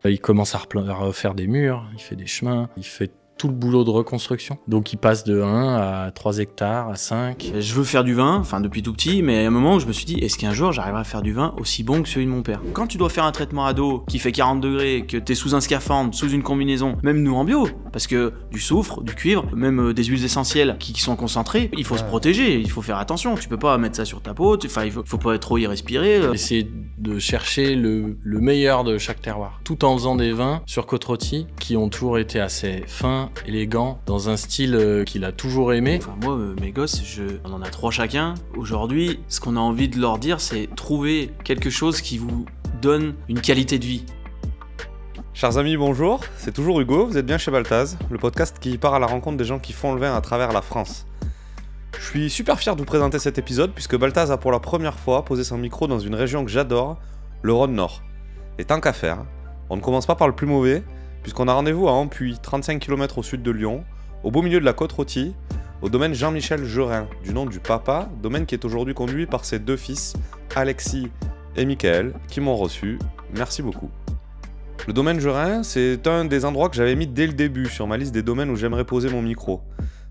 Il commence à refaire des murs, il fait des chemins, il fait tout le boulot de reconstruction. Donc il passe de 1 à 3 hectares, à 5. Je veux faire du vin, enfin depuis tout petit, mais à un moment où je me suis dit, est-ce qu'un jour j'arriverai à faire du vin aussi bon que celui de mon père? Quand tu dois faire un traitement à dos qui fait 40 degrés, que t'es sous un scaphandre, sous une combinaison, même nous en bio, parce que du soufre, du cuivre, même des huiles essentielles qui sont concentrées, il faut se protéger, il faut faire attention, tu peux pas mettre ça sur ta peau, il faut pas trop y respirer. Essayer de chercher le meilleur de chaque terroir, tout en faisant des vins sur Côte-Rôtie qui ont toujours été assez fins, élégant, dans un style qu'il a toujours aimé. Enfin, moi, mes gosses, on en a 3 chacun. Aujourd'hui, ce qu'on a envie de leur dire, c'est trouver quelque chose qui vous donne une qualité de vie. Chers amis, bonjour, c'est toujours Hugo, vous êtes bien chez Baltaz, le podcast qui part à la rencontre des gens qui font le vin à travers la France. Je suis super fier de vous présenter cet épisode puisque Baltaz a pour la première fois posé son micro dans une région que j'adore, le Rhône Nord. Et tant qu'à faire, on ne commence pas par le plus mauvais, puisqu'on a rendez-vous à Ampuis, 35 km au sud de Lyon, au beau milieu de la Côte-Rôtie, au domaine Jean-Michel Gerin, du nom du papa, domaine qui est aujourd'hui conduit par ses 2 fils, Alexis et Michael, qui m'ont reçu. Merci beaucoup. Le domaine Gerin, c'est un des endroits que j'avais mis dès le début sur ma liste des domaines où j'aimerais poser mon micro.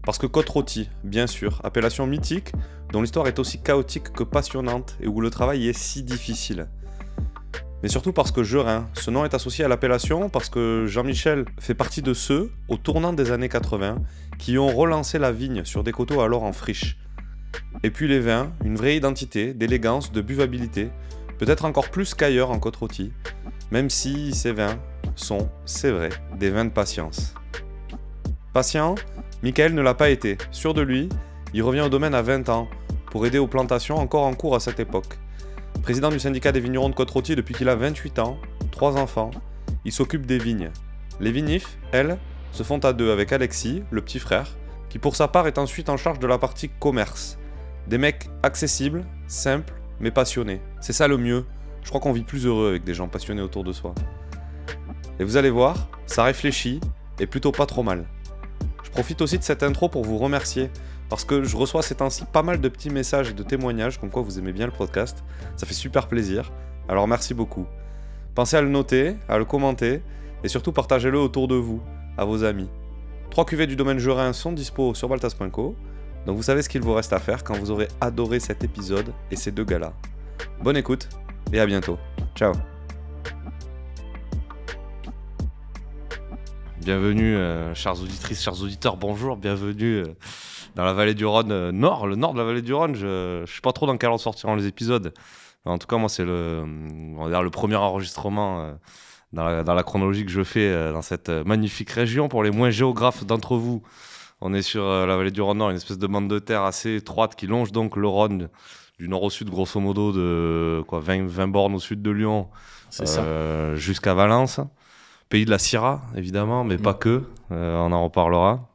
Parce que Côte-Rôtie, bien sûr, appellation mythique, dont l'histoire est aussi chaotique que passionnante et où le travail est si difficile. Mais surtout parce que Gerin, ce nom est associé à l'appellation parce que Jean-Michel fait partie de ceux, au tournant des années 80, qui ont relancé la vigne sur des coteaux alors en friche. Et puis les vins, une vraie identité, d'élégance, de buvabilité, peut-être encore plus qu'ailleurs en Côte-Rôtie, même si ces vins sont, c'est vrai, des vins de patience. Patient, Michael ne l'a pas été. Sûr de lui, il revient au domaine à 20 ans, pour aider aux plantations encore en cours à cette époque. Président du syndicat des vignerons de Côte-Rôtie depuis qu'il a 28 ans, 3 enfants, il s'occupe des vignes. Les vinifs, elles, se font à 2 avec Alexis, le petit frère, qui pour sa part est ensuite en charge de la partie commerce. Des mecs accessibles, simples, mais passionnés. C'est ça le mieux. Je crois qu'on vit plus heureux avec des gens passionnés autour de soi. Et vous allez voir, ça réfléchit, et plutôt pas trop mal. Je profite aussi de cette intro pour vous remercier, parce que je reçois ces temps-ci pas mal de petits messages et de témoignages comme quoi vous aimez bien le podcast. Ça fait super plaisir, alors merci beaucoup. Pensez à le noter, à le commenter, et surtout partagez-le autour de vous, à vos amis. 3 cuvées du domaine Gerin sont dispo sur baltaz.co, donc vous savez ce qu'il vous reste à faire quand vous aurez adoré cet épisode et ces 2 gars-là. Bonne écoute, et à bientôt. Ciao. Bienvenue, chères auditrices, chers auditeurs, bonjour, bienvenue dans la vallée du Rhône Nord, le nord de la vallée du Rhône. Je sais pas trop dans quel ordre sortiront les épisodes. En tout cas, moi, c'est on va dire le premier enregistrement dans la chronologie que je fais dans cette magnifique région. Pour les moins géographes d'entre vous, on est sur la vallée du Rhône Nord, une espèce de bande de terre assez étroite qui longe donc le Rhône du nord au sud, grosso modo, de 20 bornes au sud de Lyon jusqu'à Valence. Pays de la Syrah, évidemment, mais pas que, on en reparlera.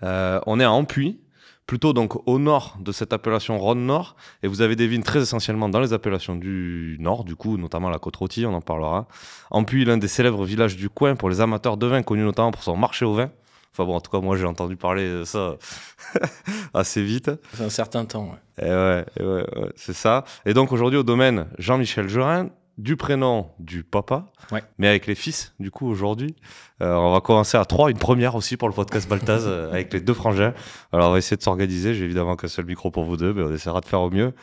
On est à Ampuis, plutôt donc au nord de cette appellation Rhône Nord, et vous avez des vignes très essentiellement dans les appellations du nord, du coup, notamment la Côte-Rôtie, on en parlera. Ampuis, l'un des célèbres villages du coin pour les amateurs de vin, connu notamment pour son marché au vin. Enfin bon, en tout cas, moi j'ai entendu parler de ça assez vite. Ça fait un certain temps, ouais. Et ouais, c'est ça. Et donc aujourd'hui au domaine Jean-Michel Gerin, du prénom du papa, ouais. Mais avec les fils, du coup, aujourd'hui. On va commencer à 3, une première aussi pour le podcast Baltaz, avec les 2 frangins. Alors, on va essayer de s'organiser. J'ai évidemment qu'un seul micro pour vous 2, mais on essaiera de faire au mieux.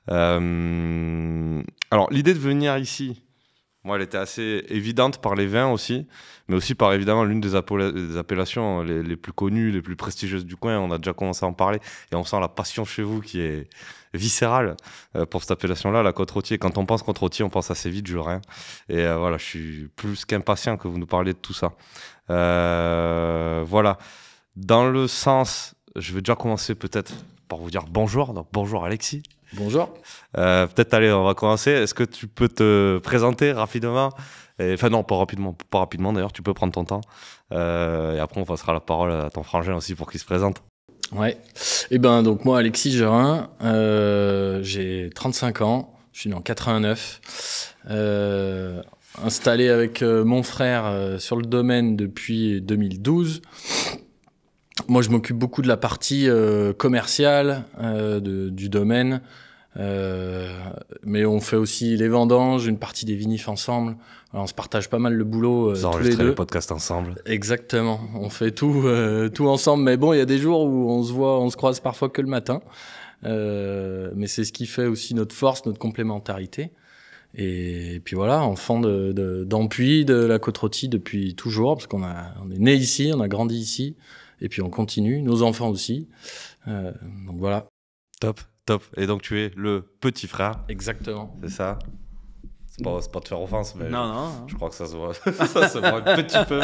Alors, l'idée de venir ici, moi, elle était assez évidente par les vins aussi, mais aussi par, évidemment, l'une des appellations les plus connues, les plus prestigieuses du coin. On a déjà commencé à en parler, et on sent la passion chez vous qui est viscérale pour cette appellation-là, la Côte-Rôtie. Et quand on pense Côte-Rôtie, on pense assez vite Gerin. Et voilà, je suis plus qu'impatient que vous nous parliez de tout ça. Voilà. Dans le sens, je vais déjà commencer peut-être par vous dire bonjour. Donc bonjour Alexis. Bonjour. Peut-être, allez, on va commencer. Est-ce que tu peux te présenter rapidement? Enfin non, pas rapidement d'ailleurs, tu peux prendre ton temps. Et après, on passera la parole à ton frangin aussi pour qu'il se présente. Ouais. Et ben donc moi, Alexis Gerin, j'ai 35 ans, je suis né en 89, installé avec mon frère sur le domaine depuis 2012. Moi, je m'occupe beaucoup de la partie commerciale du domaine, Mais on fait aussi les vendanges, une partie des vinifs ensemble. Alors, on se partage pas mal le boulot Vous tous les enregistrez deux. les podcasts ensemble. Exactement, on fait tout ensemble. Mais bon, il y a des jours où on se croise parfois que le matin. Mais c'est ce qui fait aussi notre force, notre complémentarité. Et puis voilà, enfant d'Ampuis, de la Côte-Rôtie depuis toujours, parce on est né ici, on a grandi ici, et puis on continue, nos enfants aussi. Donc voilà. Top. Et donc tu es le petit frère. Exactement. C'est ça. C'est pas te faire offense, mais Non. je crois que ça se voit, ça se voit un petit peu.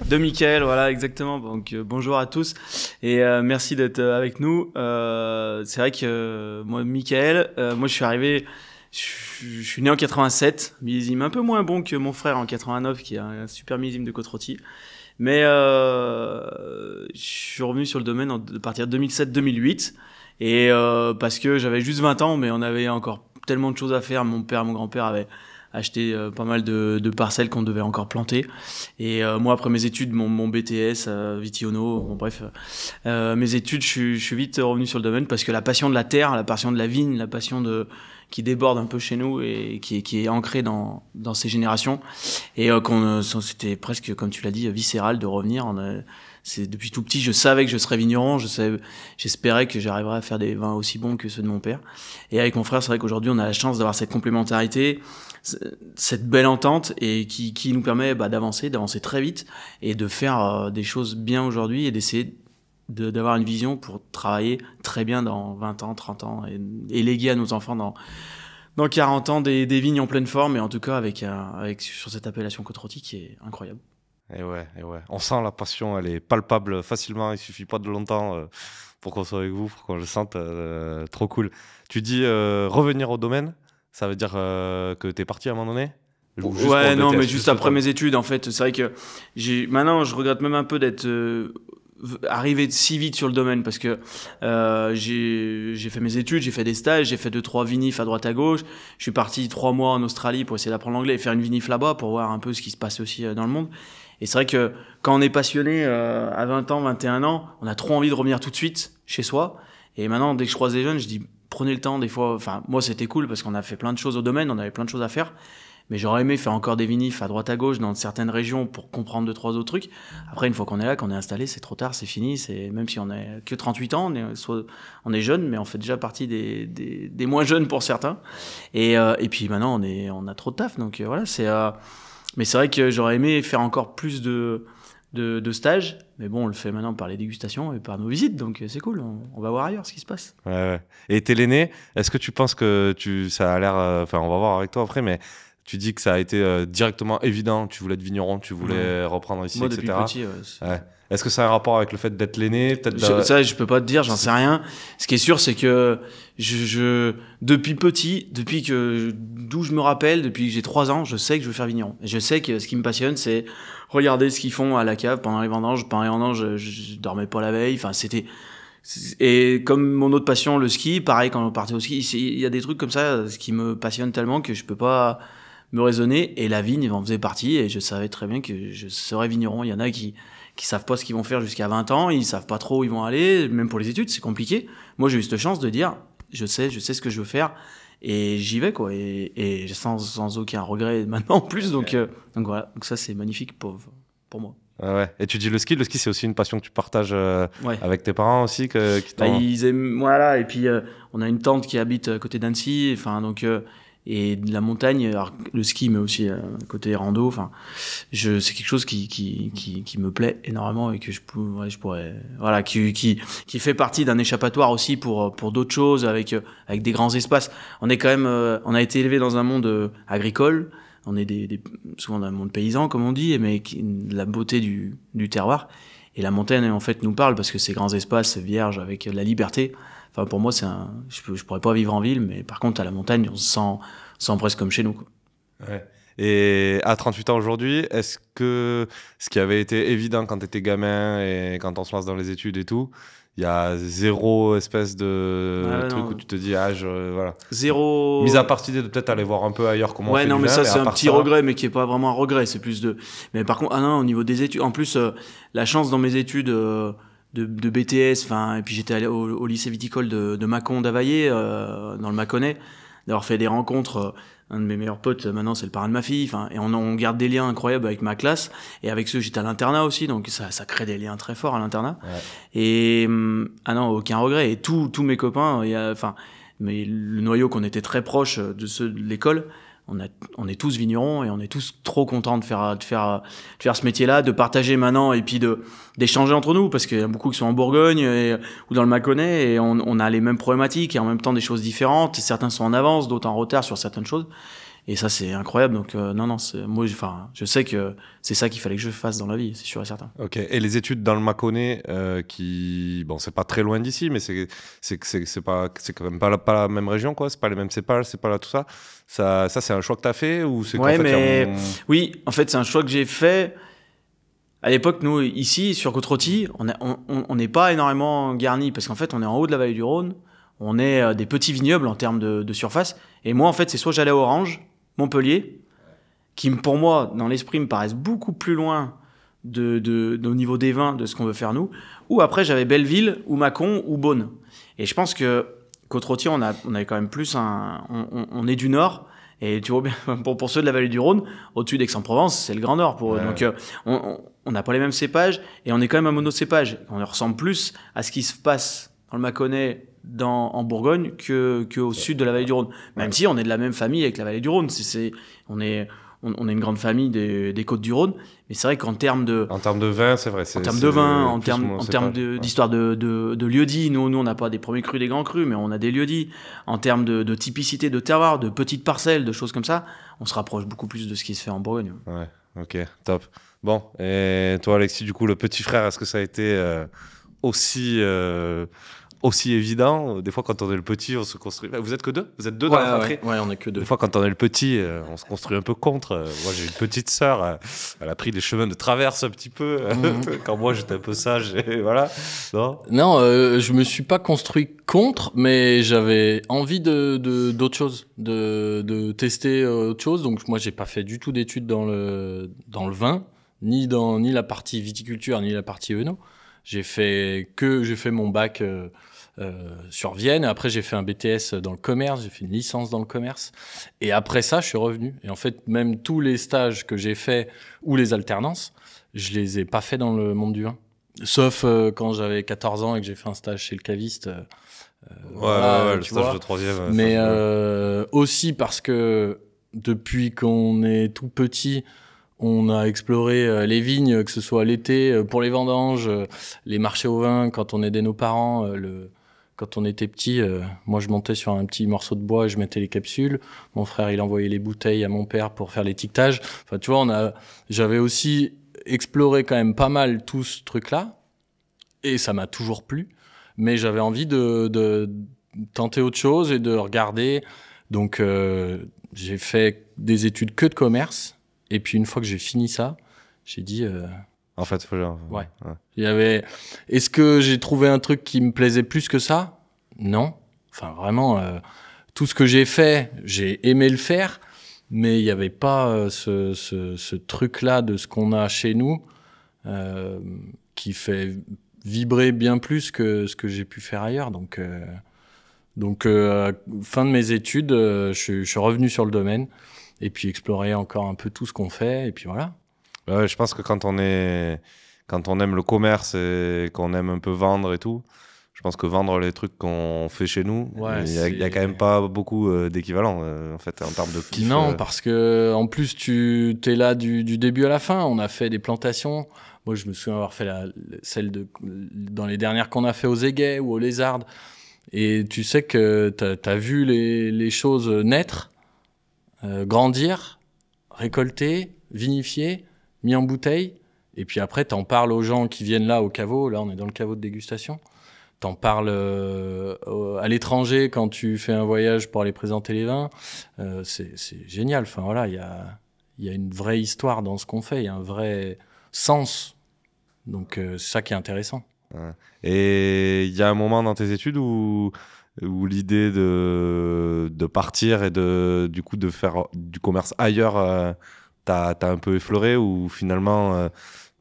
De Mickaël, voilà, exactement. Donc bonjour à tous et merci d'être avec nous. C'est vrai que moi, Mickaël, moi je suis arrivé, je suis né en 87, millésime un peu moins bon que mon frère en 89, qui a un super millésime de Côte-Rôtie. Mais je suis revenu sur le domaine à partir de 2007-2008 et parce que j'avais juste 20 ans, mais on avait encore tellement de choses à faire. Mon père, mon grand-père avaient acheté pas mal de parcelles qu'on devait encore planter. Et moi, après mes études, mon BTS, Vitiono, bon bref, mes études, je suis vite revenu sur le domaine parce que la passion de la terre, la passion de la vigne, la passion qui déborde un peu chez nous et qui est ancrée dans ces générations. Et c'était presque, comme tu l'as dit, viscéral de revenir. C'est depuis tout petit, je savais que je serais vigneron, j'espérais que j'arriverais à faire des vins aussi bons que ceux de mon père. Et avec mon frère, c'est vrai qu'aujourd'hui, on a la chance d'avoir cette complémentarité, cette belle entente et qui nous permet d'avancer très vite et de faire des choses bien aujourd'hui et d'essayer d'avoir une vision pour travailler très bien dans 20 ans, 30 ans et léguer à nos enfants dans 40 ans des vignes en pleine forme et en tout cas avec sur cette appellation Côte-Rôtie qui est incroyable. Et ouais. On sent la passion, elle est palpable facilement. Il suffit pas de longtemps pour qu'on soit avec vous, pour qu'on le sente. Trop cool. Tu dis revenir au domaine, ça veut dire que t'es parti à un moment donné? Ouais, non, mais juste après mes études, en fait, c'est vrai que maintenant, je regrette même un peu d'être arrivé si vite sur le domaine parce que j'ai fait mes études, j'ai fait des stages, j'ai fait 2-3 vinifs à droite à gauche. Je suis parti 3 mois en Australie pour essayer d'apprendre l'anglais et faire une vinif là-bas pour voir un peu ce qui se passe aussi dans le monde. Et c'est vrai que quand on est passionné à 20 ans, 21 ans, on a trop envie de revenir tout de suite chez soi. Et maintenant, dès que je croise des jeunes, je dis prenez le temps des fois. Enfin, moi, c'était cool parce qu'on a fait plein de choses au domaine, on avait plein de choses à faire. Mais j'aurais aimé faire encore des vinifs à droite à gauche dans certaines régions pour comprendre 2-3 autres trucs. Après, une fois qu'on est là, qu'on est installé, c'est trop tard, c'est fini. Même si on n'a que 38 ans, on est jeune, mais on fait déjà partie des moins jeunes pour certains. Et puis maintenant, on a trop de taf. Donc voilà, mais c'est vrai que j'aurais aimé faire encore plus de stages. Mais bon, on le fait maintenant par les dégustations et par nos visites. Donc c'est cool, on va voir ailleurs ce qui se passe. Ouais. Et t'es l'aîné, est-ce que tu penses que ça a l'air... Enfin, on va voir avec toi après, mais... Tu dis que ça a été directement évident, tu voulais être vigneron, tu voulais reprendre ici, moi, etc. Moi, depuis petit, ouais. Est-ce que ça a un rapport avec le fait d'être l'aîné Ça, je peux pas te dire, j'en sais rien. Ce qui est sûr, c'est que depuis petit, d'où je me rappelle, depuis que j'ai 3 ans, je sais que je veux faire vigneron. Et je sais que ce qui me passionne, c'est regarder ce qu'ils font à la cave pendant les vendanges. Pendant les vendanges, je dormais pas la veille. Enfin, et comme mon autre passion, le ski, pareil, quand on partait au ski, il y a des trucs comme ça, ce qui me passionne tellement que je peux pas me raisonner, et la vigne en faisait partie et je savais très bien que je serais vigneron. Il y en a qui savent pas ce qu'ils vont faire jusqu'à 20 ans, ils savent pas trop où ils vont aller, même pour les études c'est compliqué. Moi j'ai eu cette chance de dire je sais ce que je veux faire et j'y vais quoi, et sans aucun regret maintenant en plus, donc voilà, donc ça c'est magnifique pour moi. Ouais. Et tu dis le ski c'est aussi une passion que tu partages avec tes parents aussi ils aiment, voilà, et puis on a une tante qui habite à côté d'Annecy, enfin donc et de la montagne, alors, le ski mais aussi côté rando, enfin c'est quelque chose qui me plaît énormément et que je pourrais voilà, qui fait partie d'un échappatoire aussi pour d'autres choses avec des grands espaces. On est quand même on a été élevé dans un monde agricole, on est souvent dans un monde paysan comme on dit, mais la beauté du terroir, et la montagne en fait nous parle parce que ces grands espaces vierges avec la liberté. Enfin, pour moi, je pourrais pas vivre en ville, mais par contre, à la montagne, on se sent presque comme chez nous, quoi. Ouais. Et à 38 ans aujourd'hui, est-ce que ce qui avait été évident quand tu étais gamin et quand on se lance dans les études et tout, il y a zéro espèce de truc où tu te dis, voilà. Zéro. Mis à part l'idée de peut-être aller voir un peu ailleurs comment on fait non, du mais vin, ça, c'est un petit regret, mais qui est pas vraiment un regret, c'est plus mais par contre, non, au niveau des études, en plus, la chance dans mes études, de BTS, et puis j'étais allé au lycée viticole de Mâcon d'Availlé, dans le Mâconnais, d'avoir fait des rencontres. Un de mes meilleurs potes, maintenant, c'est le parrain de ma fille. Et on garde des liens incroyables avec ma classe. Et avec ceux, j'étais à l'internat aussi, donc ça crée des liens très forts à l'internat. Ouais. Et non, aucun regret. Et tous mes copains, mais le noyau qu'on était très proche de ceux de l'école, on est tous vignerons et on est tous trop contents de faire ce métier-là, de partager maintenant et puis d'échanger entre nous, parce qu'il y a beaucoup qui sont en Bourgogne ou dans le Mâconnais et on a les mêmes problématiques et en même temps des choses différentes. Et certains sont en avance, d'autres en retard sur certaines choses. Et ça, c'est incroyable. Donc, moi, je sais que c'est ça qu'il fallait que je fasse dans la vie, c'est sûr et certain. Ok. Et les études dans le Mâconnais, c'est pas très loin d'ici, mais c'est quand même pas la même région, quoi. C'est pas les mêmes cépages, c'est pas là tout ça. Ça, c'est un choix que t'as fait ou c'est ouais, oui, en fait, c'est un choix que j'ai fait. À l'époque, nous, ici, sur Côte-Rôtie, on n'est pas énormément garni parce qu'en fait, on est en haut de la vallée du Rhône. On est des petits vignobles en termes de surface. Et moi, en fait, c'est soit j'allais à Orange, Montpellier, qui pour moi, dans l'esprit, me paraissent beaucoup plus loin au niveau des vins, de ce qu'on veut faire nous. Ou après, j'avais Belleville, ou Mâcon, ou Beaune. Et je pense que Côte-Rôtie, on avait quand même plus on est du Nord. Et tu vois bien, pour ceux de la vallée du Rhône, au-dessus d'Aix-en-Provence, c'est le Grand Nord pour eux. Ouais. Donc, on n'a pas les mêmes cépages et on est quand même un monocépage. On ressemble plus à ce qui se passe dans le Mâconnais, en Bourgogne, qu'au sud de la vallée du Rhône. Même si on est de la même famille avec la vallée du Rhône. On est une grande famille des Côtes du Rhône. Mais c'est vrai qu'en termes de... En termes de vin, c'est vrai. En termes de vin, en termes d'histoire de lieux-dits. Nous, on n'a pas des premiers crus, des grands crus, mais on a des lieux-dits. En termes de typicité de terroir, de petites parcelles, de choses comme ça, on se rapproche beaucoup plus de ce qui se fait en Bourgogne. Ouais, ok, top. Bon, et toi, Alexis, du coup, le petit frère, est-ce que ça a été aussi évident? Des fois, quand on est le petit, on se construit. Vous êtes que deux? Vous êtes deux dans la fratrie? Ouais, on est que deux. Des fois, quand on est le petit, on se construit un peu contre. Moi, j'ai une petite sœur. Elle a pris des chemins de traverse un petit peu. Quand moi, j'étais un peu sage. Et voilà. Non, je me suis pas construit contre, mais j'avais envie d'autre chose, de tester autre chose. Donc, moi, j'ai pas fait du tout d'études dans le vin, ni la partie viticulture, ni la partie œno. J'ai fait mon bac sur Vienne. Après, j'ai fait un BTS dans le commerce. J'ai fait une licence dans le commerce. Et après ça, je suis revenu. Et en fait, même tous les stages que j'ai faits ou les alternances, je les ai pas fait dans le monde du vin. Sauf quand j'avais 14 ans et que j'ai fait un stage chez le caviste. Le stage de troisième. Mais aussi parce que depuis qu'on est tout petit, on a exploré les vignes, que ce soit l'été pour les vendanges, les marchés au vin quand on aidait nos parents. Quand on était petit, moi je montais sur un petit morceau de bois et je mettais les capsules. Mon frère il envoyait les bouteilles à mon père pour faire l'étiquetage. Enfin tu vois, j'avais aussi exploré quand même pas mal tout ce truc-là et ça m'a toujours plu. Mais j'avais envie de tenter autre chose et de regarder. Donc j'ai fait des études que de commerce. Et puis une fois que j'ai fini ça, j'ai dit... En fait, faut genre... Ouais. Est-ce que j'ai trouvé un truc qui me plaisait plus que ça? Non. Enfin, vraiment, tout ce que j'ai fait, j'ai aimé le faire, mais il n'y avait pas ce truc-là de ce qu'on a chez nous qui fait vibrer bien plus que ce que j'ai pu faire ailleurs. Donc, fin de mes études, je suis revenu sur le domaine. Et puis explorer encore un peu tout ce qu'on fait, et puis voilà. Ouais, je pense que quand on aime le commerce et qu'on aime un peu vendre et tout, je pense que vendre les trucs qu'on fait chez nous, il y a quand même pas beaucoup d'équivalent en fait en termes de kiff. Non, parce que en plus tu es là du début à la fin. On a fait des plantations. Moi, je me souviens avoir fait celle dans les dernières qu'on a fait aux Aiguets ou aux Lézardes. Et tu sais que t'as vu les choses naître. Grandir, récolter, vinifier, mis en bouteille, et puis après t'en parles aux gens qui viennent là au caveau. Là on est dans le caveau de dégustation. T'en parles à l'étranger quand tu fais un voyage pour aller présenter les vins. C'est génial. Enfin voilà, il y a une vraie histoire dans ce qu'on fait, il y a un vrai sens. Donc c'est ça qui est intéressant. Ouais. Et il y a un moment dans tes études où l'idée de partir et du coup de faire du commerce ailleurs t'as un peu effleuré, ou finalement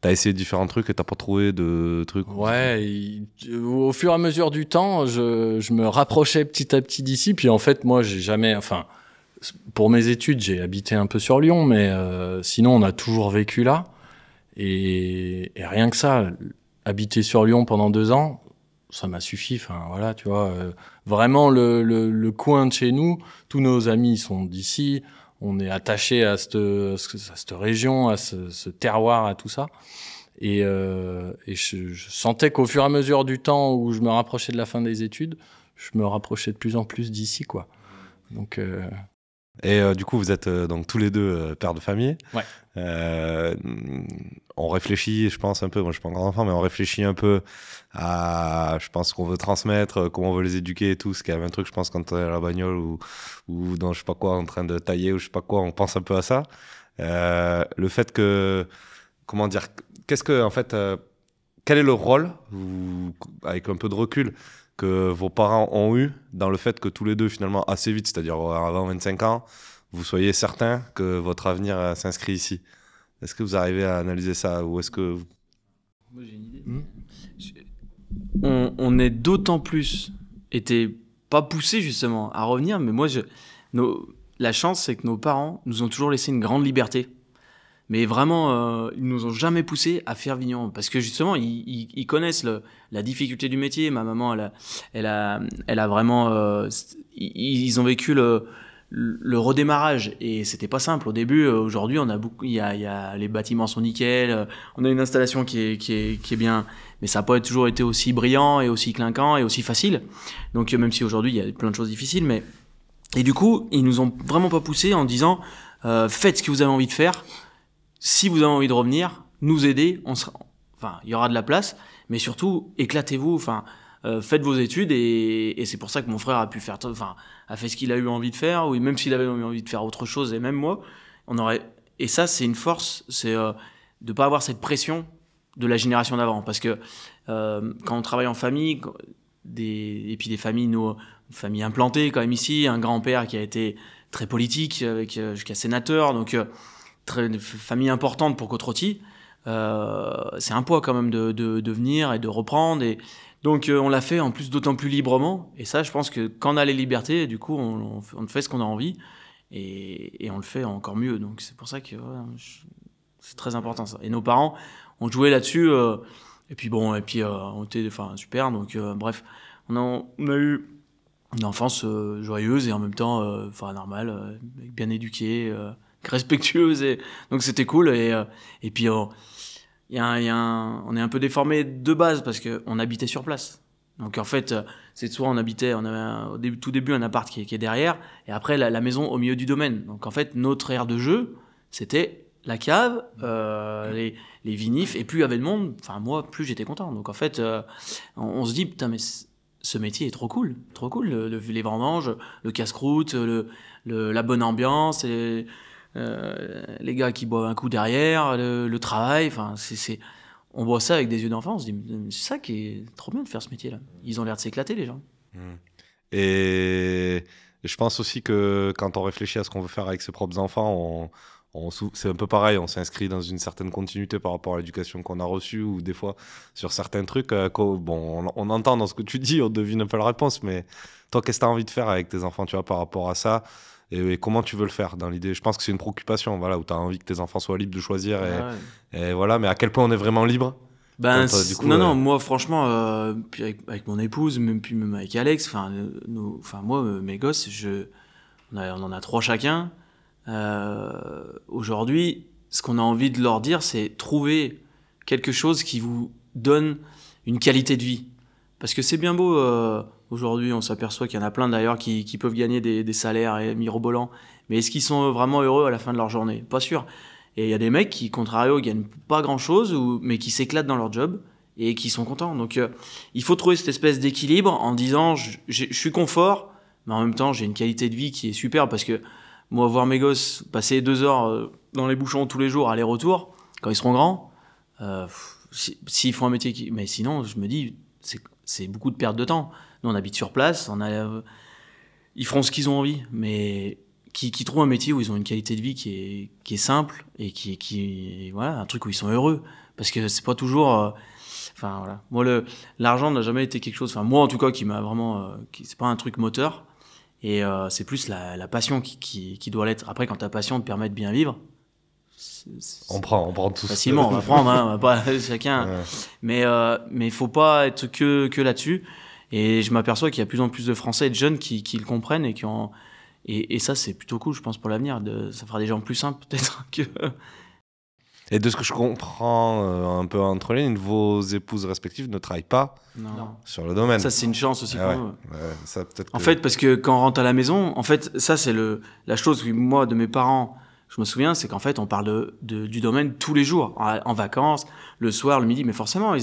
t'as essayé différents trucs et t'as pas trouvé de trucs? Ouais, au fur et à mesure du temps, je me rapprochais petit à petit d'ici. Puis en fait, moi, j'ai jamais... Enfin, pour mes études, j'ai habité un peu sur Lyon, mais sinon, on a toujours vécu là. Et rien que ça, habiter sur Lyon pendant 2 ans, ça m'a suffi. Enfin, voilà, tu vois. Vraiment, le coin de chez nous, tous nos amis sont d'ici. On est attaché à cette région, à ce terroir, à tout ça. Et je sentais qu'au fur et à mesure du temps où je me rapprochais de la fin des études, je me rapprochais de plus en plus d'ici, quoi. Donc, Et du coup, vous êtes donc tous les deux pères de famille. Ouais. On réfléchit, je pense un peu, moi je suis pas encore enfant, mais on réfléchit un peu à, je pense qu'on veut transmettre, comment on veut les éduquer et tout. C'est quand même un truc, je pense, quand on est à la bagnole ou dans je sais pas quoi, en train de tailler ou je sais pas quoi, on pense un peu à ça. Le fait que, comment dire, qu'est-ce que, en fait, quel est le rôle, avec un peu de recul, que vos parents ont eu dans le fait que tous les deux, finalement, assez vite, c'est-à-dire avant 25 ans, vous soyez certains que votre avenir s'inscrit ici? Est-ce que vous arrivez à analyser ça ou est-ce que... Moi, j'ai une idée. On est d'autant plus été pas poussé justement à revenir, mais moi, la chance, c'est que nos parents nous ont toujours laissé une grande liberté. Mais vraiment, ils nous ont jamais poussé à faire vigneron parce que justement, ils connaissent la difficulté du métier. Ma maman, elle a vraiment, ils ont vécu le redémarrage et c'était pas simple au début. Aujourd'hui, on a beaucoup, il y a les bâtiments sont nickel, on a une installation qui est bien, mais ça n'a pas toujours été aussi brillant et aussi clinquant et aussi facile. Donc même si aujourd'hui il y a plein de choses difficiles, mais et du coup, ils nous ont vraiment pas poussé en disant faites ce que vous avez envie de faire. Si vous avez envie de revenir, nous aider, enfin, il y aura de la place, mais surtout, éclatez-vous, enfin, faites vos études et c'est pour ça que mon frère a fait ce qu'il a eu envie de faire, ou même s'il avait eu envie de faire autre chose, et même moi, et ça, c'est une force, c'est de pas avoir cette pression de la génération d'avant, parce que quand on travaille en famille, et puis des familles, une famille implantée quand même ici, un grand-père qui a été très politique, jusqu'à sénateur, donc famille importante pour Côte-Rôtie, c'est un poids quand même de venir et de reprendre. Et donc on l'a fait en plus d'autant plus librement. Et ça, je pense que quand on a les libertés, du coup, on fait ce qu'on a envie et on le fait encore mieux. Donc c'est pour ça que c'est très important ça. Et nos parents ont joué là-dessus. Et puis on était super. Donc bref, on a eu une enfance joyeuse et en même temps normale, bien éduquée. Respectueuse et donc c'était cool et puis on est un peu déformé de base parce que on habitait sur place. Donc en fait c'est soit on avait tout début un appart qui est derrière et après la maison au milieu du domaine. Donc en fait notre aire de jeu c'était la cave, les vinifs et plus il y avait de monde, enfin moi plus j'étais content. Donc en fait on se dit putain mais ce métier est trop cool, les vendanges, le casse-croûte, la bonne ambiance et les gars qui boivent un coup derrière, le travail, enfin on voit ça avec des yeux d'enfant, on se dit c'est ça qui est trop bien de faire ce métier-là. Ils ont l'air de s'éclater les gens. Et je pense aussi que quand on réfléchit à ce qu'on veut faire avec ses propres enfants, c'est un peu pareil, on s'inscrit dans une certaine continuité par rapport à l'éducation qu'on a reçue ou des fois sur certains trucs, on entend dans ce que tu dis, on devine un peu la réponse, mais toi qu'est-ce que tu as envie de faire avec tes enfants, tu vois, par rapport à ça? Et comment tu veux le faire dans l'idée? Je pense que c'est une préoccupation, voilà, où tu as envie que tes enfants soient libres de choisir et voilà, mais à quel point on est vraiment libre? Moi franchement, puis avec mon épouse, même avec Alex, moi mes gosses, on en a 3 chacun. Aujourd'hui, ce qu'on a envie de leur dire, c'est trouver quelque chose qui vous donne une qualité de vie. Parce que c'est bien beau, aujourd'hui on s'aperçoit qu'il y en a plein d'ailleurs qui peuvent gagner des salaires mirobolants, mais est-ce qu'ils sont vraiment heureux à la fin de leur journée? Pas sûr. Et il y a des mecs qui, contrario, gagnent pas grand-chose, mais qui s'éclatent dans leur job et qui sont contents. Donc il faut trouver cette espèce d'équilibre en disant je suis confort, mais en même temps j'ai une qualité de vie qui est super, parce que moi voir mes gosses passer 2 heures dans les bouchons tous les jours, aller-retour, quand ils seront grands, s'ils font un métier mais sinon je me dis c'est beaucoup de perte de temps. Nous on habite sur place, ils feront ce qu'ils ont envie, mais qui trouvent un métier où ils ont une qualité de vie qui est simple et qui voilà, un truc où ils sont heureux. Parce que c'est pas toujours... Enfin, voilà. Moi, l'argent n'a jamais été quelque chose... Enfin, moi, en tout cas, qui m'a vraiment... c'est pas un truc moteur. Et c'est plus la passion qui doit l'être. Après, quand ta passion te permet de bien vivre... On prend tous. Facilement, on va prendre, hein, on va pas chacun. Ouais. Mais faut pas être que là-dessus. Et je m'aperçois qu'il y a de plus en plus de Français et de jeunes qui le comprennent et qui ont... Et ça, c'est plutôt cool, je pense, pour l'avenir. Ça fera des gens plus simples, peut-être, que... Et de ce que je comprends un peu entre les lignes, vos épouses respectives ne travaillent pas sur le domaine. Ça, c'est une chance aussi pour nous. Ça, peut-être en fait, parce que quand on rentre à la maison, en fait, ça, c'est la chose que moi, de mes parents, je me souviens, c'est qu'en fait, on parle du domaine tous les jours, en vacances, le soir, le midi, mais forcément,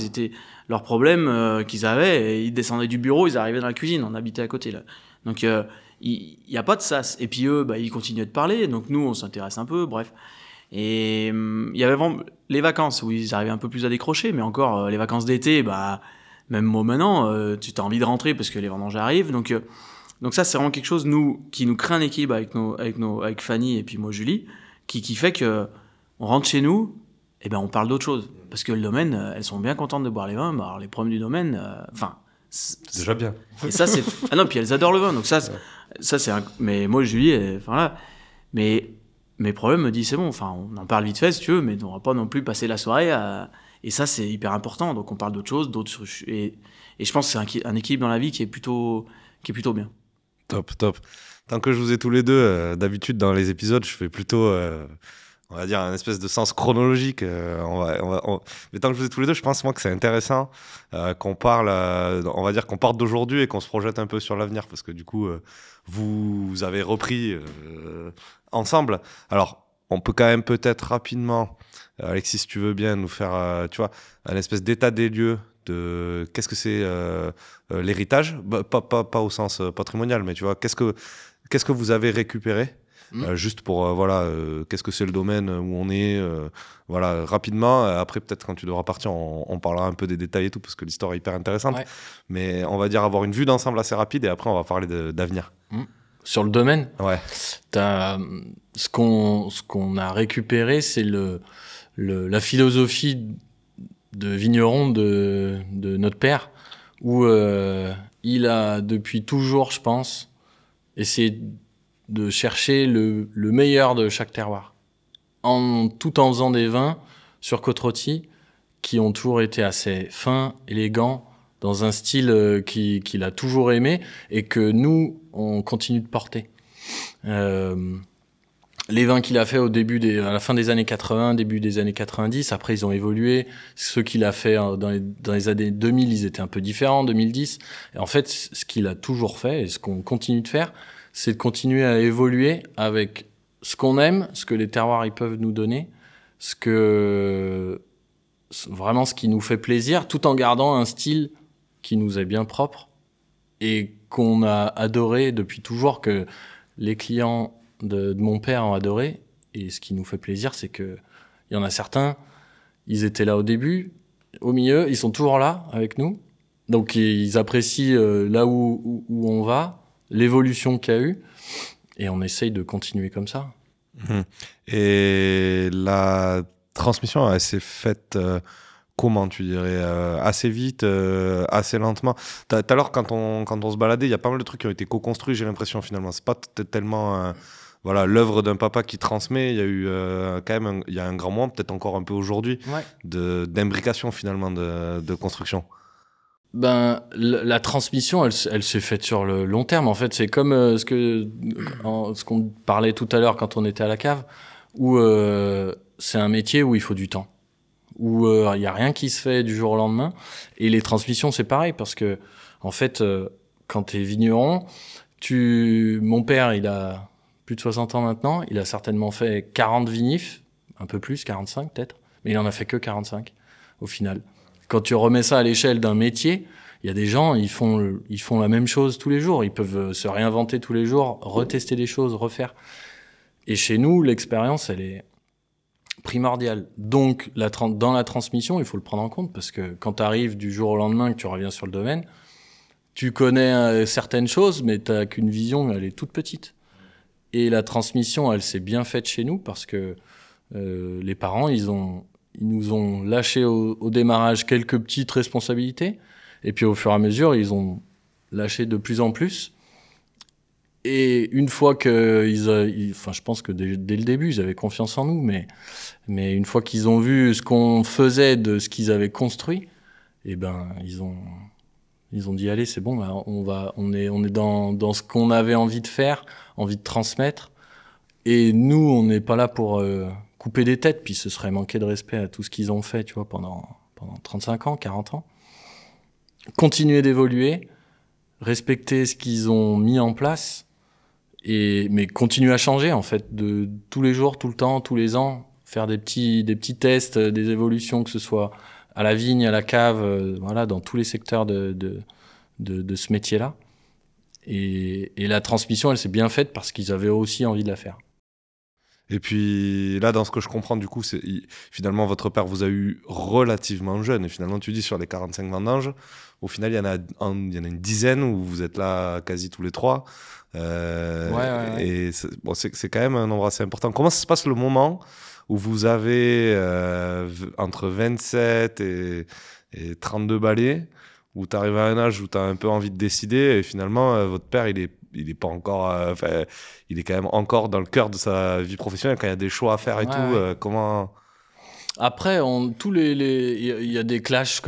leurs problèmes qu'ils avaient, ils descendaient du bureau, ils arrivaient dans la cuisine, on habitait à côté, là. Donc, il n'y a pas de sas. Et puis eux, ils continuaient de parler, donc nous, on s'intéresse un peu, bref. Et il y avait vraiment les vacances où ils arrivaient un peu plus à décrocher, mais encore les vacances d'été, même moi maintenant, tu as envie de rentrer parce que les vendanges arrivent. Donc ça, c'est vraiment quelque chose qui nous crée un équilibre avec Fanny et puis moi Julie, qui fait que on rentre chez nous, et on parle d'autre chose parce que le domaine, elles sont bien contentes de boire les vins. Alors les problèmes du domaine, c'est déjà bien. Et ça c'est puis elles adorent le vin, donc ça c'est mais moi Julie, mais mes problèmes me disent c'est bon, on en parle vite fait si tu veux, mais on va pas non plus passer la soirée et ça c'est hyper important, donc on parle d'autres choses, et je pense que c'est un équilibre dans la vie qui est plutôt bien. Top. Tant que je vous ai tous les deux, d'habitude dans les épisodes je fais plutôt on va dire un espèce de sens chronologique, mais tant que je vous ai tous les deux, je pense moi que c'est intéressant qu'on parle, on va dire qu'on parte d'aujourd'hui et qu'on se projette un peu sur l'avenir, parce que du coup vous avez repris ensemble. Alors on peut quand même peut-être rapidement, Alexis, si tu veux bien nous faire tu vois, un espèce d'état des lieux de qu'est-ce que c'est l'héritage, pas au sens patrimonial, mais tu vois, qu'est-ce que vous avez récupéré. Juste pour qu'est-ce que c'est le domaine où on est, rapidement. Après peut-être quand tu devras partir on parlera un peu des détails et tout, parce que l'histoire est hyper intéressante, mais on va dire avoir une vue d'ensemble assez rapide et après on va parler d'avenir. Sur le domaine, ce qu'on a récupéré, c'est la philosophie de vigneron de notre père, où il a depuis toujours, je pense, essayé de chercher le meilleur de chaque terroir, tout en faisant des vins sur Côte-Rôtie qui ont toujours été assez fins, élégants, dans un style qu'il a toujours aimé et que nous, on continue de porter. Les vins qu'il a fait à la fin des années 80, début des années 90, après ils ont évolué. Ceux qu'il a fait dans les années 2000, ils étaient un peu différents, 2010. Et en fait, ce qu'il a toujours fait et ce qu'on continue de faire, c'est de continuer à évoluer avec ce qu'on aime, ce que les terroirs ils peuvent nous donner, vraiment ce qui nous fait plaisir, tout en gardant un style qui nous est bien propre et qu'on a adoré depuis toujours, que les clients de mon père ont adoré. Et ce qui nous fait plaisir, c'est que il y en a certains, ils étaient là au début, au milieu, ils sont toujours là avec nous. Donc ils apprécient là où on va, l'évolution qu'il y a eu, et on essaye de continuer comme ça. Et la transmission, elle s'est faite comment, tu dirais, assez vite, assez lentement? Tout à l'heure, quand on se baladait, il y a pas mal de trucs qui ont été co-construits, j'ai l'impression, finalement. C'est pas tellement l'œuvre d'un papa qui transmet. Il y a eu quand même il y a un grand moment, peut-être encore un peu aujourd'hui, d'imbrication, finalement, de construction. La transmission, elle s'est faite sur le long terme. En fait, c'est comme ce qu'on parlait tout à l'heure quand on était à la cave, où c'est un métier où il faut du temps, où il y a rien qui se fait du jour au lendemain. Et les transmissions, c'est pareil, parce que en fait, quand t'es vigneron, mon père, il a plus de 60 ans maintenant, il a certainement fait 40 vinifs, un peu plus, 45 peut-être, mais il en a fait que 45 au final. Quand tu remets ça à l'échelle d'un métier, il y a des gens, ils font la même chose tous les jours. Ils peuvent se réinventer tous les jours, retester des choses, refaire. Et chez nous, l'expérience, elle est primordiale. Donc, dans la transmission, il faut le prendre en compte, parce que quand tu arrives du jour au lendemain, que tu reviens sur le domaine, tu connais certaines choses, mais tu n'as qu'une vision, elle est toute petite. Et la transmission, elle s'est bien faite chez nous, parce que les parents, ils ont ils nous ont lâché au démarrage quelques petites responsabilités. Et puis au fur et à mesure, ils ont lâché de plus en plus. Et une fois je pense que dès le début, ils avaient confiance en nous, mais une fois qu'ils ont vu ce qu'on faisait de ce qu'ils avaient construit, eh ben, ils ont dit, allez, c'est bon, là, on est dans ce qu'on avait envie de faire, envie de transmettre. Et nous, on n'est pas là pour couper des têtes, puis ce serait manquer de respect à tout ce qu'ils ont fait, tu vois, pendant 35 ans, 40 ans. Continuer d'évoluer, respecter ce qu'ils ont mis en place, mais continuer à changer, en fait, de tous les jours, tout le temps, tous les ans, faire des petits tests, des évolutions, que ce soit à la vigne, à la cave, voilà, dans tous les secteurs de ce métier-là. Et la transmission, elle s'est bien faite parce qu'ils avaient aussi envie de la faire. Et puis là, dans ce que je comprends, du coup, finalement, votre père vous a eu relativement jeune. Et finalement, tu dis sur les 45 vendanges, au final, il y en a une dizaine où vous êtes là quasi tous les trois. Ouais. Et c'est quand même un nombre assez important. Comment ça se passe le moment où vous avez entre 27 et 32 balais, où tu arrives à un âge où tu as un peu envie de décider, et finalement, votre père, il est pas encore... il est quand même encore dans le cœur de sa vie professionnelle, quand il y a des choix à faire et tout. Comment... Après, il y a des clashs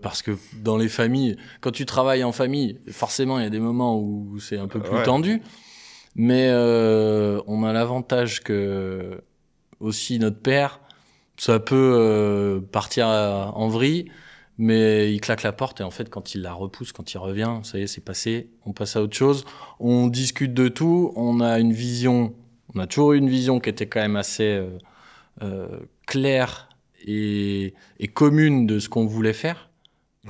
parce que dans les familles, quand tu travailles en famille, forcément, il y a des moments où c'est un peu plus tendu. Mais on a l'avantage que aussi notre père, ça peut partir en vrille, mais il claque la porte et en fait, quand il la repousse, quand il revient, ça y est, c'est passé, on passe à autre chose. On discute de tout, on a toujours eu une vision qui était quand même assez claire et commune de ce qu'on voulait faire.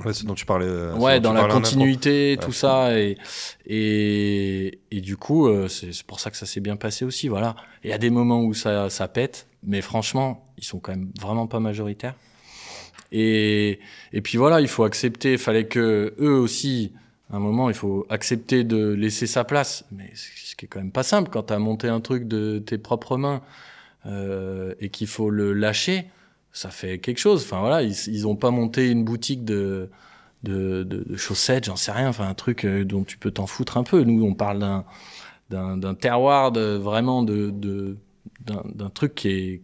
Ouais, c'est dont tu parlais. Dans la continuité, tout ça. Et du coup, c'est pour ça que ça s'est bien passé aussi. Voilà. Il y a des moments où ça pète, mais franchement, ils sont quand même vraiment pas majoritaires. Et puis voilà, il faut accepter. Il fallait que eux aussi, à un moment, il faut accepter de laisser sa place. Mais ce qui est quand même pas simple quand tu as monté un truc de tes propres mains et qu'il faut le lâcher. Ça fait quelque chose. Enfin voilà, ils ont pas monté une boutique de chaussettes, j'en sais rien. Enfin un truc dont tu peux t'en foutre un peu. Nous, on parle d'un terroir, vraiment d'un truc qui est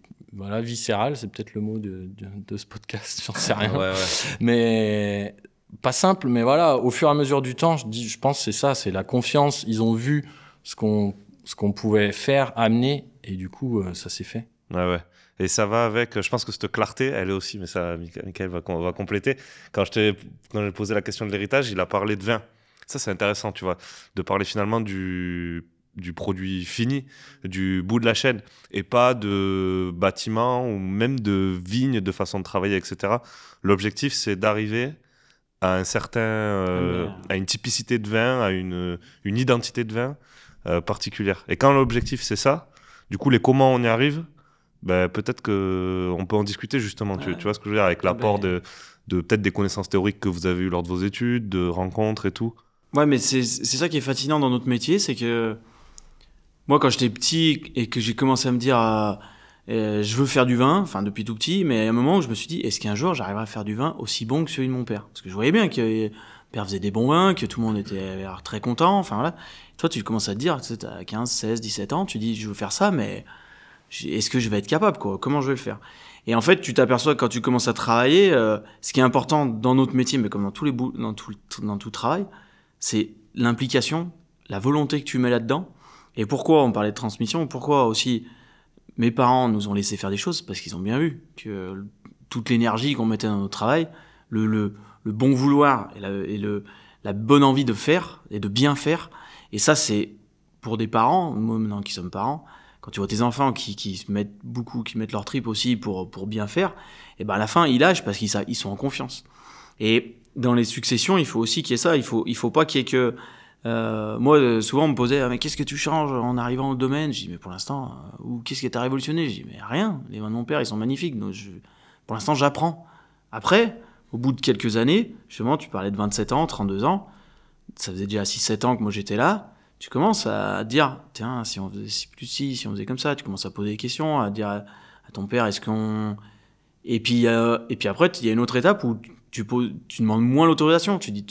viscéral. C'est peut-être le mot de ce podcast. J'en sais rien. Ouais. Mais pas simple. Mais voilà, au fur et à mesure du temps, je pense que c'est ça, c'est la confiance. Ils ont vu ce qu'on pouvait faire, amener, et du coup, ça s'est fait. Ouais. Et ça va avec, je pense que cette clarté, elle est aussi, mais ça, Mickaël va compléter. Quand j'ai posé la question de l'héritage, il a parlé de vin. Ça, c'est intéressant, tu vois, de parler finalement du produit fini, du bout de la chaîne, et pas de bâtiment ou même de vignes, de façon de travailler, etc. L'objectif, c'est d'arriver à à une typicité de vin, à une identité de vin particulière. Et quand l'objectif, c'est ça, du coup, les comment on y arrive, peut-être qu'on peut en discuter justement, tu vois ce que je veux dire, avec l'apport de peut-être des connaissances théoriques que vous avez eues lors de vos études, de rencontres et tout. Ouais, mais c'est ça qui est fascinant dans notre métier, c'est que moi, quand j'étais petit et que j'ai commencé à me dire je veux faire du vin, enfin depuis tout petit, mais à un moment où je me suis dit, est-ce qu'un jour j'arriverai à faire du vin aussi bon que celui de mon père? Parce que je voyais bien que mon père faisait des bons vins, que tout le monde avait l'air très content, enfin voilà. Toi, tu commences à te dire, tu sais, t'as 15, 16, 17 ans, tu dis je veux faire ça, mais est-ce que je vais être capable, quoi? Comment je vais le faire? Et en fait, tu t'aperçois que quand tu commences à travailler, ce qui est important dans notre métier, mais comme dans dans tout travail, c'est l'implication, la volonté que tu mets là-dedans. Et pourquoi on parlait de transmission? Pourquoi aussi mes parents nous ont laissé faire des choses? Parce qu'ils ont bien vu que toute l'énergie qu'on mettait dans notre travail, le bon vouloir et la bonne envie de faire et de bien faire. Et ça, c'est pour des parents, moi maintenant qui sommes parents, quand tu vois tes enfants qui se mettent beaucoup, qui mettent leur trip aussi pour bien faire, et ben à la fin ils lâchent parce qu'ils sont en confiance. Et dans les successions, il faut aussi qu'il y ait ça. Il faut pas qu'il y ait que moi souvent on me posait mais qu'est-ce que tu changes en arrivant au domaine? Je dis mais pour l'instant ou qu'est-ce que t'as révolutionné? Je dis mais rien. Les vins de mon père ils sont magnifiques. Donc pour l'instant j'apprends. Après, au bout de quelques années, justement tu parlais de 27 ans, 32 ans, ça faisait déjà 6-7 ans que moi j'étais là. Tu commences à te dire, tiens, si on faisait si on faisait comme ça, tu commences à poser des questions, à dire à ton père, est-ce Et puis après, il y a une autre étape où tu demandes moins l'autorisation. Tu dis,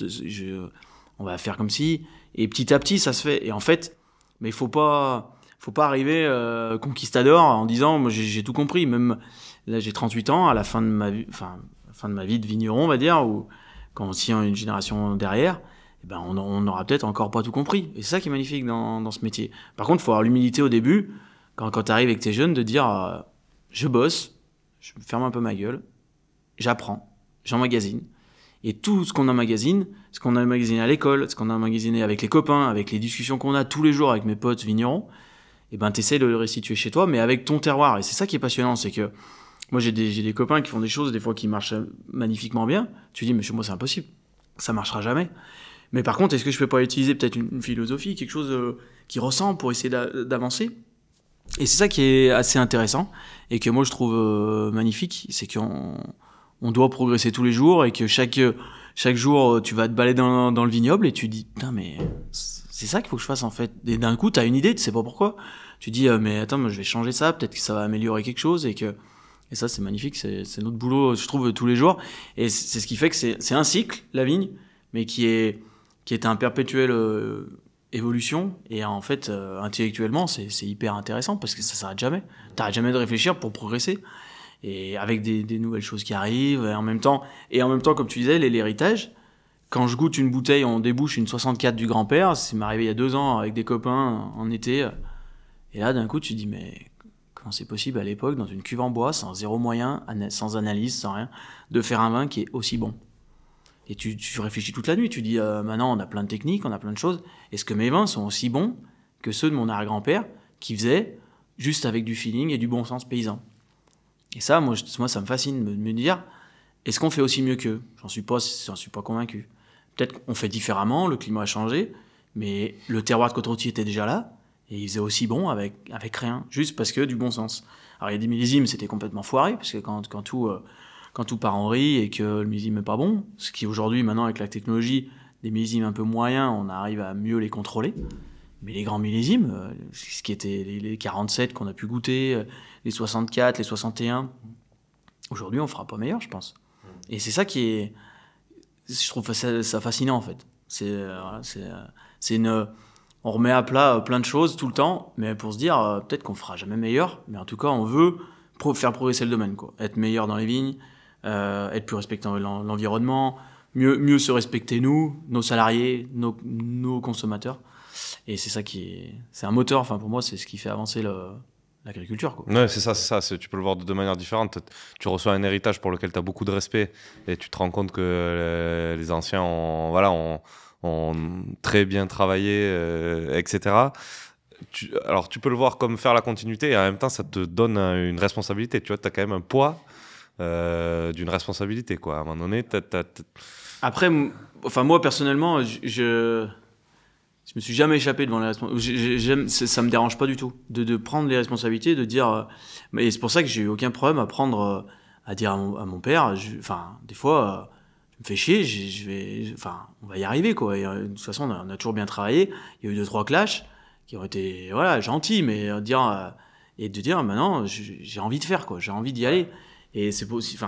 on va faire comme si, et petit à petit, ça se fait. Et en fait, mais il faut pas arriver conquistador en disant, moi, j'ai tout compris. Même là, j'ai 38 ans, à la fin de ma vie de vigneron, on va dire, ou quand on tient une génération derrière, eh ben, on aura peut-être encore pas tout compris. Et c'est ça qui est magnifique dans ce métier. Par contre, il faut avoir l'humilité au début, quand tu arrives et que tu es jeune, de dire, je bosse, je me ferme un peu ma gueule, j'apprends, j'emmagasine. Et tout ce qu'on emmagasine, ce qu'on a emmagasiné à l'école, ce qu'on a emmagasiné avec les copains, avec les discussions qu'on a tous les jours avec mes potes vignerons, eh ben, t'essaies de le restituer chez toi, mais avec ton terroir. Et c'est ça qui est passionnant, c'est que moi, j'ai des copains qui font des choses, des fois, qui marchent magnifiquement bien. Tu dis, mais chez moi, c'est impossible. Ça marchera jamais. Mais par contre, est-ce que je peux pas utiliser peut-être une philosophie, quelque chose qui ressemble pour essayer d'avancer? Et c'est ça qui est assez intéressant et que moi, je trouve magnifique. C'est qu'on doit progresser tous les jours et que chaque jour, tu vas te balader dans le vignoble et tu dis, putain, mais c'est ça qu'il faut que je fasse, en fait. Et d'un coup, t'as une idée, tu sais pas pourquoi. Tu dis, mais attends, moi, je vais changer ça, peut-être que ça va améliorer quelque chose et ça, c'est magnifique, c'est notre boulot, je trouve, tous les jours. Et c'est ce qui fait que c'est un cycle, la vigne, mais qui est un perpétuel évolution. Et en fait, intellectuellement, c'est hyper intéressant parce que ça s'arrête jamais. T'arrêtes jamais de réfléchir pour progresser. Et avec des nouvelles choses qui arrivent, et en même temps, comme tu disais, l'héritage. Quand je goûte une bouteille, on débouche une 64 du grand-père. Ça m'est arrivé il y a 2 ans avec des copains en été. Et là, d'un coup, tu te dis, mais comment c'est possible à l'époque, dans une cuve en bois, sans zéro moyen, sans analyse, sans rien, de faire un vin qui est aussi bon? Et tu réfléchis toute la nuit, tu dis, maintenant on a plein de techniques, on a plein de choses. Est-ce que mes vins sont aussi bons que ceux de mon arrière-grand-père qui faisait juste avec du feeling et du bon sens paysan? Et ça, moi ça me fascine de me dire, est-ce qu'on fait aussi mieux qu'eux? J'en suis pas convaincu. Peut-être qu'on fait différemment, le climat a changé, mais le terroir de Côte-Rôtie était déjà là, et il faisait aussi bon avec rien, juste parce que du bon sens. Alors il y a des millésimes, c'était complètement foiré, parce que quand tout part en vrille et que le millésime n'est pas bon, ce qui aujourd'hui, maintenant, avec la technologie, des millésimes un peu moyens, on arrive à mieux les contrôler. Mais les grands millésimes, ce qui était les 47 qu'on a pu goûter, les 64, les 61, aujourd'hui, on fera pas meilleur, je pense. Et c'est ça qui est... Je trouve ça fascinant, en fait. On remet à plat plein de choses tout le temps, mais pour se dire, peut-être qu'on fera jamais meilleur, mais en tout cas, on veut faire progresser le domaine, quoi. Être meilleur dans les vignes, être plus respectant l'environnement, mieux se respecter nous, nos salariés, nos consommateurs. Et c'est ça c'est un moteur, enfin pour moi, c'est ce qui fait avancer l'agriculture, quoi. Ouais, c'est ça. Tu peux le voir de 2 manières différentes. Tu reçois un héritage pour lequel tu as beaucoup de respect et tu te rends compte que les anciens ont très bien travaillé, etc. Alors, tu peux le voir comme faire la continuité et en même temps, ça te donne une responsabilité. Tu vois, tu as quand même un poids d'une responsabilité, quoi. À un moment donné, Après, enfin, moi, personnellement, je me suis jamais échappé devant les responsabilités. Ça me dérange pas du tout de prendre les responsabilités, de dire... et c'est pour ça que j'ai eu aucun problème à prendre, à dire à mon père, enfin, des fois... je me fais chier, on va y arriver, quoi. Et, de toute façon, on a toujours bien travaillé. Il y a eu 2-3 clashs qui ont été, gentils, mais de dire, maintenant, j'ai envie de faire, quoi. J'ai envie d'y aller. Et c'est possible,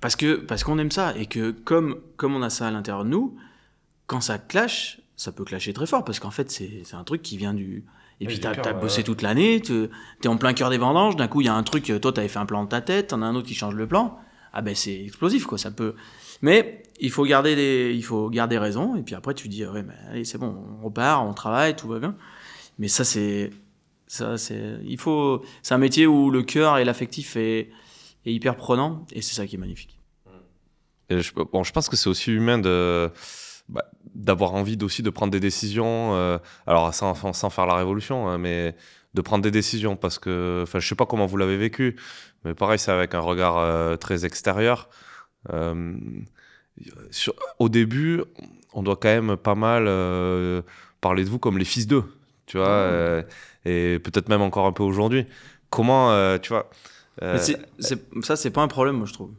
parce qu'on aime ça. Et que, comme on a ça à l'intérieur de nous, quand ça clash, ça peut clasher très fort, parce qu'en fait, c'est un truc qui vient du... Et puis t'as bossé toute l'année, t'es en plein cœur des vendanges, d'un coup, il y a un truc, toi, t'avais fait un plan de ta tête, t'en as un autre qui change le plan. Ah ben c'est explosif, quoi, ça peut... Mais il faut garder raison, et puis après tu dis, ouais, mais allez, c'est bon, on repart, on travaille, tout va bien. Mais c'est un métier où le cœur et l'affectif est hyper prenant, et c'est ça qui est magnifique. Et je pense que c'est aussi humain d'avoir envie aussi de prendre des décisions, alors sans faire la révolution, hein, mais de prendre des décisions, parce que, je sais pas comment vous l'avez vécu, mais pareil, c'est avec un regard très extérieur. Au début, on doit quand même pas mal parler de vous comme les fils d'eux, tu vois, et peut-être même encore un peu aujourd'hui. Comment, tu vois... ça, c'est pas un problème, moi, je trouve.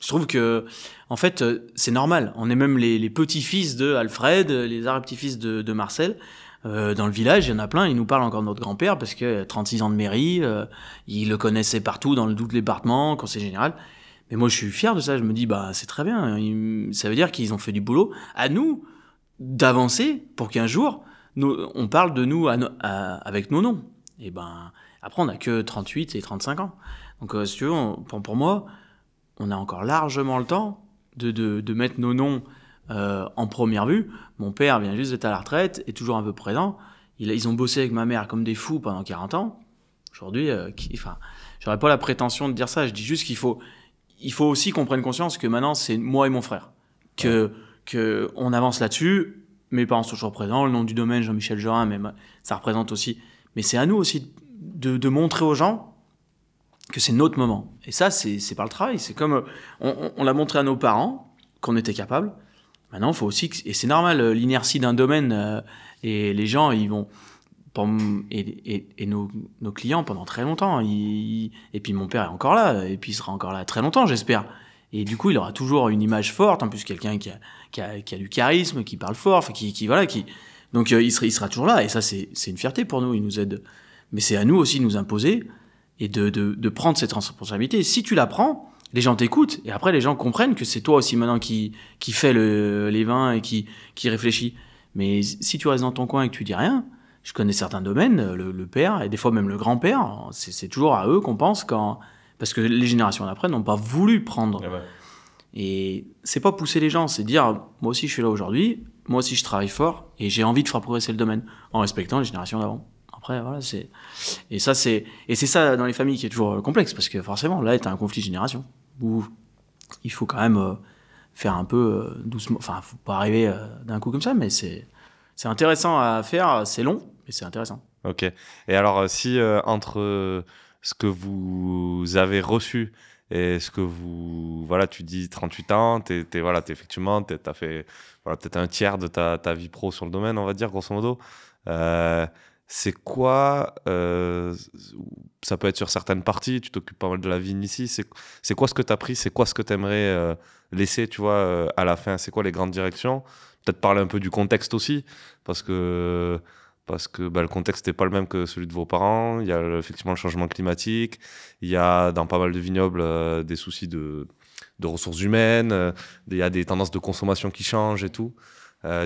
Je trouve que, en fait, c'est normal. On est même les petits-fils de Alfred, les arrière-petits-fils de Marcel. Dans le village, il y en a plein, ils nous parlent encore de notre grand-père parce que 36 ans de mairie, ils le connaissaient partout dans tout le département, conseil général. Mais moi, je suis fier de ça. Je me dis, bah, c'est très bien. Ça veut dire qu'ils ont fait du boulot. À nous d'avancer pour qu'un jour, on parle de nous avec nos noms. Et ben, après, on n'a que 38 et 35 ans. Donc, si tu veux, pour moi, on a encore largement le temps de mettre nos noms en première vue. Mon père vient juste d'être à la retraite, est toujours un peu présent. Ils ont bossé avec ma mère comme des fous pendant 40 ans. Aujourd'hui, j'aurais pas la prétention de dire ça. Je dis juste qu'il faut aussi qu'on prenne conscience que maintenant, c'est moi et mon frère. Que on avance là-dessus. Mes parents sont toujours présents. Le nom du domaine, Jean-Michel Jorin, mais ça représente aussi. Mais c'est à nous aussi de montrer aux gens que c'est notre moment. Et ça, c'est par le travail. C'est comme on l'a montré à nos parents qu'on était capable. Maintenant, il faut aussi et c'est normal l'inertie d'un domaine et les gens ils vont et nos clients pendant très longtemps. Et puis mon père est encore là et puis il sera encore là très longtemps, j'espère. Et du coup, il aura toujours une image forte. En plus, quelqu'un qui a du charisme, qui parle fort, donc il sera toujours là. Et ça, c'est une fierté pour nous. Il nous aide. Mais c'est à nous aussi de nous imposer et de prendre cette responsabilité. Si tu la prends, les gens t'écoutent et après les gens comprennent que c'est toi aussi maintenant qui fait les vins et qui réfléchit. Mais si tu restes dans ton coin et que tu dis rien, je connais certains domaines, le père et des fois même le grand-père, c'est toujours à eux qu'on pense parce que les générations d'après n'ont pas voulu prendre. Et c'est pas pousser les gens, c'est dire moi aussi je suis là aujourd'hui, moi aussi je travaille fort et j'ai envie de faire progresser le domaine en respectant les générations d'avant. Après voilà, c'est ça dans les familles qui est toujours complexe parce que forcément là t'as un conflit de génération où il faut quand même faire un peu doucement, enfin faut pas arriver d'un coup comme ça, mais c'est intéressant à faire, c'est long mais c'est intéressant. Ok. Et alors si entre ce que vous avez reçu et ce que voilà, tu dis 38 ans, effectivement, t'as fait peut-être un tiers de ta vie pro sur le domaine, on va dire, grosso modo. C'est quoi, ça peut être sur certaines parties, tu t'occupes pas mal de la vigne ici, c'est quoi ce que tu as pris, c'est quoi ce que tu aimerais laisser, tu vois, à la fin, c'est quoi les grandes directions? Peut-être parler un peu du contexte aussi, parce que le contexte n'est pas le même que celui de vos parents, il y a effectivement le changement climatique, il y a dans pas mal de vignobles des soucis de ressources humaines, il y a des tendances de consommation qui changent et tout.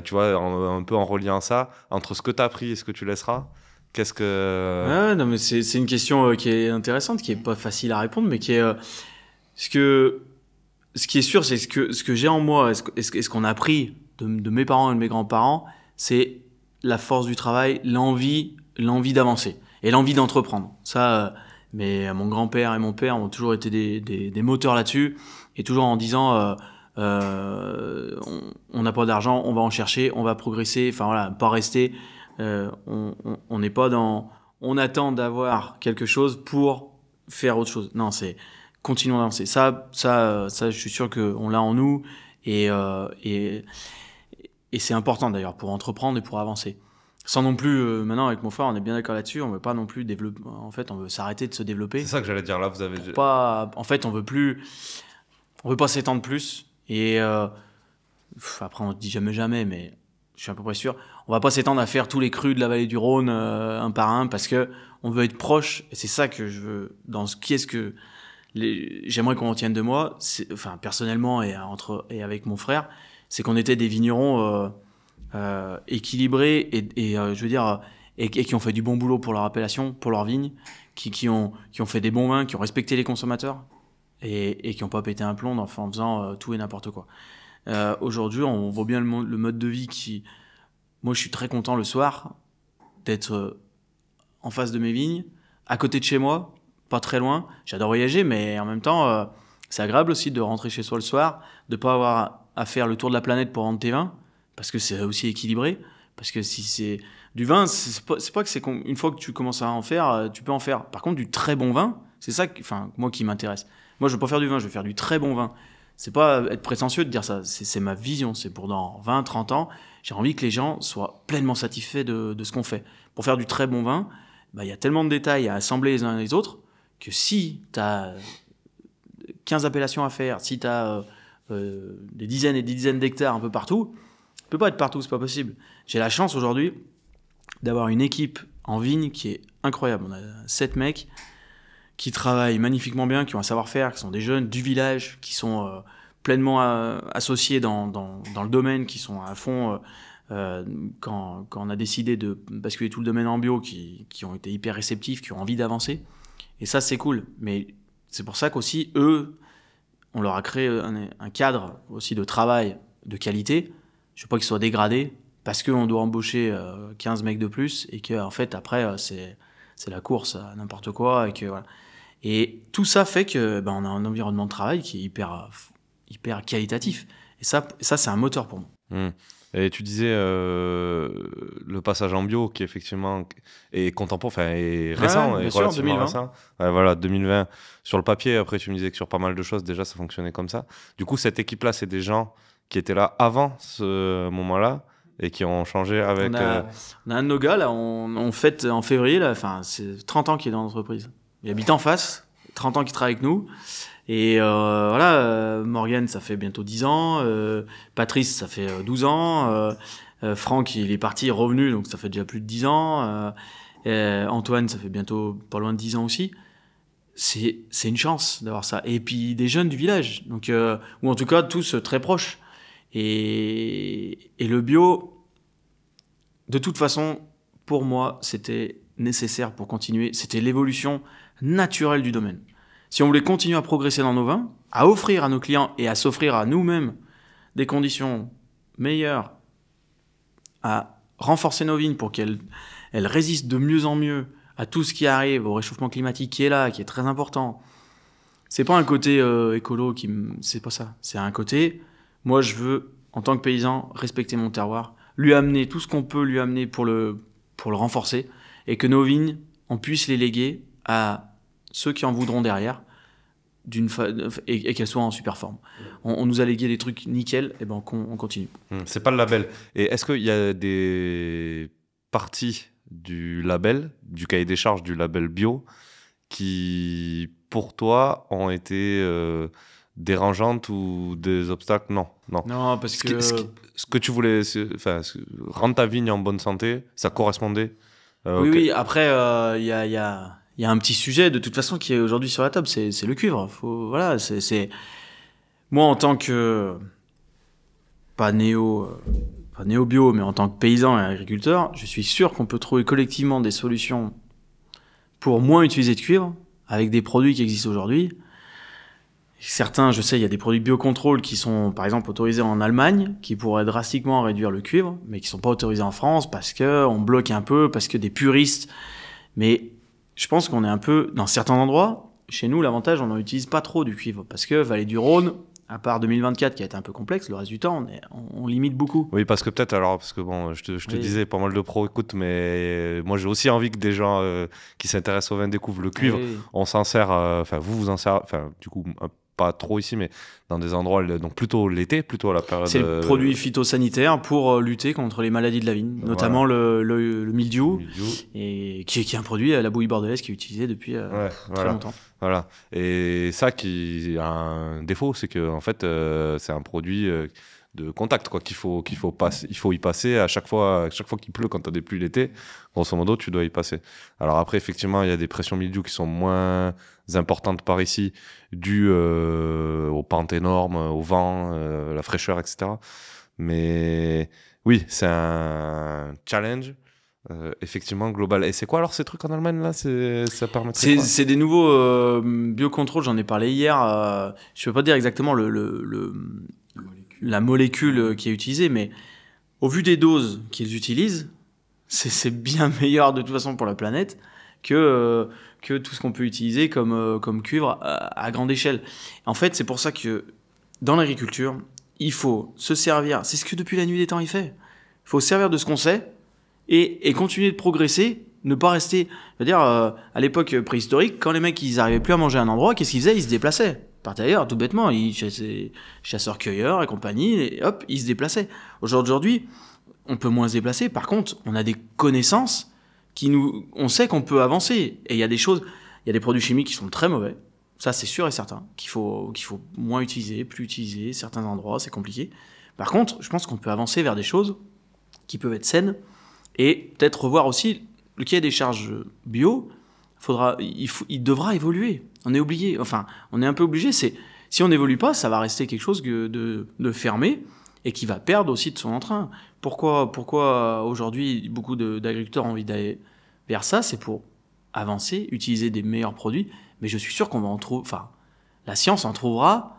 Tu vois, un peu en reliant ça, entre ce que tu as appris et ce que tu laisseras, qu'est-ce que... Ouais, non, mais c'est une question qui est intéressante, qui est pas facile à répondre, mais qui est... ce qui est sûr, c'est ce que j'ai en moi, ce qu'on a appris de mes parents et de mes grands-parents, c'est la force du travail, l'envie d'avancer et l'envie d'entreprendre. Ça, mais mon grand-père et mon père ont toujours été des moteurs là-dessus, et toujours en disant... on n'a pas d'argent, on va en chercher, on va progresser, enfin voilà, pas rester, on n'est pas dans, on attend d'avoir quelque chose pour faire autre chose. Non, c'est continuons d'avancer. Ça, je suis sûr qu'on l'a en nous et c'est important d'ailleurs pour entreprendre et pour avancer. Sans non plus, maintenant avec mon frère, on est bien d'accord là-dessus, on veut pas non plus développer, en fait, on veut s'arrêter de se développer. C'est ça que j'allais dire là, vous avez... En fait, on veut pas s'étendre plus. Et après, on ne dit jamais, mais je suis à peu près sûr. On va pas s'étendre à faire tous les crus de la vallée du Rhône un par un parce que on veut être proche. Et c'est ça que je veux. J'aimerais qu'on retienne de moi, enfin personnellement et avec mon frère, c'est qu'on était des vignerons équilibrés et je veux dire et qui ont fait du bon boulot pour leur appellation, pour leur vigne, qui ont fait des bons vins, qui ont respecté les consommateurs. Et qui n'ont pas pété un plomb en faisant tout et n'importe quoi. Aujourd'hui, on voit bien le mode de vie qui... Moi, je suis très content le soir d'être en face de mes vignes, à côté de chez moi, pas très loin. J'adore voyager, mais en même temps, c'est agréable aussi de rentrer chez soi le soir, de ne pas avoir à faire le tour de la planète pour vendre tes vins, parce que c'est aussi équilibré. Parce que si c'est du vin, c'est pas que c'est une fois que tu commences à en faire, tu peux en faire. Par contre, du très bon vin, c'est ça moi qui m'intéresse. Moi, je veux pas faire du vin, je veux faire du très bon vin. C'est pas être prétentieux de dire ça, c'est ma vision, c'est pour dans 20, 30 ans, j'ai envie que les gens soient pleinement satisfaits de ce qu'on fait. Pour faire du très bon vin, il y a tellement de détails à assembler les uns les autres, que si tu as 15 appellations à faire, si tu as des dizaines et des dizaines d'hectares un peu partout, tu peux pas être partout, c'est pas possible. J'ai la chance aujourd'hui d'avoir une équipe en vigne qui est incroyable. On a 7 mecs qui travaillent magnifiquement bien, qui ont un savoir-faire, qui sont des jeunes du village, qui sont pleinement associés dans le domaine, qui sont à fond quand on a décidé de basculer tout le domaine en bio, qui ont été hyper réceptifs, qui ont envie d'avancer. Et ça, c'est cool. Mais c'est pour ça qu'aussi, eux, on leur a créé un cadre aussi de travail de qualité. Je ne veux pas qu'ils soient dégradés parce qu'on doit embaucher 15 mecs de plus et qu'en fait, après, c'est la course à n'importe quoi. Voilà. Et tout ça fait que on a un environnement de travail qui est hyper qualitatif. Et ça c'est un moteur pour moi. Et tu disais le passage en bio qui effectivement est contemporain, enfin est récent, bien est sûr, relativement 2020. récent. Ouais, voilà, 2020 sur le papier. Après, tu me disais que sur pas mal de choses déjà ça fonctionnait comme ça. Du coup, cette équipe-là, c'est des gens qui étaient là avant ce moment-là et qui ont changé avec. On a un de nos gars là, on fête en février là. Enfin, c'est 30 ans qu'il est dans l'entreprise. Il habite en face, 30 ans qu'il travaille avec nous. Et voilà, Morgane, ça fait bientôt 10 ans. Patrice, ça fait 12 ans. Franck, il est parti, revenu, donc ça fait déjà plus de 10 ans. Antoine, ça fait bientôt pas loin de 10 ans aussi. C'est une chance d'avoir ça. Et puis des jeunes du village, donc, ou en tout cas tous très proches. Et le bio, de toute façon, pour moi, c'était nécessaire pour continuer. C'était l'évolution naturelle du domaine. Si on voulait continuer à progresser dans nos vins, à offrir à nos clients et à s'offrir à nous-mêmes des conditions meilleures, à renforcer nos vignes pour qu'elles résistent de mieux en mieux à tout ce qui arrive, au réchauffement climatique qui est là, qui est très important. C'est pas un côté écolo c'est pas ça. C'est un côté, moi je veux, en tant que paysan, respecter mon terroir, lui amener tout ce qu'on peut lui amener pour le renforcer, et que nos vignes, on puisse les léguer à ceux qui en voudront derrière, et qu'elles soient en super forme. On nous a légué des trucs nickel, et on continue. C'est pas le label. Et est-ce qu'il y a des parties du label, du cahier des charges du label bio, qui, pour toi, ont été dérangeantes ou des obstacles? Non. Non, parce que... Ce que tu voulais, rendre ta vigne en bonne santé, ça correspondait Oui, après, il y a un petit sujet, de toute façon, qui est aujourd'hui sur la table, c'est le cuivre. Voilà, c'est... Moi, en tant que... pas néo-bio, mais en tant que paysan et agriculteur, je suis sûr qu'on peut trouver collectivement des solutions pour moins utiliser de cuivre, avec des produits qui existent aujourd'hui. Certains, je sais, il y a des produits biocontrôle qui sont, par exemple, autorisés en Allemagne, qui pourraient drastiquement réduire le cuivre, mais qui sont pas autorisés en France parce qu'on bloque un peu, parce que des puristes... Mais je pense qu'on est un peu... Dans certains endroits, chez nous, l'avantage, on n'en utilise pas trop du cuivre, parce que Vallée du Rhône, à part 2024 qui a été un peu complexe, le reste du temps, on limite beaucoup. Oui, parce que peut-être, alors, parce que bon, je te disais, pas mal de pros écoutent, mais moi j'ai aussi envie que des gens qui s'intéressent au vin découvrent le cuivre. Oui. On s'en sert, vous en servez, du coup, pas trop ici, mais dans des endroits, donc plutôt l'été, plutôt à la période... C'est le produit phytosanitaire pour lutter contre les maladies de la vigne, notamment le mildiou, et qui est un produit, la bouillie bordelaise, qui est utilisé depuis très longtemps. Voilà. Et ça qui a un défaut, c'est que en fait, c'est un produit de contact, quoi, qu'il faut y passer à chaque fois qu'il pleut, quand tu as des pluies l'été. Grosso modo, tu dois y passer. Alors après, effectivement, il y a des pressions mildiou qui sont moins importantes par ici, dues aux pentes énormes, au vent, la fraîcheur, etc. Mais oui, c'est un challenge. Effectivement global. Et c'est quoi alors ces trucs en Allemagne là? Ça permettrait quoi? C'est des nouveaux biocontrôles, j'en ai parlé hier. Je peux pas dire exactement la molécule qui est utilisée, mais au vu des doses qu'ils utilisent, c'est bien meilleur de toute façon pour la planète que tout ce qu'on peut utiliser comme cuivre à grande échelle. En fait, c'est pour ça que dans l'agriculture, il faut se servir, c'est ce que depuis la nuit des temps il fait, il faut se servir de ce qu'on sait et continuer de progresser, ne pas rester... C'est-à-dire, à l'époque préhistorique, quand les mecs ils arrivaient plus à manger à un endroit, qu'est-ce qu'ils faisaient? Ils se déplaçaient. Ils partaient ailleurs, tout bêtement. Ils chassaient chasseurs-cueilleurs et compagnie, et hop, ils se déplaçaient. Aujourd'hui, on peut moins se déplacer. Par contre, on a des connaissances on sait qu'on peut avancer. Et il y a des choses, il y a des produits chimiques qui sont très mauvais. Ça, c'est sûr et certain. Qu'il faut moins utiliser, plus utiliser. Certains endroits, c'est compliqué. Par contre, je pense qu'on peut avancer vers des choses qui peuvent être saines Et peut-être revoir aussi le cahier des charges bio. Il devra évoluer. On est obligé. Enfin, on est un peu obligé. Si on n'évolue pas, ça va rester quelque chose de fermé et qui va perdre aussi de son entrain. Pourquoi aujourd'hui beaucoup d'agriculteurs ont envie d'aller vers ça? C'est pour avancer, utiliser des meilleurs produits. Mais je suis sûr qu'on va en trouver. Enfin, la science en trouvera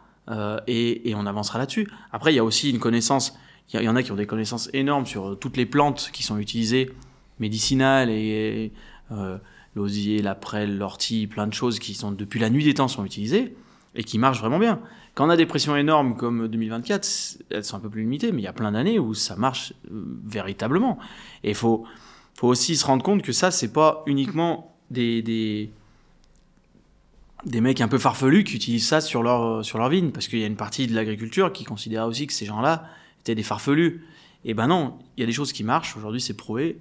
et on avancera là-dessus. Après, il y a aussi une connaissance. Il y en a qui ont des connaissances énormes sur toutes les plantes qui sont utilisées, médicinales et l'osier, la prêle, l'ortie, plein de choses qui sont depuis la nuit des temps sont utilisées et qui marchent vraiment bien. Quand on a des pressions énormes comme 2024, elles sont un peu plus limitées, mais il y a plein d'années où ça marche véritablement. Et il faut aussi se rendre compte que ça, c'est pas uniquement des mecs un peu farfelus qui utilisent ça sur leur vigne, parce qu'il y a une partie de l'agriculture qui considère aussi que ces gens-là étaient des farfelus. Et ben non, il y a des choses qui marchent, aujourd'hui c'est prouvé,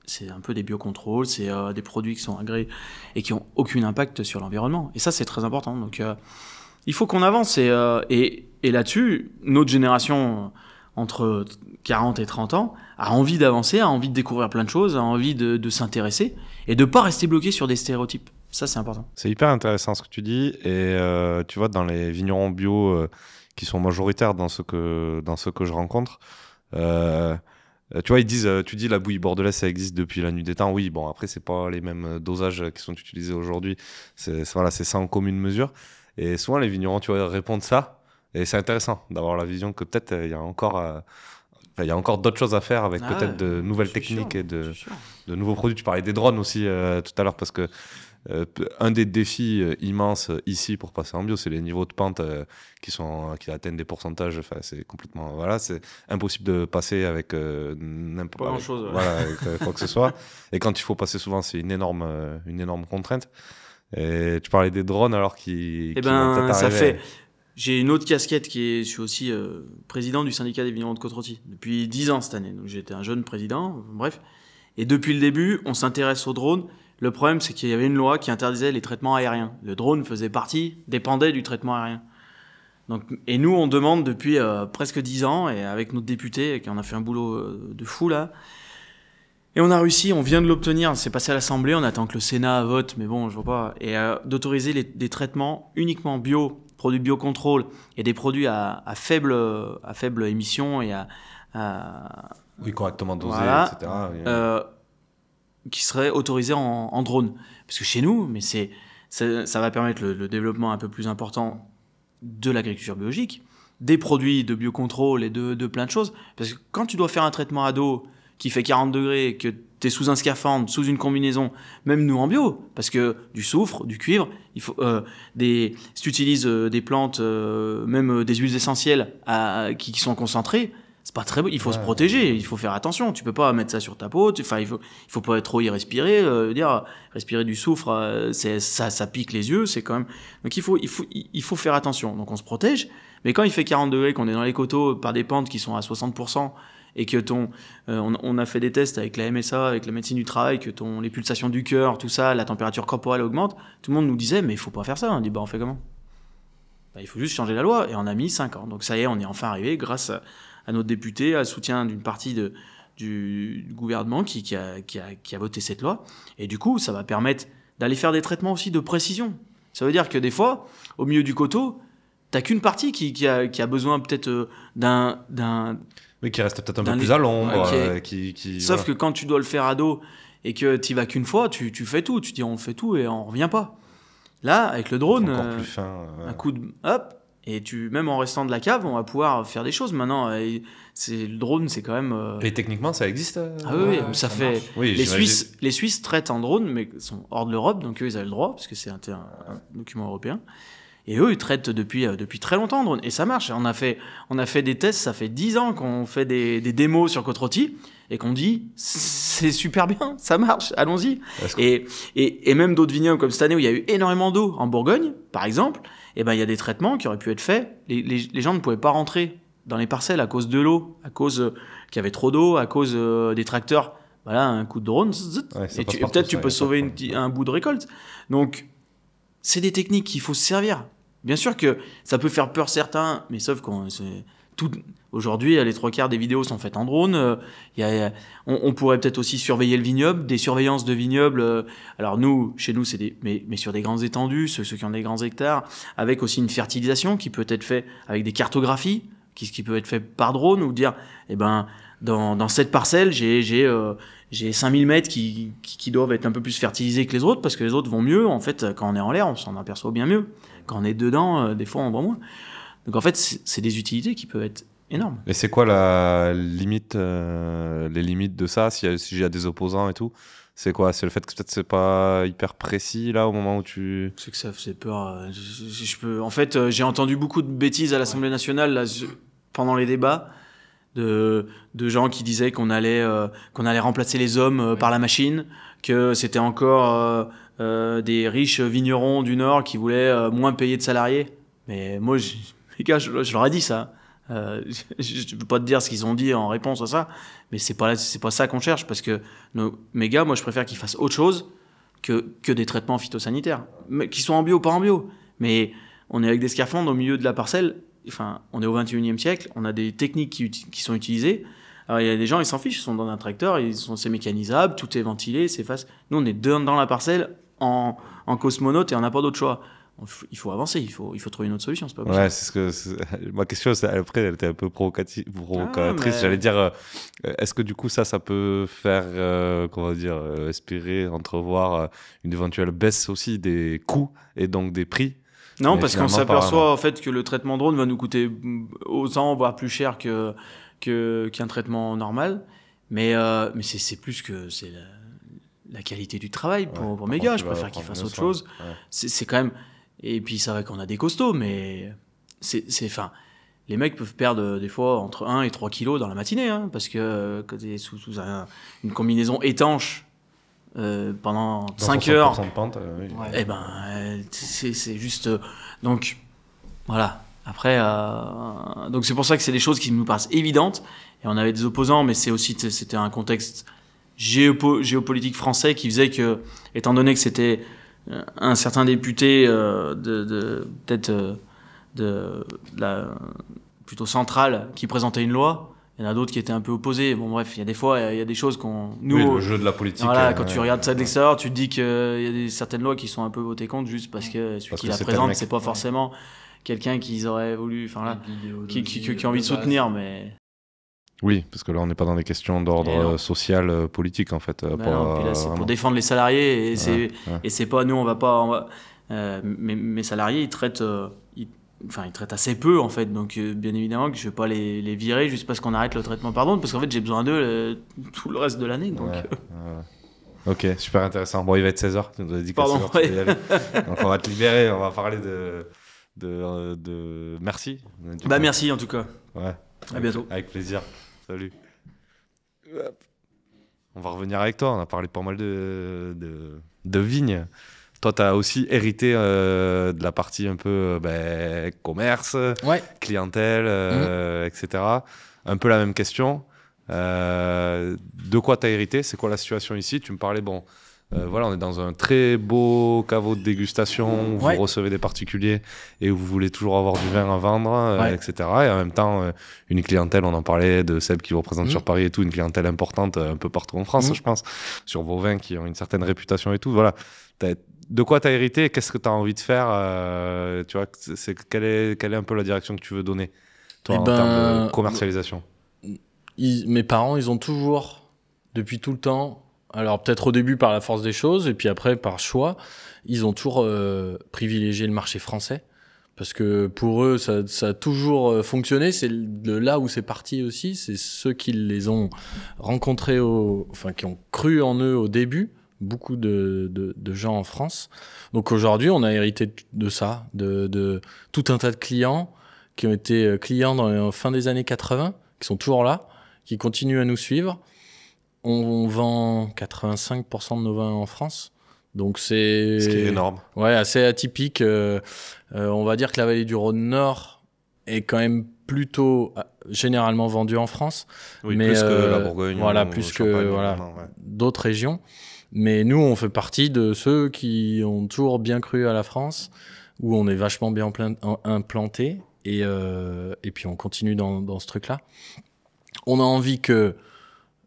c'est un peu des biocontrôles, c'est des produits qui sont agréés et qui n'ont aucun impact sur l'environnement. Et ça, c'est très important. Donc il faut qu'on avance. Et là-dessus, notre génération, entre 40 et 30 ans, a envie d'avancer, a envie de découvrir plein de choses, a envie de s'intéresser et de ne pas rester bloqué sur des stéréotypes. Ça, c'est important. C'est hyper intéressant ce que tu dis. Et tu vois, dans les vignerons bio qui sont majoritaires dans ce que je rencontre, tu vois, ils disent, tu dis la bouillie bordelaise, ça existe depuis la nuit des temps. Oui, bon, après, c'est pas les mêmes dosages qui sont utilisés aujourd'hui. C'est sans commune mesure. Et souvent, les vignerons, tu vois, répondent ça. Et c'est intéressant d'avoir la vision que peut-être il y a encore d'autres choses à faire avec peut-être de nouvelles techniques et de nouveaux produits. Tu parlais des drones aussi tout à l'heure parce que un des défis immenses ici pour passer en bio, c'est les niveaux de pente qui atteignent des pourcentages. Enfin, c'est complètement c'est impossible de passer avec n'importe grand chose. Avec quoi que ce soit. Et quand il faut passer souvent, c'est une énorme contrainte. Et tu parlais des drones alors qui vont peut-être ça arriver. fait. J'ai une autre casquette je suis aussi président du syndicat des vignerons de Côte-Rôtie depuis 10 ans cette année. Donc j'étais un jeune président, bref. Et depuis le début, on s'intéresse aux drones. Le problème, c'est qu'il y avait une loi qui interdisait les traitements aériens. Le drone dépendait du traitement aérien. Donc, et nous, on demande depuis presque 10 ans, et avec notre député, qui en a fait un boulot de fou là, et on a réussi, on vient de l'obtenir, c'est passé à l'Assemblée, on attend que le Sénat vote, mais bon, je vois pas, et d'autoriser des traitements uniquement bio, produits biocontrôle, et des produits à faible émission et oui, correctement dosé, voilà, etc. Qui serait autorisé en drone. Parce que chez nous, mais ça va permettre le développement un peu plus important de l'agriculture biologique, des produits de biocontrôle et de plein de choses. Parce que quand tu dois faire un traitement à dos qui fait 40 degrés, que tu es sous un scaphandre, sous une combinaison, même nous en bio, parce que du soufre, du cuivre, il faut si tu utilises des plantes, même des huiles essentielles qui sont concentrées, c'est pas très beau. Il faut se protéger, il faut faire attention. Tu peux pas mettre ça sur ta peau. Il faut pas trop y respirer. Respirer du soufre, ça pique les yeux. C'est quand même. Donc il faut faire attention. Donc on se protège. Mais quand il fait 40 degrés, qu'on est dans les coteaux par des pentes qui sont à 60%, et que on a fait des tests avec la MSA, avec la médecine du travail, que les pulsations du cœur, tout ça, la température corporelle augmente, tout le monde nous disait mais il faut pas faire ça. On dit on fait comment? Il faut juste changer la loi. Et on a mis 5 ans. Donc ça y est, on est enfin arrivé grâce à notre député, à le soutien d'une partie du gouvernement qui a voté cette loi. Et du coup, ça va permettre d'aller faire des traitements aussi de précision. Ça veut dire que des fois, au milieu du coteau, t'as qu'une partie qui a besoin peut-être d'un... Mais qui reste peut-être un peu plus à l'ombre. Sauf que quand tu dois le faire à dos et que tu y vas qu'une fois, tu fais tout. Tu dis on fait tout et on revient pas. Là, avec le drone, plus fin, un coup de... Hop, et même en restant de la cave, on va pouvoir faire des choses. Maintenant, le drone, c'est quand même... Et techniquement, ça existe oui, ça fait... Oui, les Suisses traitent en drone, mais sont hors de l'Europe, donc eux, ils avaient le droit, parce que c'est un document européen. Et eux, ils traitent depuis très longtemps en drone. Et ça marche. On a fait des tests, ça fait 10 ans qu'on fait des démos sur Côte-Rôtie, et qu'on dit, c'est super bien, ça marche, allons-y. Et même d'autres vignobles comme cette année où il y a eu énormément d'eau, en Bourgogne, par exemple, il y a des traitements qui auraient pu être faits. Les gens ne pouvaient pas rentrer dans les parcelles à cause de l'eau, à cause qu'il y avait trop d'eau, à cause des tracteurs. Voilà, un coup de drone, et peut-être tu peux sauver un bout de récolte. Donc, c'est des techniques qu'il faut se servir. Bien sûr que ça peut faire peur certains, mais sauf que Aujourd'hui, les 3/4 des vidéos sont faites en drone. On pourrait peut-être aussi surveiller le vignoble, des surveillances de vignobles. Alors chez nous, mais sur des grandes étendues, ceux qui ont des grands hectares, avec aussi une fertilisation qui peut être faite avec des cartographies, qui peut être fait par drone, ou dire, dans cette parcelle, j'ai 5000 mètres qui doivent être un peu plus fertilisés que les autres, parce que les autres vont mieux. En fait, quand on est en l'air, on s'en aperçoit bien mieux. Quand on est dedans, des fois, on voit moins. Donc en fait, c'est des utilités qui peuvent être énormes. Et c'est quoi la limite, les limites de ça, s'il y a des opposants et tout? C'est quoi? C'est le fait que peut-être c'est pas hyper précis là au moment où tu... C'est que ça faisait peur. En fait, j'ai entendu beaucoup de bêtises à l'Assemblée nationale là, pendant les débats de gens qui disaient qu'on allait remplacer les hommes par la machine, que c'était encore des riches vignerons du Nord qui voulaient moins payer de salariés. Mais moi, les gars, je leur ai dit ça. Je ne peux pas te dire ce qu'ils ont dit en réponse à ça, mais c'est pas ça qu'on cherche, parce que mes gars, moi je préfère qu'ils fassent autre chose que des traitements phytosanitaires, qu'ils soient en bio ou pas en bio. Mais on est avec des scaphandres au milieu de la parcelle, enfin, on est au 21e siècle, on a des techniques qui sont utilisées. Alors il y a des gens, ils s'en fichent, ils sont dans un tracteur, c'est mécanisable, tout est ventilé, c'est facile. Nous on est dans la parcelle en cosmonaute et on n'a pas d'autre choix. Il faut avancer, il faut trouver une autre solution, c'est pas possible. Ouais, ma question, après, elle était un peu provocatrice. J'allais dire, est-ce que du coup, ça peut faire, espérer, entrevoir une éventuelle baisse aussi des coûts et donc des prix? Non, parce qu'on s'aperçoit en fait que le traitement drone va nous coûter autant, voire plus cher qu'un traitement normal. Mais c'est plus que c'est la qualité du travail pour mes gars. Je préfère qu'ils fassent autre chose. Ouais. C'est quand même... Et puis c'est vrai qu'on a des costauds, mais les mecs peuvent perdre des fois entre 1 et 3 kilos dans la matinée, hein, parce que quand tu es sous une combinaison étanche pendant 5 heures, de pente, oui. C'est juste... donc voilà, après, donc c'est pour ça que c'est des choses qui nous paraissent évidentes, et on avait des opposants, mais c'était un contexte géopolitique français qui faisait que, étant donné que c'était un certain député plutôt central qui présentait une loi, il y en a d'autres qui étaient un peu opposés. Bon bref, il y a des fois, il y a des choses le jeu de la politique. Voilà, quand tu regardes ça de l'extérieur, tu te dis qu'il y a certaines lois qui sont un peu votées contre juste parce que celui qui la présente, c'est pas forcément quelqu'un qu'ils auraient voulu, qui a envie de soutenir, mais... Oui, parce que là, on n'est pas dans des questions d'ordre social, politique, en fait. Puis là, c'est pour défendre les salariés, et c'est pas, nous, on va pas... mes salariés, ils traitent assez peu, en fait. Donc, bien évidemment que je vais pas les virer juste parce qu'on arrête le traitement par drone, parce qu'en fait, j'ai besoin d'eux tout le reste de l'année. Donc... Ok, super intéressant. Bon, il va être 16h, tu nous as dit qu'à 16h, tu peux y aller. Donc, on va te libérer, on va parler de... Merci. Merci, en tout cas. Ouais. À bientôt. Avec plaisir. Salut. On va revenir avec toi. On a parlé pas mal de vignes. Toi, tu as aussi hérité de la partie un peu commerce, clientèle, etc. Un peu la même question. De quoi tu as hérité? C'est quoi la situation ici? Tu me parlais, on est dans un très beau caveau de dégustation où vous recevez des particuliers et où vous voulez toujours avoir du vin à vendre, etc. Et en même temps, une clientèle, on en parlait de Seb qui vous représente sur Paris et tout, une clientèle importante un peu partout en France, je pense, sur vos vins qui ont une certaine réputation et tout. Voilà. De quoi tu as hérité et qu'est-ce que tu as envie de faire tu vois, quelle est un peu la direction que tu veux donner, toi, en termes de commercialisation? Mes parents, ils ont toujours, depuis tout le temps, alors peut-être au début par la force des choses et puis après par choix, ils ont toujours privilégié le marché français parce que pour eux ça a toujours fonctionné. C'est de là où c'est parti aussi. C'est ceux qui les ont rencontrés, qui ont cru en eux au début. Beaucoup de gens en France. Donc aujourd'hui, on a hérité de ça, de tout un tas de clients qui ont été clients dans la fin des années 80, qui sont toujours là, qui continuent à nous suivre. On vend 85% de nos vins en France. Donc c'est... Ce qui est énorme. Ouais, assez atypique. On va dire que la vallée du Rhône Nord est quand même plutôt généralement vendue en France. Oui, mais, plus que la Bourgogne. Voilà, plus que d'autres régions. Mais nous, on fait partie de ceux qui ont toujours bien cru à la France, où on est vachement bien implanté. Et puis on continue dans ce truc-là. On a envie que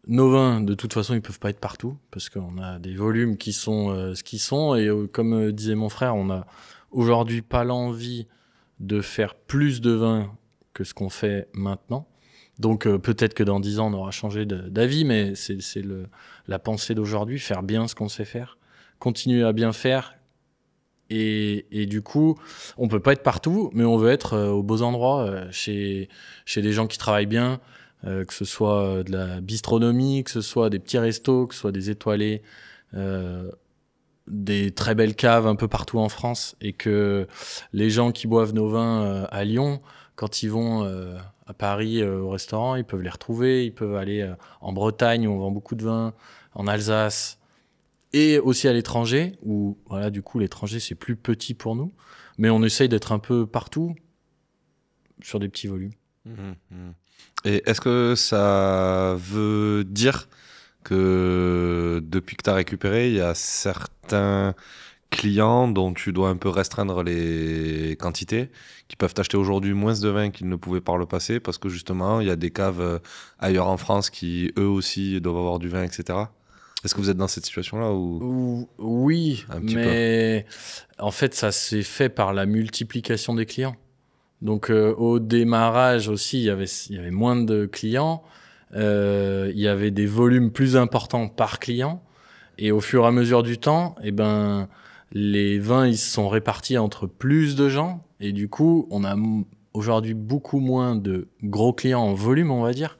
nos vins, de toute façon, ils peuvent pas être partout parce qu'on a des volumes qui sont ce qu'ils sont. Et comme disait mon frère, on a aujourd'hui pas l'envie de faire plus de vins que ce qu'on fait maintenant. Donc peut-être que dans 10 ans, on aura changé d'avis, mais c'est la pensée d'aujourd'hui, faire bien ce qu'on sait faire, continuer à bien faire. Et du coup, on peut pas être partout, mais on veut être aux beaux endroits, chez des gens qui travaillent bien, que ce soit de la bistronomie, que ce soit des petits restos, que ce soit des étoilés, des très belles caves un peu partout en France, et que les gens qui boivent nos vins à Lyon, quand ils vont à Paris au restaurant, ils peuvent les retrouver, ils peuvent aller en Bretagne où on vend beaucoup de vins, en Alsace, et aussi à l'étranger, où voilà, du coup l'étranger c'est plus petit pour nous, mais on essaye d'être un peu partout sur des petits volumes. Et est-ce que ça veut dire que depuis que tu as récupéré, il y a certains clients dont tu dois un peu restreindre les quantités, qui peuvent acheter aujourd'hui moins de vin qu'ils ne pouvaient par le passé, parce que justement il y a des caves ailleurs en France qui eux aussi doivent avoir du vin, etc. Est-ce que vous êtes dans cette situation-là ou... Oui, Un petit mais en fait, ça s'est fait par la multiplication des clients. Donc, au démarrage aussi, il y avait moins de clients, il y avait des volumes plus importants par client, et au fur et à mesure du temps, eh ben, les vins ils se sont répartis entre plus de gens, et du coup, on a aujourd'hui beaucoup moins de gros clients en volume, on va dire,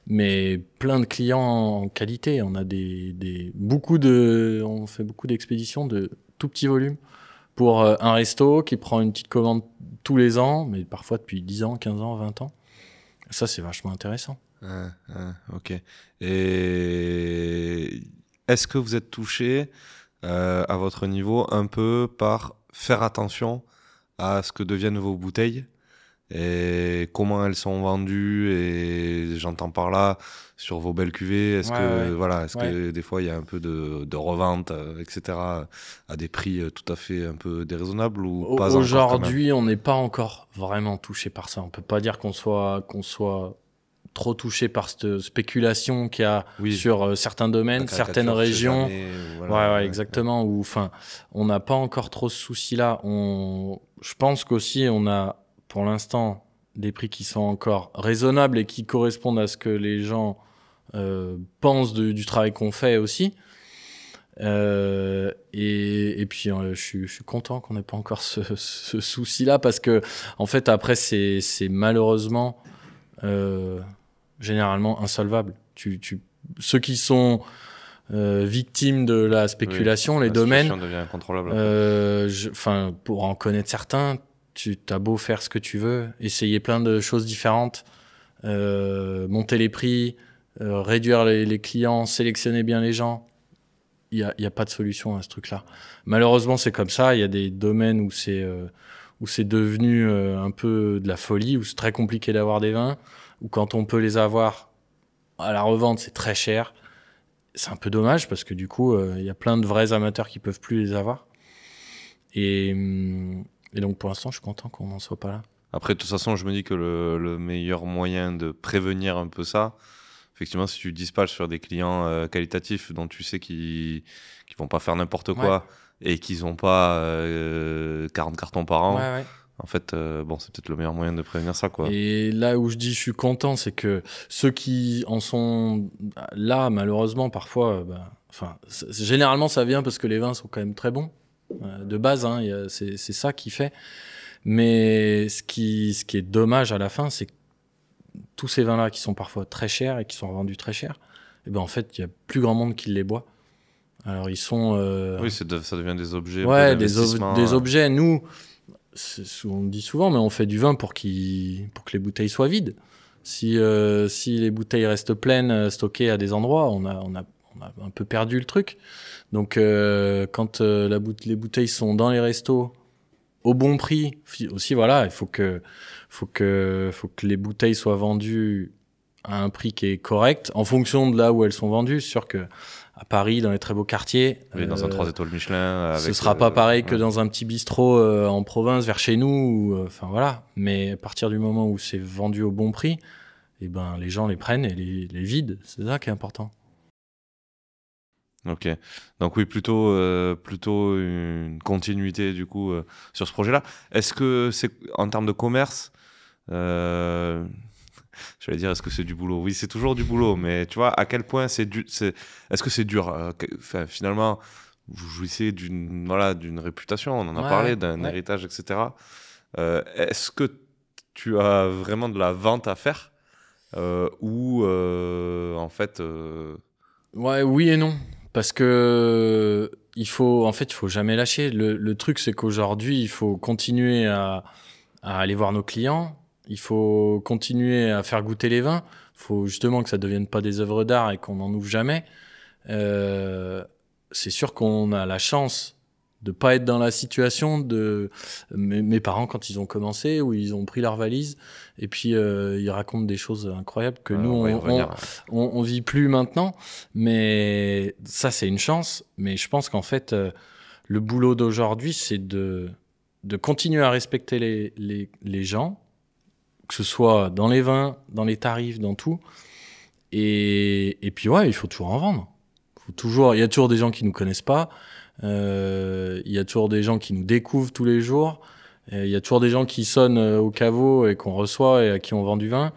mais plein de clients en qualité. On a on fait beaucoup d'expéditions de tout petits volumes pour un resto qui prend une petite commande tous les ans, mais parfois depuis 10 ans, 15 ans, 20 ans. Ça, c'est vachement intéressant. Ok. Et est-ce que vous êtes touché à votre niveau un peu par faire attention à ce que deviennent vos bouteilles et comment elles sont vendues, et j'entends par là sur vos belles cuvées, est-ce que des fois il y a un peu de revente, etc., à des prix tout à fait un peu déraisonnables ou pas encore quand même? Aujourd'hui, on n'est pas encore vraiment touché par ça. On peut pas dire qu'on soit trop touché par cette spéculation qu'il y a sur certains domaines, certaines régions. Ouais, exactement. Ou enfin, on n'a pas encore trop ce souci-là. Je pense qu'aussi on a pour l'instant des prix qui sont encore raisonnables et qui correspondent à ce que les gens pensent du travail qu'on fait aussi. Et puis je suis content qu'on n'ait pas encore ce souci-là, parce que en fait après c'est malheureusement généralement insolvable. Ceux qui sont victimes de la spéculation, les domaines, la situation devient incontrôlable. Pour en connaître certains, tu as beau faire ce que tu veux, essayer plein de choses différentes, monter les prix, réduire les clients, sélectionner bien les gens, il y a pas de solution à ce truc-là. Malheureusement, c'est comme ça. Il y a des domaines où c'est devenu un peu de la folie, où c'est très compliqué d'avoir des vins, où quand on peut les avoir à la revente, c'est très cher. C'est un peu dommage parce que du coup, il y a plein de vrais amateurs qui peuvent plus les avoir. Et donc pour l'instant, je suis content qu'on n'en soit pas là. Après, de toute façon, je me dis que le meilleur moyen de prévenir un peu ça, effectivement, si tu dispatches sur des clients qualitatifs dont tu sais qu'ils vont pas faire n'importe quoi et qu'ils n'ont pas 40 cartons par an, en fait, c'est peut-être le meilleur moyen de prévenir ça, quoi. Et là où je dis je suis content, c'est que ceux qui en sont là, malheureusement, parfois, généralement, ça vient parce que les vins sont quand même très bons. De base, hein, c'est ça qui fait. Mais ce qui est dommage à la fin, c'est que tous ces vins-là qui sont parfois très chers et qui sont revendus très cher, et ben en fait, il y a plus grand monde qui les boit. Alors ils sont ça devient des objets. Des objets. Nous, on le dit souvent, mais on fait du vin pour que les bouteilles soient vides. Si les bouteilles restent pleines, stockées à des endroits, on a un peu perdu le truc. Donc quand les bouteilles sont dans les restos au bon prix aussi, voilà, il faut que les bouteilles soient vendues à un prix qui est correct en fonction de là où elles sont vendues. C'est sûr que à Paris, dans les très beaux quartiers, Oui, dans un 3 étoiles Michelin. Ce sera pas pareil que dans un petit bistrot en province vers chez nous. Enfin voilà. Mais à partir du moment où c'est vendu au bon prix, eh ben les gens les prennent et les vident. C'est ça qui est important. Ok, donc oui, plutôt une continuité du coup sur ce projet-là. Est-ce que c'est en termes de commerce, j'allais dire est-ce que c'est du boulot? Oui, c'est toujours du boulot, mais tu vois à quel point est-ce que c'est dur? Enfin, finalement, vous jouissez d'une réputation, on en a parlé, d'un héritage, etc. Est-ce que tu as vraiment de la vente à faire ou en fait Ouais, oui et non. Parce que il faut jamais lâcher. Le truc, c'est qu'aujourd'hui, il faut continuer à aller voir nos clients. Il faut continuer à faire goûter les vins. Il faut justement que ça ne devienne pas des œuvres d'art et qu'on n'en ouvre jamais. C'est sûr qu'on a la chance de ne pas être dans la situation de mes parents quand ils ont commencé, où ils ont pris leur valise et puis ils racontent des choses incroyables que nous, on vit plus maintenant. Mais ça, c'est une chance. Mais je pense qu'en fait, le boulot d'aujourd'hui, c'est de continuer à respecter les gens, que ce soit dans les vins, dans les tarifs, dans tout. Et puis ouais, il faut toujours en vendre. Il y a toujours des gens qui nous connaissent pas. Il y a toujours des gens qui nous découvrent tous les jours. Il y a toujours des gens qui sonnent au caveau et qu'on reçoit et à qui on vend du vin.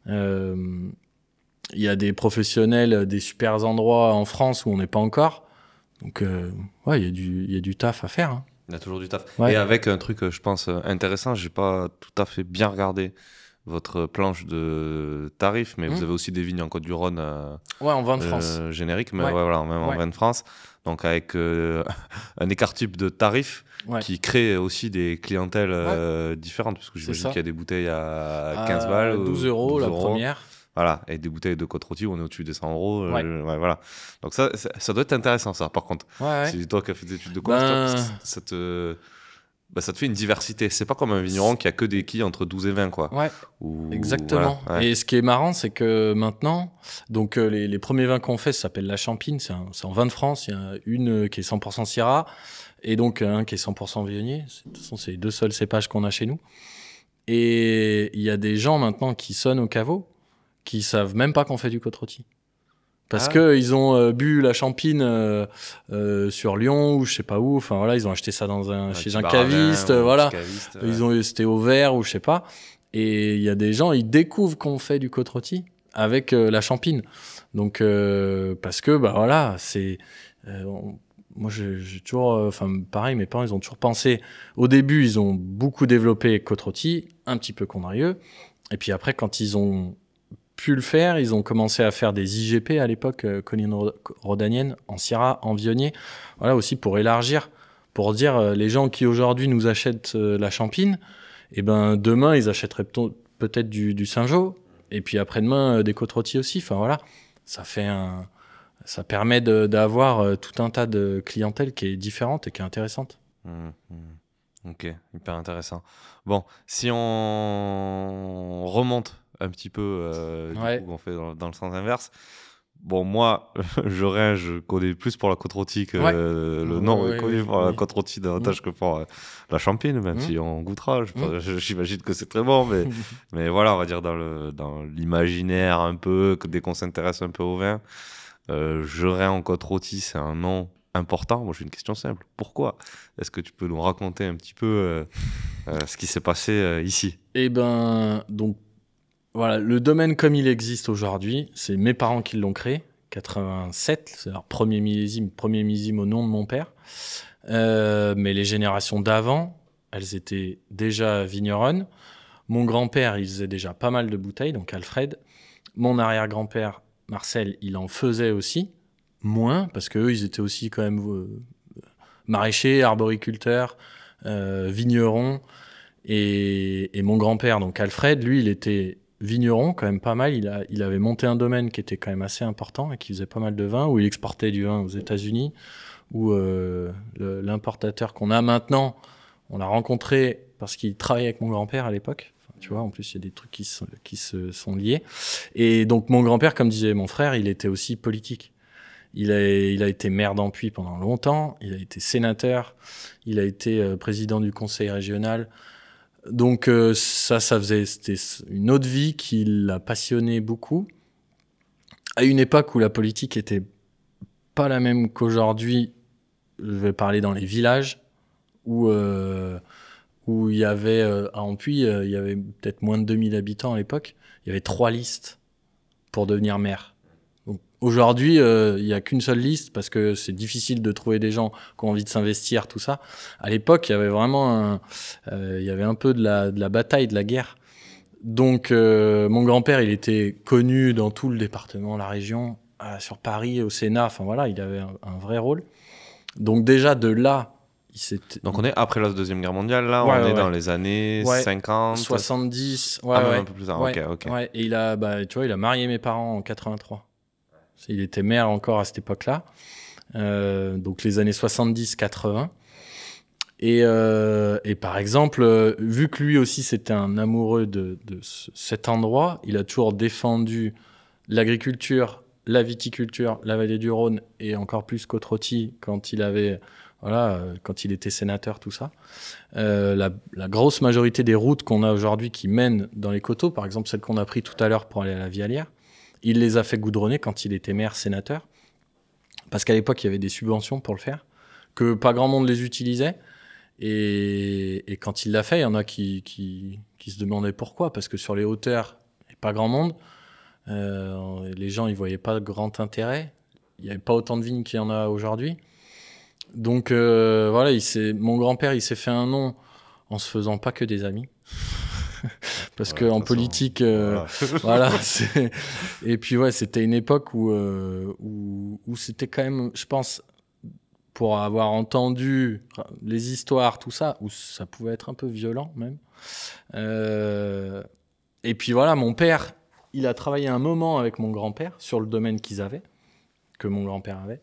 Il y a des professionnels, des super endroits en France où on n'est pas encore. Donc ouais, il y a du taf à faire. Hein. Il y a toujours du taf. Ouais. Et avec un truc, je pense, intéressant, j'ai pas tout à fait bien regardé votre planche de tarifs, mais vous avez aussi des vignes en Côte-du-Rhône en vin de France. Générique, mais voilà, même en vin de France. Donc avec un écart type de tarifs qui crée aussi des clientèles différentes, parce que j'imagine qu'il y a des bouteilles à 15 balles. 12 euros la première. Voilà, et des bouteilles de côte-rôtie, on est au-dessus des 100 euros. Voilà. Donc ça doit être intéressant, ça, par contre. C'est toi qui as fait des études de commerce, ça te fait une diversité. C'est pas comme un vigneron qui a que des quilles entre 12 et 20, quoi. Ouais, exactement. Voilà, Et ce qui est marrant, c'est que maintenant, donc les premiers vins qu'on fait, ça s'appelle la Champine, c'est en vin de France. Il y a une qui est 100% Syrah et donc un qui est 100% Viognier. De toute façon, c'est les deux seuls cépages qu'on a chez nous. Et il y a des gens maintenant qui sonnent au caveau, qui savent même pas qu'on fait du côte-rôti. Parce que ils ont bu la Champine sur Lyon ou je sais pas où. Enfin voilà, ils ont acheté ça chez un caviste. Voilà, c'était au verre ou je sais pas. Et il y a des gens, ils découvrent qu'on fait du côte-rôti avec la Champine. Donc parce que bah voilà, c'est moi j'ai toujours, pareil, mes parents ils ont toujours pensé. Au début, ils ont beaucoup développé côte-rôti, un petit peu Condrieu. Et puis après, quand ils ont pu le faire, ils ont commencé à faire des IGP à l'époque, collines rhodaniennes, en Syrah, en Viognier, voilà, aussi pour élargir, pour dire les gens qui aujourd'hui nous achètent la Champine, et ben demain ils achèteraient peut-être du Saint-Jean, et puis après-demain des côte-rôtis aussi. Enfin voilà, ça permet d'avoir tout un tas de clientèle qui est différente et qui est intéressante. Ok, hyper intéressant. Bon, si on remonte un petit peu, du coup, on fait dans le sens inverse. Bon, moi, je connais plus pour la côte-rôtie que le nom est connu pour la côte-rôtie davantage que pour la Champine, même si on goûtera. J'imagine que c'est très bon, mais voilà, on va dire dans l'imaginaire un peu, que dès qu'on s'intéresse un peu au vin, Gerin en côte-rôtie, c'est un nom important. Moi, j'ai une question simple. Pourquoi? Est-ce que tu peux nous raconter un petit peu ce qui s'est passé ici? Eh ben, donc, voilà, le domaine comme il existe aujourd'hui, c'est mes parents qui l'ont créé, 87, c'est leur premier millésime au nom de mon père. Mais les générations d'avant, elles étaient déjà vigneronnes. Mon grand-père, il faisait déjà pas mal de bouteilles, donc Alfred. Mon arrière-grand-père, Marcel, il en faisait aussi, moins, parce qu'eux, ils étaient aussi quand même maraîchers, arboriculteurs, vignerons. Et mon grand-père, donc Alfred, lui, il était vigneron, quand même pas mal. Il avait monté un domaine qui était quand même assez important et qui faisait pas mal de vin, où il exportait du vin aux États-Unis, où l'importateur qu'on a maintenant, on l'a rencontré parce qu'il travaillait avec mon grand-père à l'époque. Enfin, Tu vois, en plus, il y a des trucs qui se sont liés. Et donc, mon grand-père, comme disait mon frère, il était aussi politique. Il a été maire d'Ampuis pendant longtemps. Il a été sénateur. Il a été président du conseil régional. Donc, c'était une autre vie qui l'a passionné beaucoup. À une époque où la politique était pas la même qu'aujourd'hui, je vais parler dans les villages, où il y avait, à Ampuis, il y avait peut-être moins de 2000 habitants à l'époque. Il y avait 3 listes pour devenir maire. Donc, aujourd'hui, il n'y a qu'une seule liste parce que c'est difficile de trouver des gens qui ont envie de s'investir, tout ça. À l'époque, il y avait vraiment il y avait un peu de la bataille, de la guerre. Donc, mon grand-père, il était connu dans tout le département, la région, sur Paris, au Sénat. Enfin, voilà, il avait un vrai rôle. Donc, déjà, de là, donc on est après la Deuxième Guerre mondiale, là, ouais, on est ouais. dans les années 50... 70, même un peu plus tard, ouais, ok. Ouais. Et tu vois, il a marié mes parents en 83. Il était maire encore à cette époque-là, donc les années 70-80. Et par exemple, vu que lui aussi c'était un amoureux de cet endroit, il a toujours défendu l'agriculture, la viticulture, la vallée du Rhône et encore plus Côte-Rôtie quand il avait, quand il était sénateur, tout ça. La grosse majorité des routes qu'on a aujourd'hui qui mènent dans les coteaux, par exemple celle qu'on a prise tout à l'heure pour aller à la Vialière, il les a fait goudronner quand il était maire, sénateur, parce qu'à l'époque il y avait des subventions pour le faire, que pas grand monde les utilisait. Et quand il l'a fait, il y en a qui se demandaient pourquoi, parce que sur les hauteurs, il n'y avait pas grand monde. Les gens, ils voyaient pas grand intérêt. Il n'y avait pas autant de vignes qu'il y en a aujourd'hui. Donc, voilà, mon grand-père, il s'est fait un nom en se faisant pas que des amis. Parce qu'en politique, voilà. Et puis, ouais, c'était une époque où c'était quand même, je pense, pour avoir entendu les histoires, tout ça, où ça pouvait être un peu violent même. Et puis voilà, mon père, il a travaillé un moment avec mon grand-père sur le domaine que mon grand-père avait.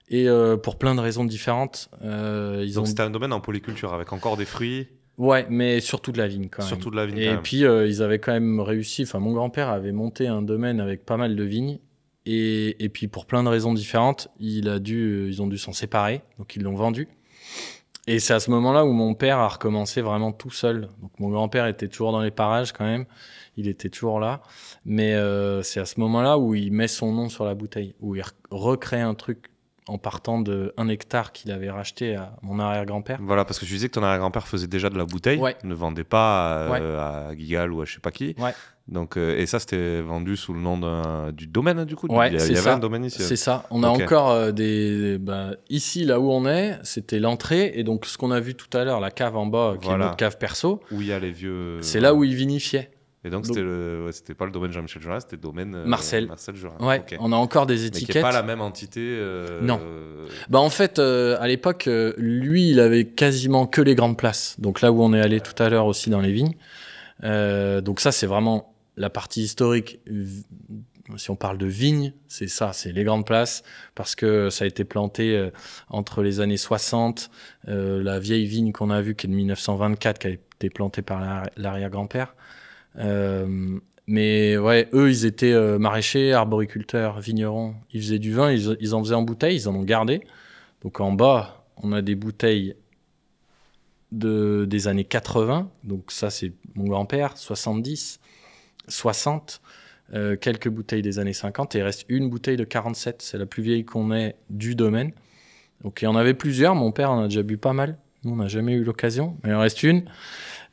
Et pour plein de raisons différentes. Donc c'était un domaine en polyculture avec encore des fruits. Ouais, mais surtout de la vigne quand même. Surtout de la vigne. Et puis ils avaient quand même réussi. Enfin, mon grand-père avait monté un domaine avec pas mal de vignes. Et puis pour plein de raisons différentes, ils ont dû s'en séparer, donc ils l'ont vendu. Et c'est à ce moment-là où mon père a recommencé vraiment tout seul. Donc mon grand-père était toujours dans les parages quand même, il était toujours là. Mais c'est à ce moment-là où il met son nom sur la bouteille, où il recrée un truc en partant de 1 hectare qu'il avait racheté à mon arrière-grand-père. Voilà, parce que tu disais que ton arrière-grand-père faisait déjà de la bouteille, ne vendait pas à Guigal ou à je sais pas qui. Ouais. Donc, et ça, c'était vendu sous le nom du domaine, du coup. Ouais, il y avait un domaine ici. C'est ça. On a encore ici, là où on est, c'était l'entrée. Et donc, ce qu'on a vu tout à l'heure, la cave en bas, qui est notre cave perso. Où il y a les vieux. C'est là où ils vinifiaient. Et donc, c'était pas le domaine Jean-Michel Jurin, c'était le domaine Marcel Jurin. Ouais, okay. On a encore des étiquettes. Mais qui n'est pas la même entité. Non. En fait, à l'époque, lui, il avait quasiment que les grandes places. Donc là où on est allé tout à l'heure aussi dans les vignes. Donc ça, c'est vraiment la partie historique. Si on parle de vignes, c'est ça, c'est les grandes places, parce que ça a été planté entre les années 60, la vieille vigne qu'on a vue, qui est de 1924, qui a été plantée par l'arrière-grand-père. Mais ouais, eux, ils étaient maraîchers, arboriculteurs, vignerons. Ils faisaient du vin, ils en faisaient en bouteille, ils en ont gardé. Donc en bas, on a des bouteilles des années 80. Donc ça, c'est mon grand-père, 70, 60. Quelques bouteilles des années 50. Et il reste une bouteille de 47. C'est la plus vieille qu'on ait du domaine. Donc il y en avait plusieurs. Mon père en a déjà bu pas mal. Nous, on n'a jamais eu l'occasion. Mais il en reste une.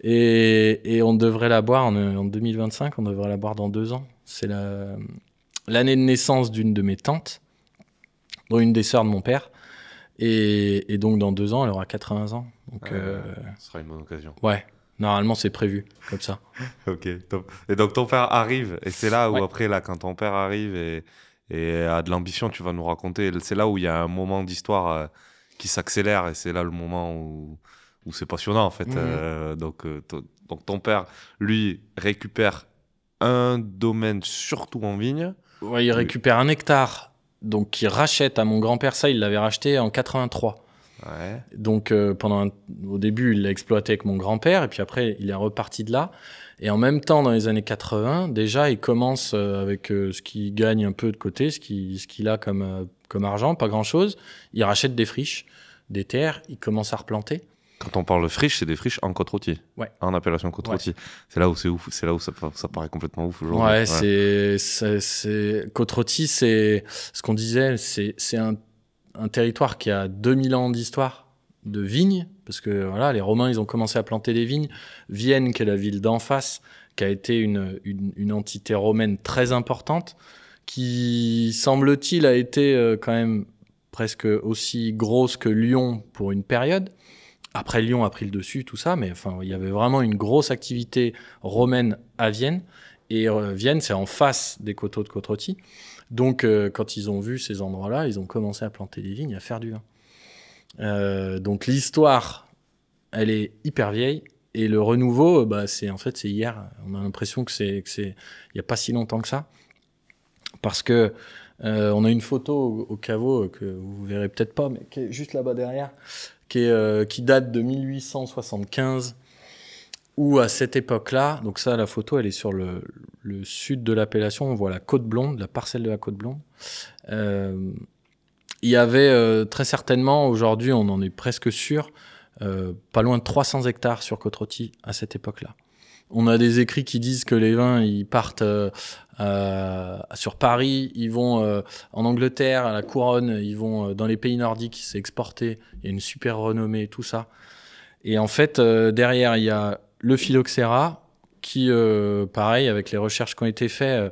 Et on devrait la boire en 2025, on devrait la boire dans 2 ans. C'est l'année de naissance d'une de mes tantes, dont une des sœurs de mon père. Et donc dans 2 ans, elle aura 80 ans. Donc, ce sera une bonne occasion. Ouais, normalement c'est prévu, comme ça. Ok, top. Et donc ton père arrive, et c'est là où après, là, quand ton père arrive et a de l'ambition, tu vas nous raconter, c'est là où il y a un moment d'histoire qui s'accélère, et c'est là le moment où c'est passionnant en fait. Donc ton père, lui, récupère un domaine surtout en vigne. Ouais, il récupère 1 hectare, donc il rachète à mon grand-père. Ça, il l'avait racheté en 83. Ouais. Donc, au début, il l'a exploité avec mon grand-père, et puis après, il est reparti de là. Et en même temps, dans les années 80, déjà, il commence avec ce qu'il gagne un peu de côté, ce qu'il a comme argent, pas grand-chose. Il rachète des friches, des terres, il commence à replanter. Quand on parle de friches, c'est des friches en côte-rôtie. Ouais. En appellation côte-rôtie. C'est là où c'est ouf. C'est là où ça paraît complètement ouf aujourd'hui. Ouais, c'est Côte-Rôtie, c'est ce qu'on disait, c'est un territoire qui a 2000 ans d'histoire de vignes, parce que voilà, les Romains, ils ont commencé à planter des vignes. Vienne, qui est la ville d'en face, qui a été une entité romaine très importante, qui, semble-t-il, a été quand même presque aussi grosse que Lyon pour une période. Après, Lyon a pris le dessus, tout ça, mais enfin, il y avait vraiment une grosse activité romaine à Vienne. Et Vienne, c'est en face des coteaux de Côte-Rôtie. Donc, quand ils ont vu ces endroits-là, ils ont commencé à planter des vignes, à faire du vin. Donc, l'histoire, elle est hyper vieille. Et le renouveau, c'est hier. On a l'impression que il n'y a pas si longtemps que ça. Parce que on a une photo au caveau que vous verrez peut-être pas, mais qui est juste là-bas derrière, qui date de 1875, où à cette époque-là, donc ça, la photo, elle est sur le sud de l'appellation, on voit la Côte Blonde, la parcelle de la Côte Blonde. Il y avait très certainement, aujourd'hui, on en est presque sûr, pas loin de 300 hectares sur Côte-Rôtie à cette époque-là. On a des écrits qui disent que les vins, ils partent sur Paris, ils vont en Angleterre, à la Couronne, ils vont dans les pays nordiques, c'est exporté, il y a une super renommée, tout ça. Et en fait, derrière, il y a le phylloxéra, qui, pareil, avec les recherches qui ont été faites,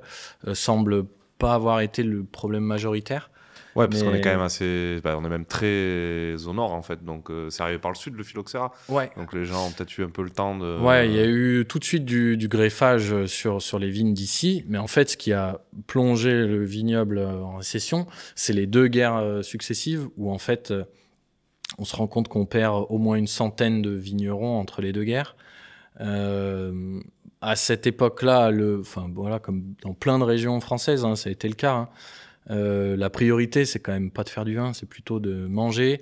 semble pas avoir été le problème majoritaire. Ouais, parce qu'on est quand même assez... on est même très au nord, en fait. Donc, c'est arrivé par le sud, le phylloxéra. Ouais. Donc, les gens ont peut-être eu un peu le temps de... Ouais, il y a eu tout de suite du greffage sur les vignes d'ici. Mais en fait, ce qui a plongé le vignoble en récession, c'est les 2 guerres successives où, en fait, on se rend compte qu'on perd au moins une centaine de vignerons entre les 2 guerres. À cette époque-là, comme dans plein de régions françaises, hein, ça a été le cas, hein. La priorité, c'est quand même pas de faire du vin, c'est plutôt de manger,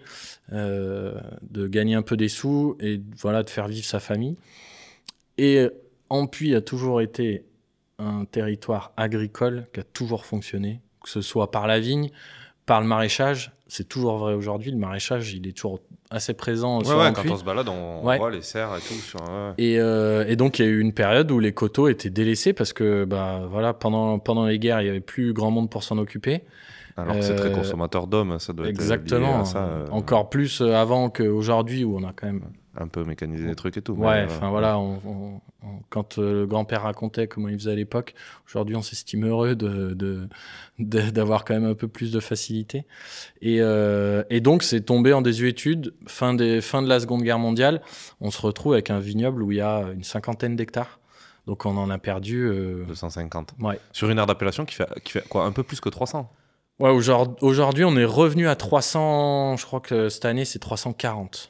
de gagner un peu des sous et voilà, de faire vivre sa famille. Et Ampuis a toujours été un territoire agricole qui a toujours fonctionné, que ce soit par la vigne, par le maraîchage. C'est toujours vrai aujourd'hui, le maraîchage, il est toujours assez présent sur Ampuis. Quand on se balade, on voit les serres et tout. Et donc, il y a eu une période où les coteaux étaient délaissés parce que pendant les guerres, il n'y avait plus grand monde pour s'en occuper. Alors que c'est très consommateur d'hommes, ça doit exactement, être lié à ça. Encore plus avant qu'aujourd'hui, où on a quand même... un peu mécanisé des trucs et tout. Ouais, quand le grand-père racontait comment il faisait à l'époque, aujourd'hui on s'estime heureux d'avoir quand même un peu plus de facilité. Et donc c'est tombé en désuétude, fin de la Seconde Guerre mondiale, on se retrouve avec un vignoble où il y a une 50aine d'hectares. Donc on en a perdu... 250. Ouais. Sur une aire d'appellation qui fait quoi, un peu plus que 300. Ouais, aujourd'hui on est revenu à 300, je crois que cette année c'est 340.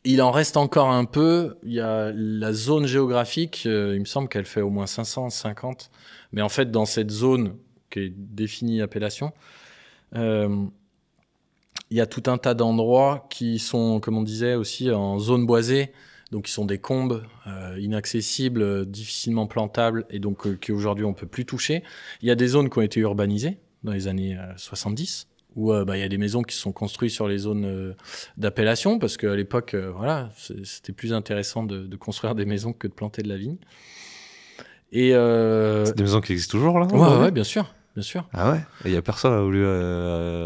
Il en reste encore un peu. Il y a la zone géographique, il me semble qu'elle fait au moins 550. Mais en fait, dans cette zone qui est définie appellation, il y a tout un tas d'endroits qui sont, comme on disait aussi, en zone boisée. Donc, qui sont des combes inaccessibles, difficilement plantables et donc qu'aujourd'hui on ne peut plus toucher. Il y a des zones qui ont été urbanisées dans les années 70. Où il y a des maisons qui se sont construites sur les zones d'appellation, parce qu'à l'époque, c'était plus intéressant de construire des maisons que de planter de la vigne. Et c'est des maisons qui existent toujours, là? Ouais, bien sûr. Ah ouais? Et il n'y a personne qui a voulu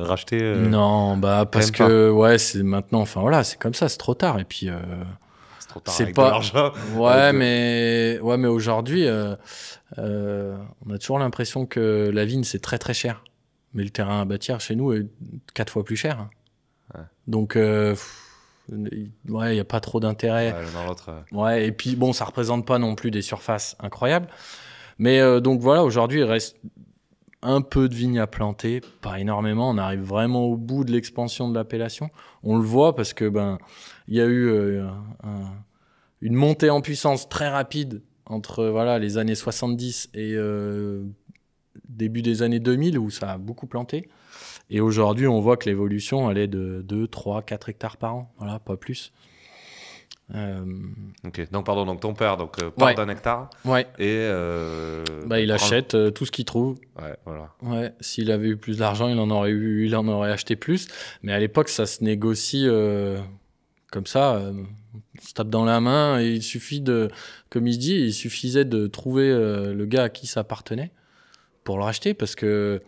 racheter Non, parce que, c'est maintenant, c'est comme ça, c'est trop tard. Et puis... c'est trop tard avec de l'argent. Ouais, mais aujourd'hui, on a toujours l'impression que la vigne, c'est très très cher. Mais le terrain à bâtir chez nous est 4 fois plus cher. Ouais. Donc, il n'y a pas trop d'intérêt. Ouais, dans l'autre, ouais, et puis, ça ne représente pas non plus des surfaces incroyables. Mais donc voilà, aujourd'hui, il reste un peu de vignes à planter, pas énormément. On arrive vraiment au bout de l'expansion de l'appellation. On le voit parce que il y a eu une montée en puissance très rapide entre les années 70 et... début des années 2000 où ça a beaucoup planté Et aujourd'hui, on voit que l'évolution, elle est de 2, 3, 4 hectares par an. Voilà, pas plus. Ok, donc pardon, donc ton père part d'un hectare Ouais. et Il achète tout ce qu'il trouve. Ouais, voilà. Ouais, s'il avait eu plus d'argent, il en aurait acheté plus. Mais à l'époque, ça se négocie comme ça. On se tape dans la main et il suffisait de trouver le gars à qui ça appartenait pour le racheter, parce que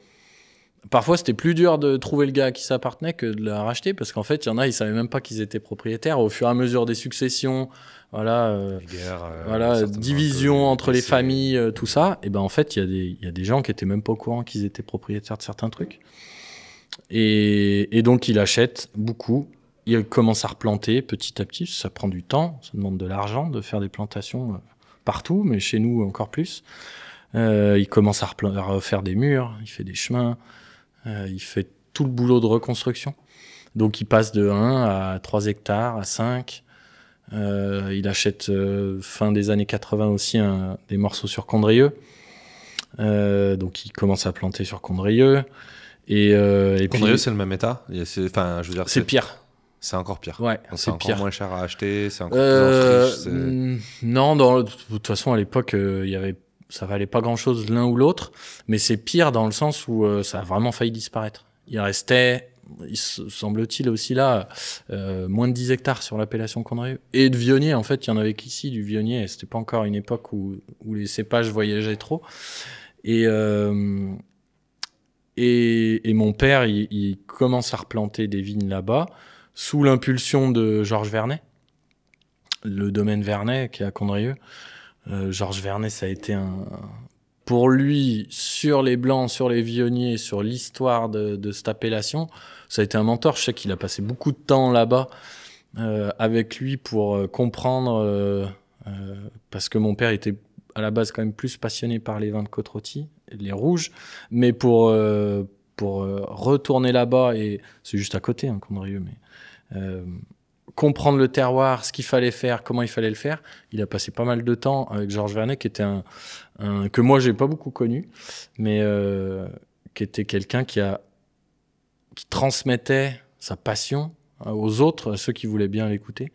parfois c'était plus dur de trouver le gars à qui ça appartenait que de la racheter, parce qu'en fait, il y en a, ils savaient même pas qu'ils étaient propriétaires. Au fur et à mesure des successions, Les guerres, division entre les familles, tout ça, et ben en fait, il y a des gens qui étaient même pas au courant qu'ils étaient propriétaires de certains trucs. Et donc, il achète beaucoup. Il commence à replanter petit à petit. Ça prend du temps, ça demande de l'argent de faire des plantations partout, mais chez nous encore plus. Il commence à refaire des murs, il fait des chemins, il fait tout le boulot de reconstruction. Donc il passe de 1 à 3 hectares, à 5. Il achète fin des années 80 aussi des morceaux sur Condrieu. Donc il commence à planter sur Condrieu. Et Condrieu, puis, c'est le même état. c'est pire. C'est encore pire. Ouais, Donc c'est encore pire. moins cher à acheter, c'est encore plus en friche. Non, de toute façon, à l'époque, ça valait pas grand-chose l'un ou l'autre, mais c'est pire dans le sens où ça a vraiment failli disparaître. Il restait, semble-t-il aussi là, moins de 10 hectares sur l'appellation Condrieu. Et de vionnier, en fait, il y en avait qu'ici, du vionnier. C'était pas encore une époque où les cépages voyageaient trop. Et mon père, il commence à replanter des vignes là-bas, sous l'impulsion de Georges Vernet, le domaine Vernet qui est à Condrieu. Georges Vernet, ça a été pour lui, sur les blancs, sur les vionniers, sur l'histoire de cette appellation, ça a été un mentor. Je sais qu'il a passé beaucoup de temps là-bas avec lui pour comprendre, parce que mon père était à la base quand même plus passionné par les vins de Côte-Rôtie, les rouges, mais pour retourner là-bas, et c'est juste à côté, Condrieu, mais comprendre le terroir, ce qu'il fallait faire, comment il fallait le faire. Il a passé pas mal de temps avec Georges Vernet, qui était que moi j'ai pas beaucoup connu, mais qui était quelqu'un qui transmettait sa passion aux autres, à ceux qui voulaient bien l'écouter,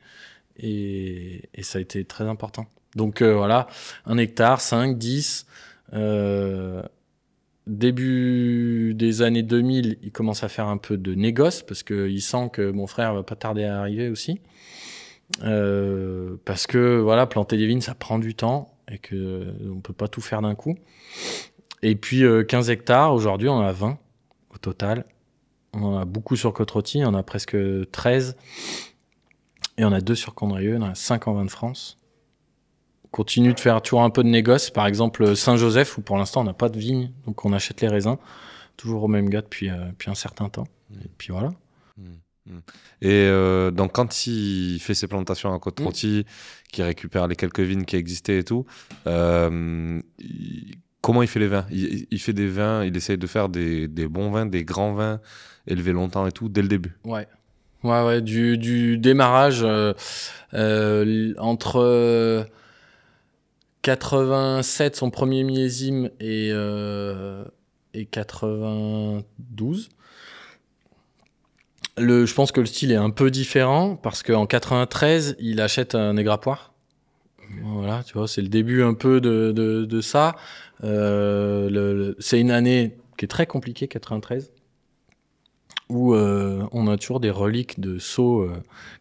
et ça a été très important. Donc voilà, 1 hectare, 5, 10. Début des années 2000, il commence à faire un peu de négoce, parce qu'il sent que mon frère va pas tarder à arriver aussi. Parce que voilà, planter des vignes, ça prend du temps et qu'on peut pas tout faire d'un coup. Et puis 15 hectares, aujourd'hui on en a 20 au total. On en a beaucoup sur Côte-Rôtie, on en a presque 13. Et on a 2 sur Condrieu, on en a 5 en vin de France. On continue de faire toujours un peu de négoce, par exemple Saint-Joseph, où pour l'instant on n'a pas de vigne, donc on achète les raisins, toujours au même gars depuis un certain temps. Et puis voilà. Et donc quand il fait ses plantations à Côte-Rôtie, qu'il récupère les quelques vignes qui existaient et tout, comment il fait les vins? Il fait des vins, il essaye de faire des bons vins, des grands vins, élevés longtemps et tout, dès le début. Ouais, du démarrage entre 87, son premier millésime, et 92. Je pense que le style est un peu différent, parce qu'en 93, il achète un Négrapoire. Voilà, tu vois, c'est le début un peu de ça. C'est une année qui est très compliquée, 93, où on a toujours des reliques de seaux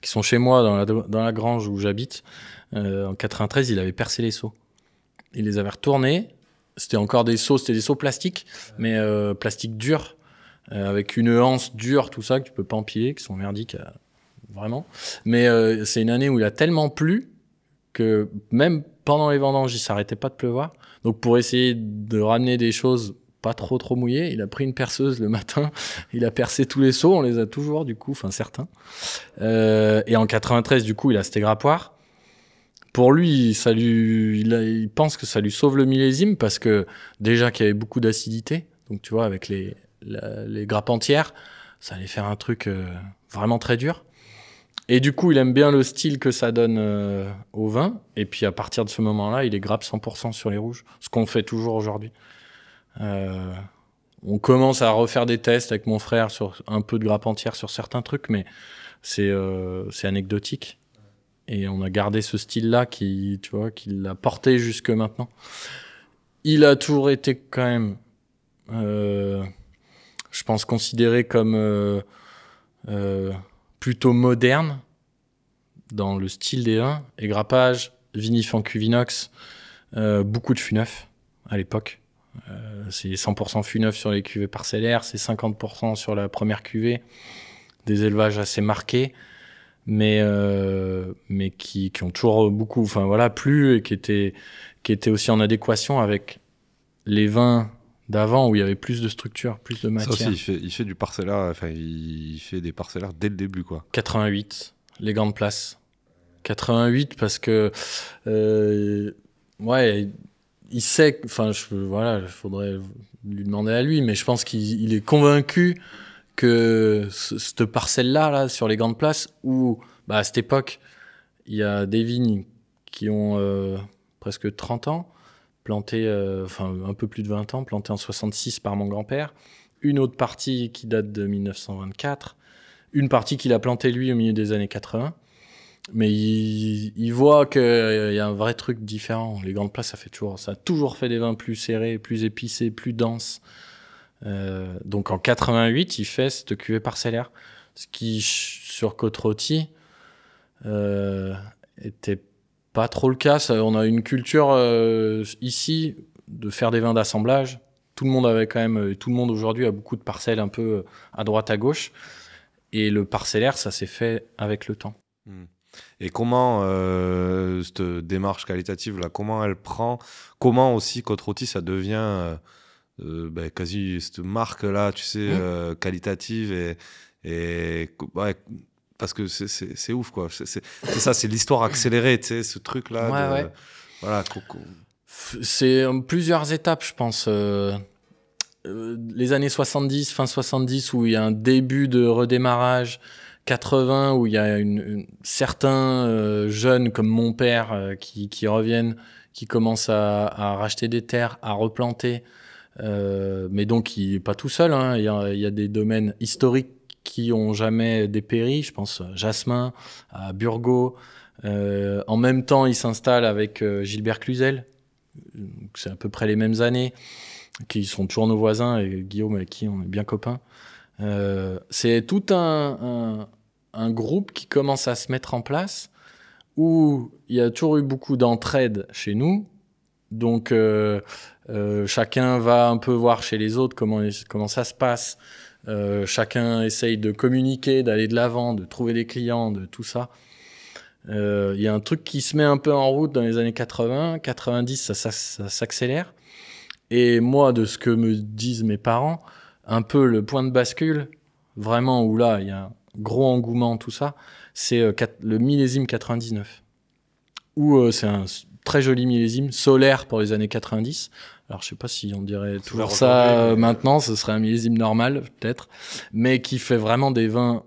qui sont chez moi dans la grange où j'habite. En 93, il avait percé les seaux. Il les avait retournés. C'était des seaux plastiques, mais plastique dur, avec une anse dure, tout ça, que tu peux pas empiler, qui sont merdiques, vraiment. Mais c'est une année où il a tellement plu que même pendant les vendanges, il s'arrêtait pas de pleuvoir. Donc pour essayer de ramener des choses pas trop mouillées, il a pris une perceuse le matin, il a percé tous les seaux, on les a toujours du coup, enfin certains. Et en 93, du coup, il a cet Négrapoire. Pour lui, il pense que ça lui sauve le millésime, parce que déjà qu'il y avait beaucoup d'acidité, donc tu vois, avec les grappes entières, ça allait faire un truc vraiment très dur. Et du coup, il aime bien le style que ça donne au vin. Et puis à partir de ce moment-là, il est grappe 100% sur les rouges, ce qu'on fait toujours aujourd'hui. On commence à refaire des tests avec mon frère sur un peu de grappe entière sur certains trucs, mais c'est anecdotique. Et on a gardé ce style-là qui l'a porté jusque maintenant. Il a toujours été quand même, je pense, considéré comme plutôt moderne dans le style des vins. Et grappage, vinif en cuve inox, beaucoup de fût neuf à l'époque. C'est 100% fût neuf sur les cuvées parcellaires, c'est 50% sur la première cuvée. Des élevages assez marqués, mais qui ont toujours beaucoup, plu et qui étaient aussi en adéquation avec les vins d'avant où il y avait plus de structure, plus de matière. Ça aussi, il fait du parcellaire, il fait des parcellaires dès le début, quoi. 88, les grandes places. 88 parce que il sait, faudrait lui demander à lui, mais je pense qu'il est convaincu que cette parcelle-là, là, sur les grandes places, où à cette époque, il y a des vignes qui ont presque 30 ans, plantées, un peu plus de 20 ans, plantées en 66 par mon grand-père, une autre partie qui date de 1924, une partie qu'il a plantée lui au milieu des années 80. Mais il voit qu'il y a un vrai truc différent. Les grandes places, ça a toujours fait des vins plus serrés, plus épicés, plus denses. Donc en 88, il fait cette cuvée parcellaire. Ce qui, sur Côte-Rôtie, était pas trop le cas. On a une culture ici de faire des vins d'assemblage. Tout le monde aujourd'hui a beaucoup de parcelles un peu à droite, à gauche. Et le parcellaire, ça s'est fait avec le temps. Et comment cette démarche qualitative là, comment elle prend, comment aussi Côte-Rôtie ça devient quasi cette marque là, tu sais, qualitative et parce que c'est ouf quoi. C'est ça, c'est l'histoire accélérée, tu sais, ce truc là. Voilà. C'est plusieurs étapes, je pense. Les années 70, fin 70, où il y a un début de redémarrage. 80 où il y a certains jeunes comme mon père qui reviennent, qui commencent à racheter des terres, à replanter, mais donc il n'est pas tout seul, hein. Il y a des domaines historiques qui ont jamais dépéri, je pense à Jasmin, à Burgos. En même temps il s'installe avec Gilbert Cluzel, c'est à peu près les mêmes années, qui sont toujours nos voisins, et Guillaume avec qui on est bien copains. C'est tout un groupe qui commence à se mettre en place où il y a toujours eu beaucoup d'entraide chez nous. Donc, chacun va un peu voir chez les autres comment ça se passe. Chacun essaye de communiquer, d'aller de l'avant, de trouver des clients, de tout ça. Il y a un truc qui se met un peu en route dans les années 80. 90, ça s'accélère. Et moi, de ce que me disent mes parents, un peu le point de bascule, vraiment où là, il y a un gros engouement, tout ça, c'est le millésime 99. Où c'est un très joli millésime, solaire pour les années 90. Alors, je sais pas si on dirait toujours ça maintenant, ce serait un millésime normal, peut-être, mais qui fait vraiment des vins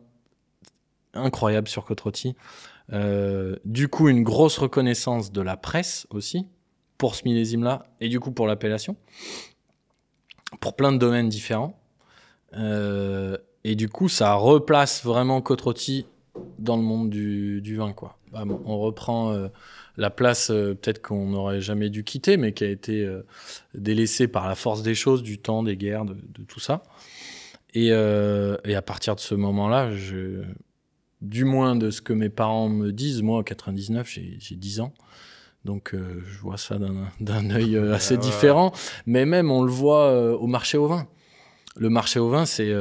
incroyables sur Côte-Rôtie. Du coup, une grosse reconnaissance de la presse aussi, pour ce millésime-là, et du coup pour l'appellation, pour plein de domaines différents. Et du coup, ça replace vraiment Côte-Rôtie dans le monde du vin, quoi. On reprend la place peut-être qu'on n'aurait jamais dû quitter, mais qui a été délaissée par la force des choses, du temps, des guerres, de tout ça. Et à partir de ce moment-là, du moins de ce que mes parents me disent, moi, en 99, j'ai 10 ans. Donc, je vois ça d'un œil assez différent. Mais même, on le voit au marché au vin. Le marché au vin, c'est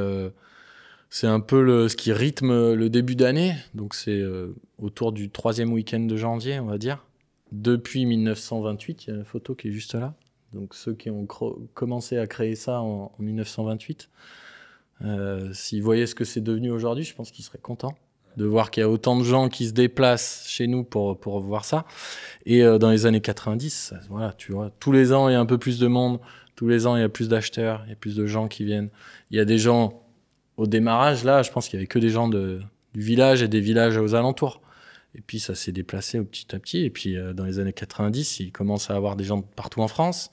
un peu ce qui rythme le début d'année. Donc, c'est autour du 3e week-end de janvier, on va dire. Depuis 1928, il y a une photo qui est juste là. Donc, ceux qui ont commencé à créer ça en 1928, s'ils voyaient ce que c'est devenu aujourd'hui, je pense qu'ils seraient contents de voir qu'il y a autant de gens qui se déplacent chez nous pour voir ça. Et dans les années 90, voilà, tu vois, tous les ans, il y a un peu plus de monde. Tous les ans, il y a plus d'acheteurs, il y a plus de gens qui viennent. Il y a des gens, au démarrage, là, je pense qu'il y avait que des gens du village et des villages aux alentours. Et puis, ça s'est déplacé petit à petit. Et puis, dans les années 90, il commence à avoir des gens partout en France,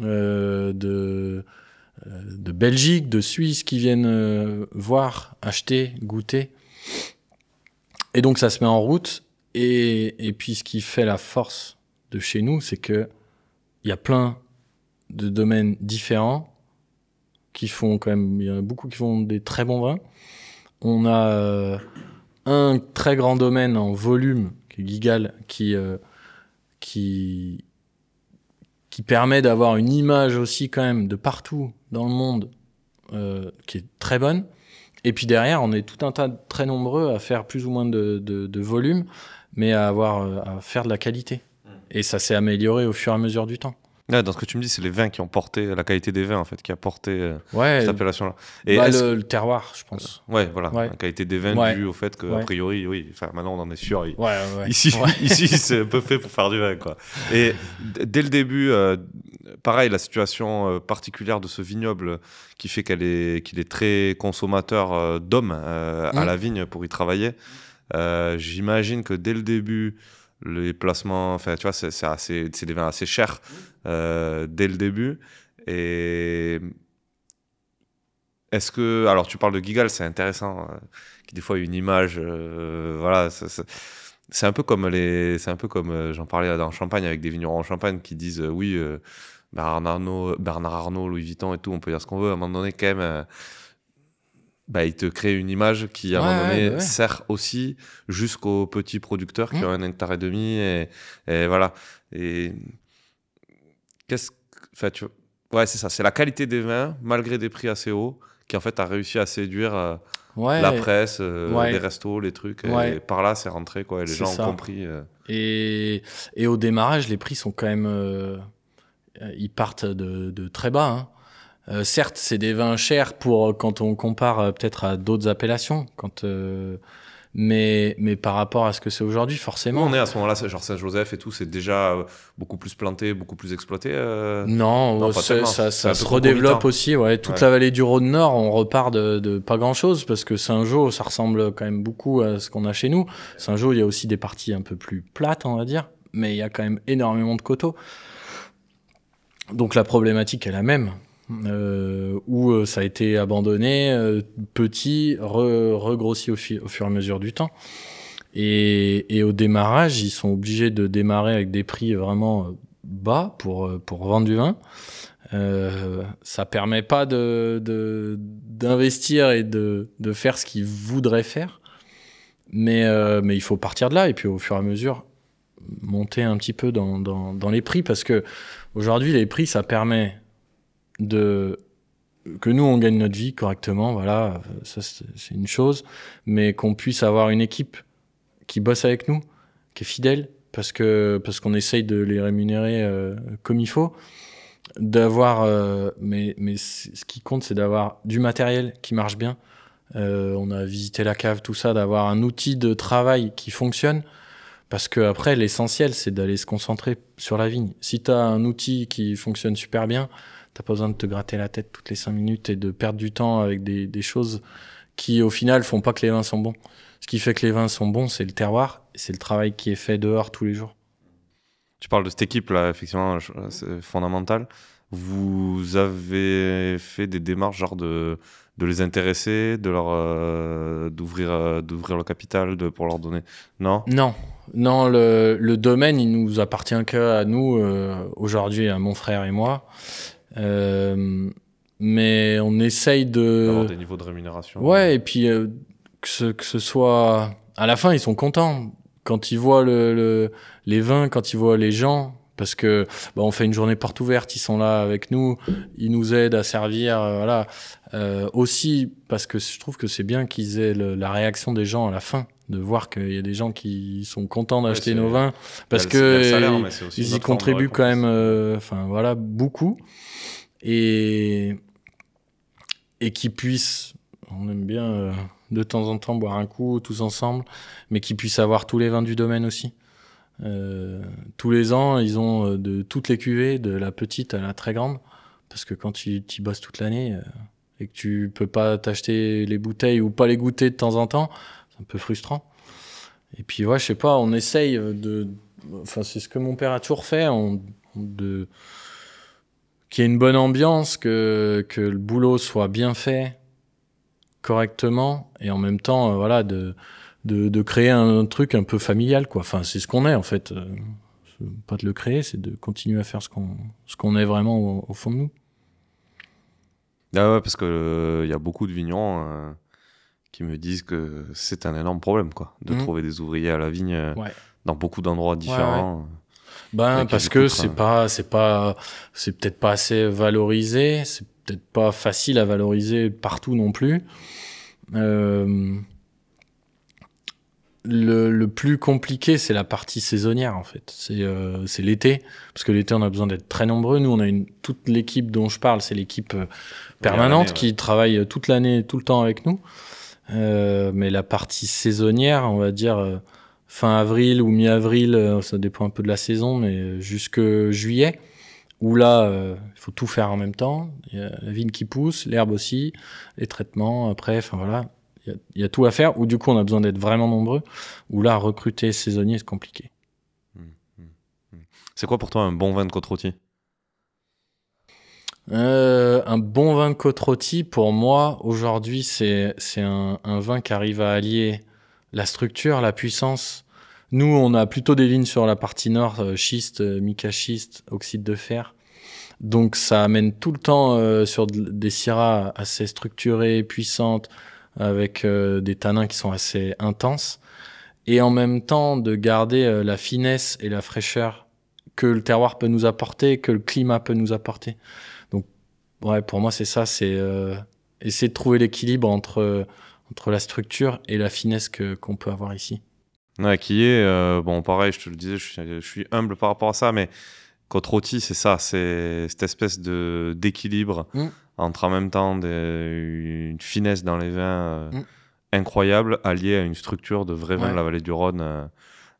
de de Belgique, de Suisse qui viennent voir, acheter, goûter. Et donc ça se met en route. Et puis ce qui fait la force de chez nous, c'est que il y a plein de domaines différents qui font quand même, il y en a beaucoup qui font des très bons vins. On a un très grand domaine en volume, qui est Guigal, qui permet d'avoir une image aussi quand même de partout dans le monde qui est très bonne. Et puis derrière, on est tout un tas de très nombreux à faire plus ou moins de volume, mais à faire de la qualité. Et ça s'est amélioré au fur et à mesure du temps. Ouais, dans ce que tu me dis, c'est les vins qui ont porté, la qualité des vins en fait, qui a porté cette appellation-là. Et le terroir, je pense. Ouais, voilà, la qualité des vins due au fait qu'a priori, oui, enfin maintenant on en est sûr. Ici, c'est un peu fait pour faire du vin, quoi. Et dès le début, pareil, la situation particulière de ce vignoble qui fait qu'il est très consommateur d'hommes à la vigne pour y travailler. J'imagine que dès le début, les placements, enfin, tu vois, c'est des vins assez chers dès le début. Et est-ce que, alors, tu parles de Guigal, c'est intéressant, qui des fois a une image, voilà, c'est un peu comme j'en parlais dans Champagne avec des vignerons en Champagne qui disent oui, Bernard Arnault, Louis Vuitton et tout, on peut dire ce qu'on veut. À un moment donné, quand même. Il te crée une image qui, à un moment donné, sert aussi jusqu'aux petits producteurs qui ont 1,5 hectare et voilà. Et c'est ça, c'est la qualité des vins, malgré des prix assez hauts, qui en fait a réussi à séduire la presse, les restos, les trucs. Et par là, c'est rentré, quoi. Et les gens ont compris. Et au démarrage, les prix sont quand même... ils partent de très bas, hein. Certes, c'est des vins chers quand on compare peut-être à d'autres appellations, mais par rapport à ce que c'est aujourd'hui, forcément. Où on est à ce moment-là, genre Saint-Joseph et tout, c'est déjà beaucoup plus planté, beaucoup plus exploité. Non, ça se redéveloppe aussi. Ouais. Toute la vallée du Rhône-Nord, on repart de pas grand-chose parce que Saint-Jean, ça ressemble quand même beaucoup à ce qu'on a chez nous. Saint-Jean, il y a aussi des parties un peu plus plates, on va dire, mais il y a quand même énormément de coteaux. Donc la problématique est la même. Où ça a été abandonné, petit, regrossi au fur et à mesure du temps. Et au démarrage, ils sont obligés de démarrer avec des prix vraiment bas pour vendre du vin. Ça permet pas d'investir et de faire ce qu'ils voudraient faire. Mais il faut partir de là et puis au fur et à mesure monter un petit peu dans les prix parce que aujourd'hui les prix ça permet que nous on gagne notre vie correctement, voilà, ça c'est une chose, mais qu'on puisse avoir une équipe qui bosse avec nous, qui est fidèle, parce qu'on essaye de les rémunérer comme il faut, d'avoir, mais ce qui compte c'est d'avoir du matériel qui marche bien. On a visité la cave, tout ça, d'avoir un outil de travail qui fonctionne, parce que après l'essentiel c'est d'aller se concentrer sur la vigne. Si t'as un outil qui fonctionne super bien, t'as pas besoin de te gratter la tête toutes les 5 minutes et de perdre du temps avec des choses qui, au final, font pas que les vins sont bons. Ce qui fait que les vins sont bons, c'est le terroir, et c'est le travail qui est fait dehors tous les jours. Tu parles de cette équipe-là, effectivement, c'est fondamental. Vous avez fait des démarches, genre de les intéresser, de leur d'ouvrir le capital, pour leur donner... Non, le domaine, il nous appartient qu'à nous, aujourd'hui, à mon frère et moi. Mais on essaye d'avoir des niveaux de rémunération. Ouais, et puis que ce soit... À la fin, ils sont contents. Quand ils voient les vins, quand ils voient les gens... Parce que on fait une journée porte ouverte, ils sont là avec nous, ils nous aident à servir, voilà. Aussi parce que je trouve que c'est bien qu'ils aient la réaction des gens à la fin, de voir qu'il y a des gens qui sont contents d'acheter nos vins, parce que ils y contribuent quand même, voilà, beaucoup, et qu'ils puissent, on aime bien de temps en temps boire un coup tous ensemble, mais qu'ils puissent avoir tous les vins du domaine aussi. Tous les ans, ils ont de toutes les cuvées, de la petite à la très grande, parce que quand tu bosses toute l'année et que tu peux pas t'acheter les bouteilles ou pas les goûter de temps en temps, c'est un peu frustrant. Et puis je sais pas, on essaye c'est ce que mon père a toujours fait, qu'il y ait une bonne ambiance, que le boulot soit bien fait correctement, et en même temps, voilà, de créer un truc un peu familial, quoi. Enfin, c'est ce qu'on est, en fait. Pas de le créer, c'est de continuer à faire ce qu'on est vraiment au fond de nous. Ah ouais, parce que y a beaucoup de vignerons qui me disent que c'est un énorme problème, quoi, de trouver des ouvriers à la vigne dans beaucoup d'endroits différents. Ouais. Ben, parce que c'est peut-être pas assez valorisé, c'est peut-être pas facile à valoriser partout non plus. Le plus compliqué, c'est la partie saisonnière, en fait. C'est l'été, parce que l'été, on a besoin d'être très nombreux. Nous, on a toute l'équipe dont je parle, c'est l'équipe permanente qui travaille toute l'année, tout le temps avec nous. Mais la partie saisonnière, on va dire fin avril ou mi-avril, ça dépend un peu de la saison, mais jusque juillet, où là, il faut tout faire en même temps. Il y a la vigne qui pousse, l'herbe aussi, les traitements, après, enfin voilà. Il y a tout à faire, où du coup on a besoin d'être vraiment nombreux, où là, recruter saisonnier, c'est compliqué. C'est quoi pour toi un bon vin de Côte-Rôtie ? Un bon vin de Côte-Rôtie, pour moi, aujourd'hui, c'est un vin qui arrive à allier la structure, la puissance. Nous, on a plutôt des vignes sur la partie nord, schiste, mica-schiste, oxyde de fer. Donc ça amène tout le temps sur des syrahs assez structurées, puissantes, avec des tanins qui sont assez intenses, et en même temps de garder la finesse et la fraîcheur que le terroir peut nous apporter, que le climat peut nous apporter. Donc ouais, pour moi c'est ça, c'est essayer de trouver l'équilibre entre la structure et la finesse qu'on peut avoir ici. Ouais, qui est, bon pareil, je te le disais, je suis humble par rapport à ça, mais Côte-Rôtie, c'est ça, c'est cette espèce d'équilibre entre en même temps une finesse dans les vins incroyable, alliée à une structure de vrai vin de la vallée du Rhône,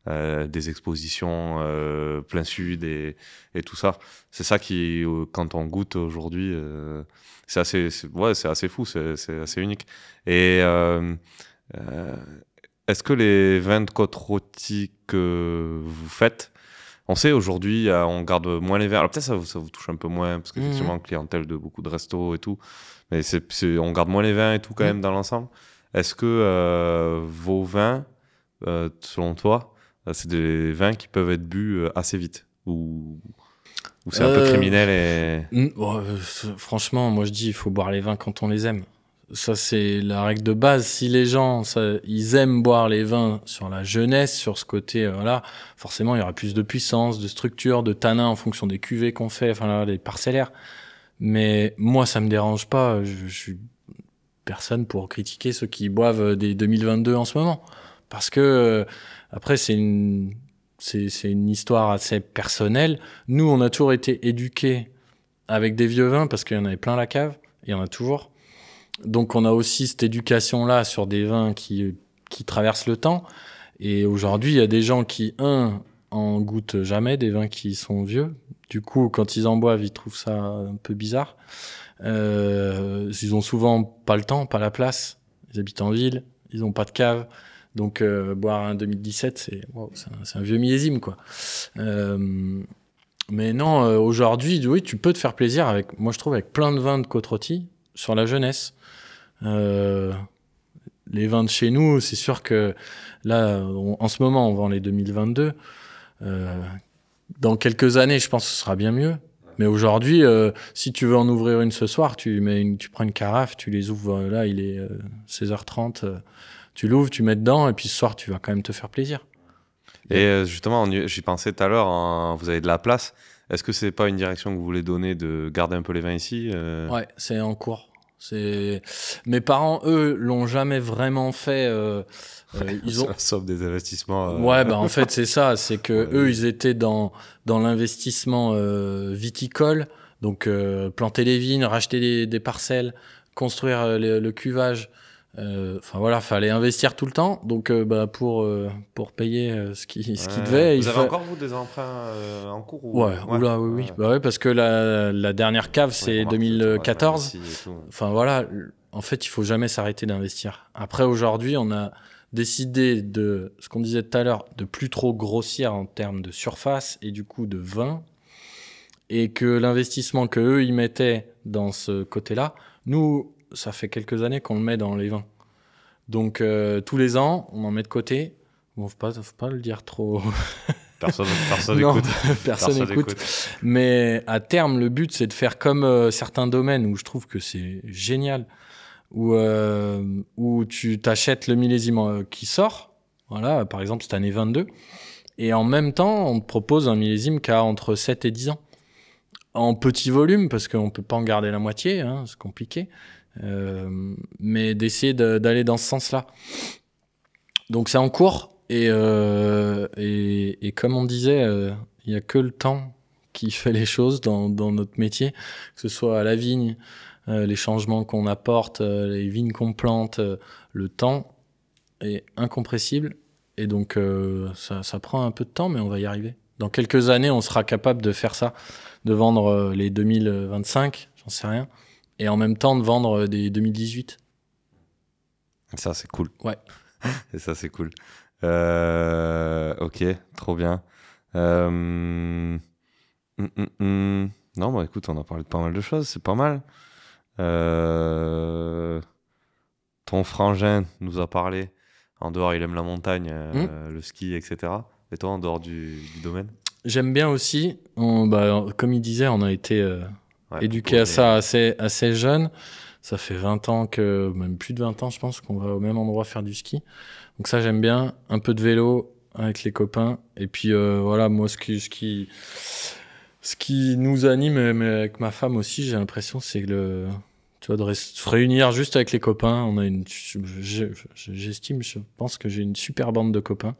des expositions plein sud et tout ça. C'est ça qui, quand on goûte aujourd'hui, c'est assez fou, c'est assez unique. Et est-ce que les vins de Côte-Rôtie que vous faites, on sait aujourd'hui, on garde moins les vins. Alors peut-être ça vous touche un peu moins, parce qu'effectivement, clientèle de beaucoup de restos et tout. Mais on garde moins les vins et tout quand même dans l'ensemble. Est-ce que vos vins, selon toi, c'est des vins qui peuvent être bu assez vite ou c'est un peu criminel franchement, moi je dis, il faut boire les vins quand on les aime. Ça, c'est la règle de base. Si les gens, ils aiment boire les vins sur la jeunesse, sur ce côté, voilà, forcément, il y aura plus de puissance, de structure, de tanin en fonction des cuvées qu'on fait, enfin, là, les parcellaires. Mais moi, ça me dérange pas. Je suis personne pour critiquer ceux qui boivent des 2022 en ce moment. Parce que, après, c'est une histoire assez personnelle. Nous, on a toujours été éduqués avec des vieux vins parce qu'il y en avait plein la cave. Il y en a toujours. Donc on a aussi cette éducation-là sur des vins qui traversent le temps. Et aujourd'hui, il y a des gens qui, en goûtent jamais, des vins qui sont vieux. Du coup, quand ils en boivent, ils trouvent ça un peu bizarre. Ils ont souvent pas le temps, pas la place. Ils habitent en ville, ils ont pas de cave. Donc boire un 2017, c'est un vieux millésime, quoi. Mais non, aujourd'hui, oui, tu peux te faire plaisir moi je trouve, avec plein de vins de Côte-Rôtie sur la jeunesse. Les vins de chez nous, c'est sûr que là, en ce moment, on vend les 2022. Dans quelques années, je pense que ce sera bien mieux. Mais aujourd'hui, si tu veux en ouvrir une ce soir, tu prends une carafe, tu les ouvres, là, il est 16h30, tu l'ouvres, tu mets dedans, et puis ce soir, tu vas quand même te faire plaisir. Et justement, j'y pensais tout à l'heure, vous avez de la place. Est-ce que c'est pas une direction que vous voulez donner de garder un peu les vins ici Ouais, c'est en cours. Mes parents, eux, l'ont jamais vraiment fait. Ils ont sauf des investissements. Ouais, en fait c'est ça, c'est que eux ils étaient dans l'investissement viticole, donc planter les vignes, racheter des parcelles, construire le cuvage. Enfin voilà, fallait investir tout le temps. Donc pour payer ce qui devait. Vous avez encore vous des emprunts en cours ou... Ouais, oui. Bah ouais, parce que la dernière cave c'est 2014. Enfin voilà, en fait il faut jamais s'arrêter d'investir. Après aujourd'hui on a décidé de ce qu'on disait tout à l'heure, de plus trop grossir en termes de surface et du coup de vin. et que l'investissement que eux ils mettaient dans ce côté-là, nous, ça fait quelques années qu'on le met dans les vins. Donc tous les ans, on en met de côté. Bon, faut pas le dire trop. Personne Non, écoute. personne écoute. Mais à terme, le but, c'est de faire comme certains domaines où je trouve que c'est génial, où tu t'achètes le millésime qui sort. Voilà, par exemple, cette année 22. Et en même temps, on te propose un millésime qui a entre 7 et 10 ans. En petit volume, parce qu'on peut pas en garder la moitié, hein, c'est compliqué. Mais d'essayer d'aller dans ce sens-là. Donc c'est en cours. Et comme on disait, il n'y a que le temps qui fait les choses dans notre métier, que ce soit à la vigne, les changements qu'on apporte, les vignes qu'on plante, le temps est incompressible. Et donc ça prend un peu de temps, mais on va y arriver. Dans quelques années, on sera capable de faire ça, de vendre les 2025, j'en sais rien, et en même temps de vendre des 2018. Ça, c'est cool. Ouais. Et ça, c'est cool. Ok, trop bien. Non, bah écoute, on a parlé de pas mal de choses, c'est pas mal. Ton frangin nous a parlé. En dehors, il aime la montagne, le ski, etc. Et toi, en dehors du domaine? J'aime bien aussi. Comme il disait, on a été éduqués à ça assez jeune. Ça fait 20 ans même plus de 20 ans, je pense, qu'on va au même endroit faire du ski. Donc ça, j'aime bien. Un peu de vélo avec les copains. Et puis voilà, moi, ce qui nous anime, mais avec ma femme aussi, j'ai l'impression, c'est tu vois, de se réunir juste avec les copains. On a j'estime, je pense que j'ai une super bande de copains.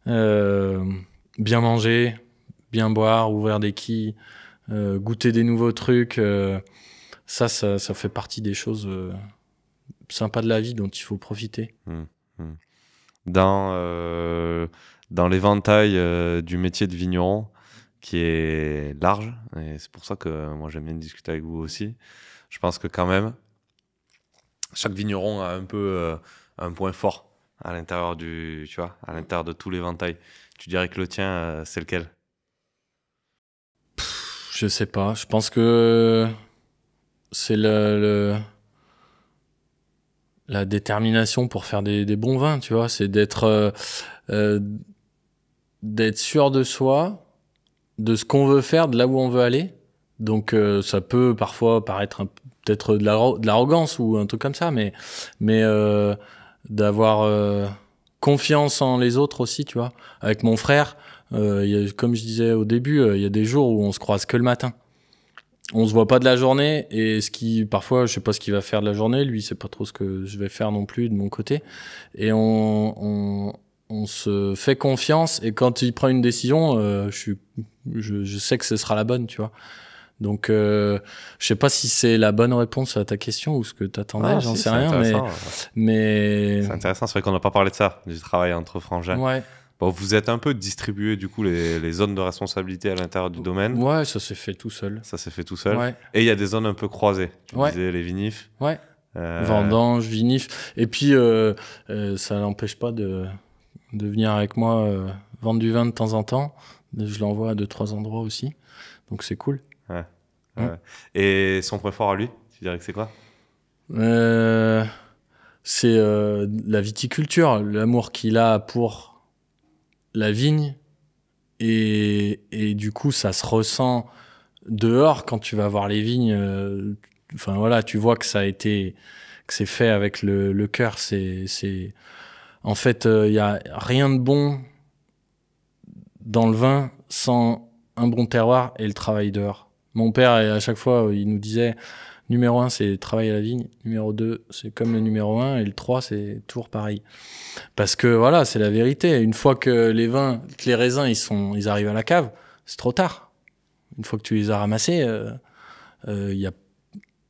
Bien manger, bien boire, ouvrir des quilles, goûter des nouveaux trucs. Ça fait partie des choses sympas de la vie dont il faut profiter. Dans l'éventail du métier de vigneron, qui est large, et c'est pour ça que moi j'aime bien discuter avec vous aussi, je pense que quand même, chaque vigneron a un peu un point fort à l'intérieur à l'intérieur de tout l'éventail. Tu dirais que le tien, c'est lequel? Je sais pas, je pense que c'est la détermination pour faire des bons vins, tu vois, c'est d'être sûr de soi, de ce qu'on veut faire, de là où on veut aller. Donc ça peut parfois paraître peut-être de l'arrogance ou un truc comme ça, mais d'avoir confiance en les autres aussi, tu vois. Avec mon frère, comme je disais au début, il y a des jours où on se croise que le matin. On se voit pas de la journée, et parfois je sais pas ce qu'il va faire de la journée, lui c'est pas trop ce que je vais faire non plus de mon côté, et on se fait confiance, et quand il prend une décision, je sais que ce sera la bonne, tu vois. Donc je sais pas si c'est la bonne réponse à ta question ou ce que t'attendais, j'en sais rien, mais c'est intéressant, c'est vrai qu'on n'a pas parlé de ça, du travail entre frangins. Ouais. Bon, vous êtes un peu distribué du coup les zones de responsabilité à l'intérieur du domaine. Ouais, ça s'est fait tout seul. Ouais. Et il y a des zones un peu croisées. Tu disais les vinifs. Ouais. Vendanges, vinifs. Et puis ça n'empêche pas de venir avec moi vendre du vin de temps en temps. Je l'envoie à 2-3 endroits aussi. Donc c'est cool. Ouais. Et son point fort à lui, tu dirais que c'est quoi? C'est la viticulture, l'amour qu'il a pour la vigne, et du coup ça se ressent dehors quand tu vas voir les vignes. Enfin voilà, tu vois que que c'est fait avec le cœur. En fait, il y a rien de bon dans le vin sans un bon terroir et le travail dehors. Mon père, à chaque fois, il nous disait: numéro 1, c'est travailler à la vigne. Numéro 2, c'est comme le numéro 1. Et le 3, c'est toujours pareil. Parce que voilà, c'est la vérité. Une fois que les raisins, ils arrivent à la cave, c'est trop tard. Une fois que tu les as ramassés, y a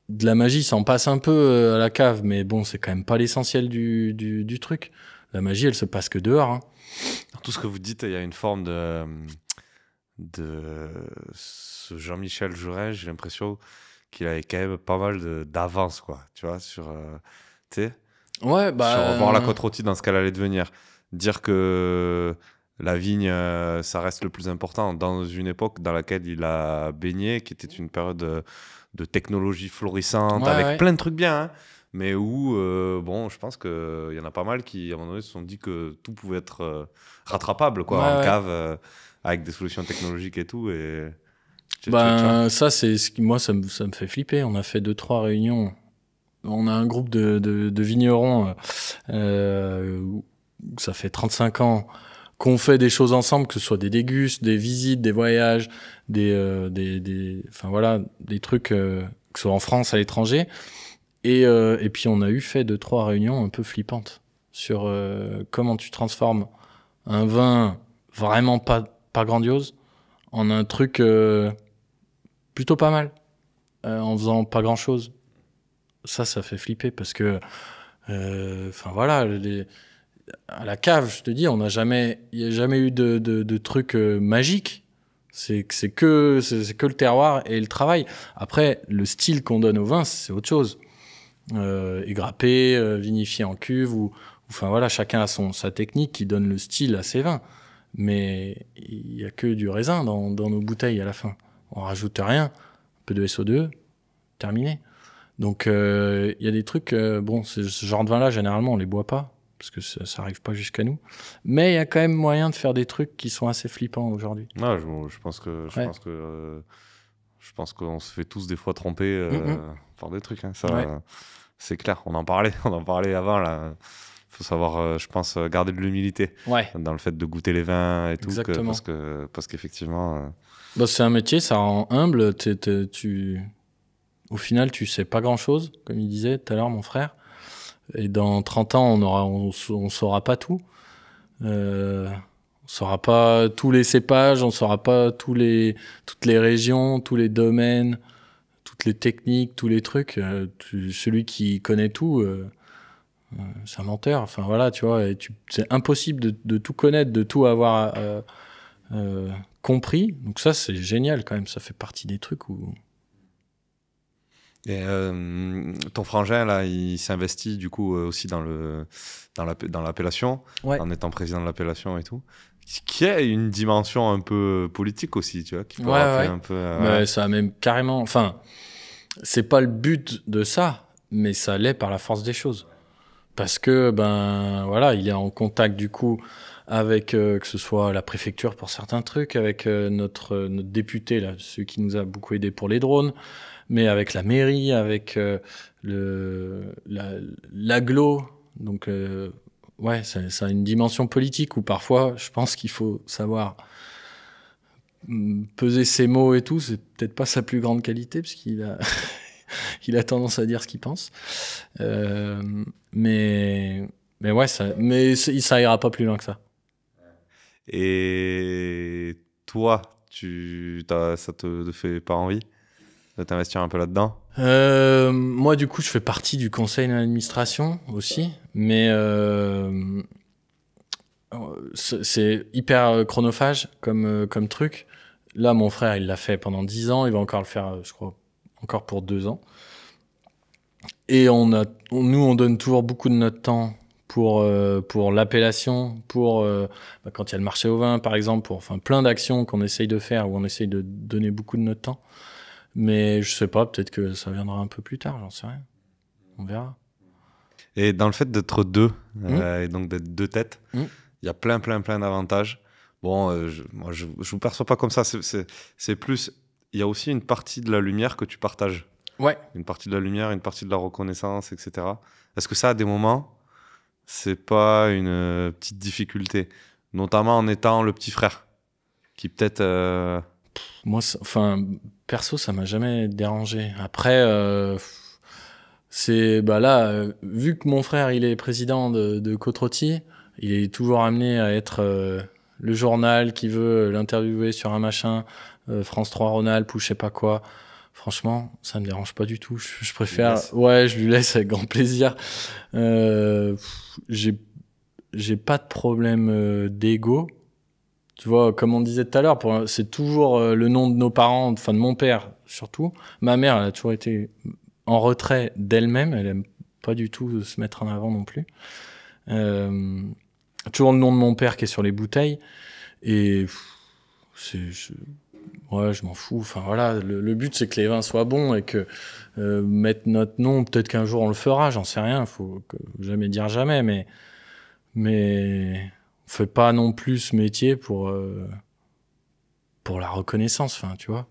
de la magie, ça en passe un peu à la cave. Mais bon, c'est quand même pas l'essentiel du truc. La magie, elle se passe que dehors. Hein. Dans tout ce que vous dites, il y a une forme de ce Jean-Michel Jouret, j'ai l'impression qu'il avait quand même pas mal d'avance, quoi, tu vois, sur ouais, sur voir la côte rôtie dans ce qu'elle allait devenir. Dire que la vigne, ça reste le plus important dans une époque dans laquelle il a baigné, qui était une période de technologie florissante, avec plein de trucs bien, hein, mais où, bon, je pense qu'il y en a pas mal qui, à un moment donné, se sont dit que tout pouvait être rattrapable, quoi, en cave, avec des solutions technologiques et tout. Et... ça, c'est ce qui, moi, ça me fait flipper. On a fait 2-3 réunions. On a un groupe de vignerons, ça fait 35 ans qu'on fait des choses ensemble, que ce soit des dégustes, des visites, des voyages, enfin voilà, des trucs, que ce soit en France, à l'étranger. Et puis on a fait 2-3 réunions un peu flippantes sur comment tu transformes un vin vraiment pas grandiose en un truc plutôt pas mal, en faisant pas grand chose. Ça fait flipper parce que, enfin voilà, à la cave, je te dis, il n'y a jamais eu de truc magique. C'est que le terroir et le travail. Après, le style qu'on donne au vin, c'est autre chose. Égrappé, vinifié en cuve, enfin voilà, chacun a sa technique qui donne le style à ses vins. Mais il n'y a que du raisin dans nos bouteilles à la fin. On rajoute rien, un peu de SO2, terminé. Donc il y a des trucs, bon, ce genre de vin-là, généralement, on les boit pas, parce que ça arrive pas jusqu'à nous. Mais il y a quand même moyen de faire des trucs qui sont assez flippants aujourd'hui. Ouais, je pense qu'on se fait tous des fois tromper par des trucs. Hein. Ça, c'est clair. On en parlait avant là. Faut savoir, je pense, garder de l'humilité dans le fait de goûter les vins et tout, parce qu'effectivement. C'est un métier, ça rend humble. Au final, tu sais pas grand-chose, comme il disait tout à l'heure, mon frère. Et dans 30 ans, on saura pas tout. On saura pas tous les cépages, on saura pas toutes les régions, tous les domaines, toutes les techniques, tous les trucs. Celui qui connaît tout, c'est un menteur. Enfin voilà, tu vois, c'est impossible de tout connaître, de tout avoir compris. Donc ça, c'est génial quand même. Ça fait partie des trucs où... Et ton frangin, là, il s'investit du coup aussi dans l'appellation, en étant président de l'appellation et tout. Qui a une dimension un peu politique aussi, tu vois, qui peut rappeler un peu... Mais ça a même carrément... Enfin, c'est pas le but de ça, mais ça l'est par la force des choses. Parce que, voilà, il est en contact du coup avec, que ce soit la préfecture pour certains trucs, avec notre député, là, celui qui nous a beaucoup aidé pour les drones, mais avec la mairie, avec l'agglo. Donc, ça a une dimension politique où parfois, je pense qu'il faut savoir peser ses mots et tout. C'est peut-être pas sa plus grande qualité, parce qu'il a, il a tendance à dire ce qu'il pense. Mais ça ira pas plus loin que ça. Et toi, ça te fait pas envie de t'investir un peu là-dedans? Moi, du coup, je fais partie du conseil d'administration aussi, mais c'est hyper chronophage comme truc. Là, mon frère, il l'a fait pendant 10 ans, il va encore le faire, je crois, encore pour 2 ans. Et nous, on donne toujours beaucoup de notre temps pour l'appellation, quand il y a le marché au vin, par exemple, enfin plein d'actions qu'on essaye de faire, où on essaye de donner beaucoup de notre temps. Mais je sais pas, peut-être que ça viendra un peu plus tard, j'en sais rien. On verra. Et dans le fait d'être deux, et donc d'être deux têtes, il y a plein d'avantages. Bon, moi, je vous perçois pas comme ça. C'est plus, il y a aussi une partie de la lumière que tu partages. Ouais. Une partie de la lumière, une partie de la reconnaissance, etc. Est-ce que ça, à des moments, c'est pas une petite difficulté, notamment en étant le petit frère, qui peut-être... Moi, perso, ça m'a jamais dérangé. Après, vu que mon frère, il est président de Côte-Rôtie, il est toujours amené à être le journal qui veut l'interviewer sur un machin, France 3 Rhône-Alpes ou je sais pas quoi. Franchement, ça me dérange pas du tout. Je préfère... je lui laisse avec grand plaisir. J'ai pas de problème d'ego. Tu vois, comme on disait tout à l'heure, c'est toujours le nom de nos parents, enfin de mon père surtout. Ma mère, elle a toujours été en retrait d'elle-même. Elle aime pas du tout se mettre en avant non plus. toujours le nom de mon père qui est sur les bouteilles. Et ouais, je m'en fous. Enfin voilà, le but c'est que les vins soient bons et que mettre notre nom, peut-être qu'un jour on le fera, j'en sais rien. Faut jamais dire jamais, mais on fait pas non plus ce métier pour la reconnaissance. Enfin, tu vois,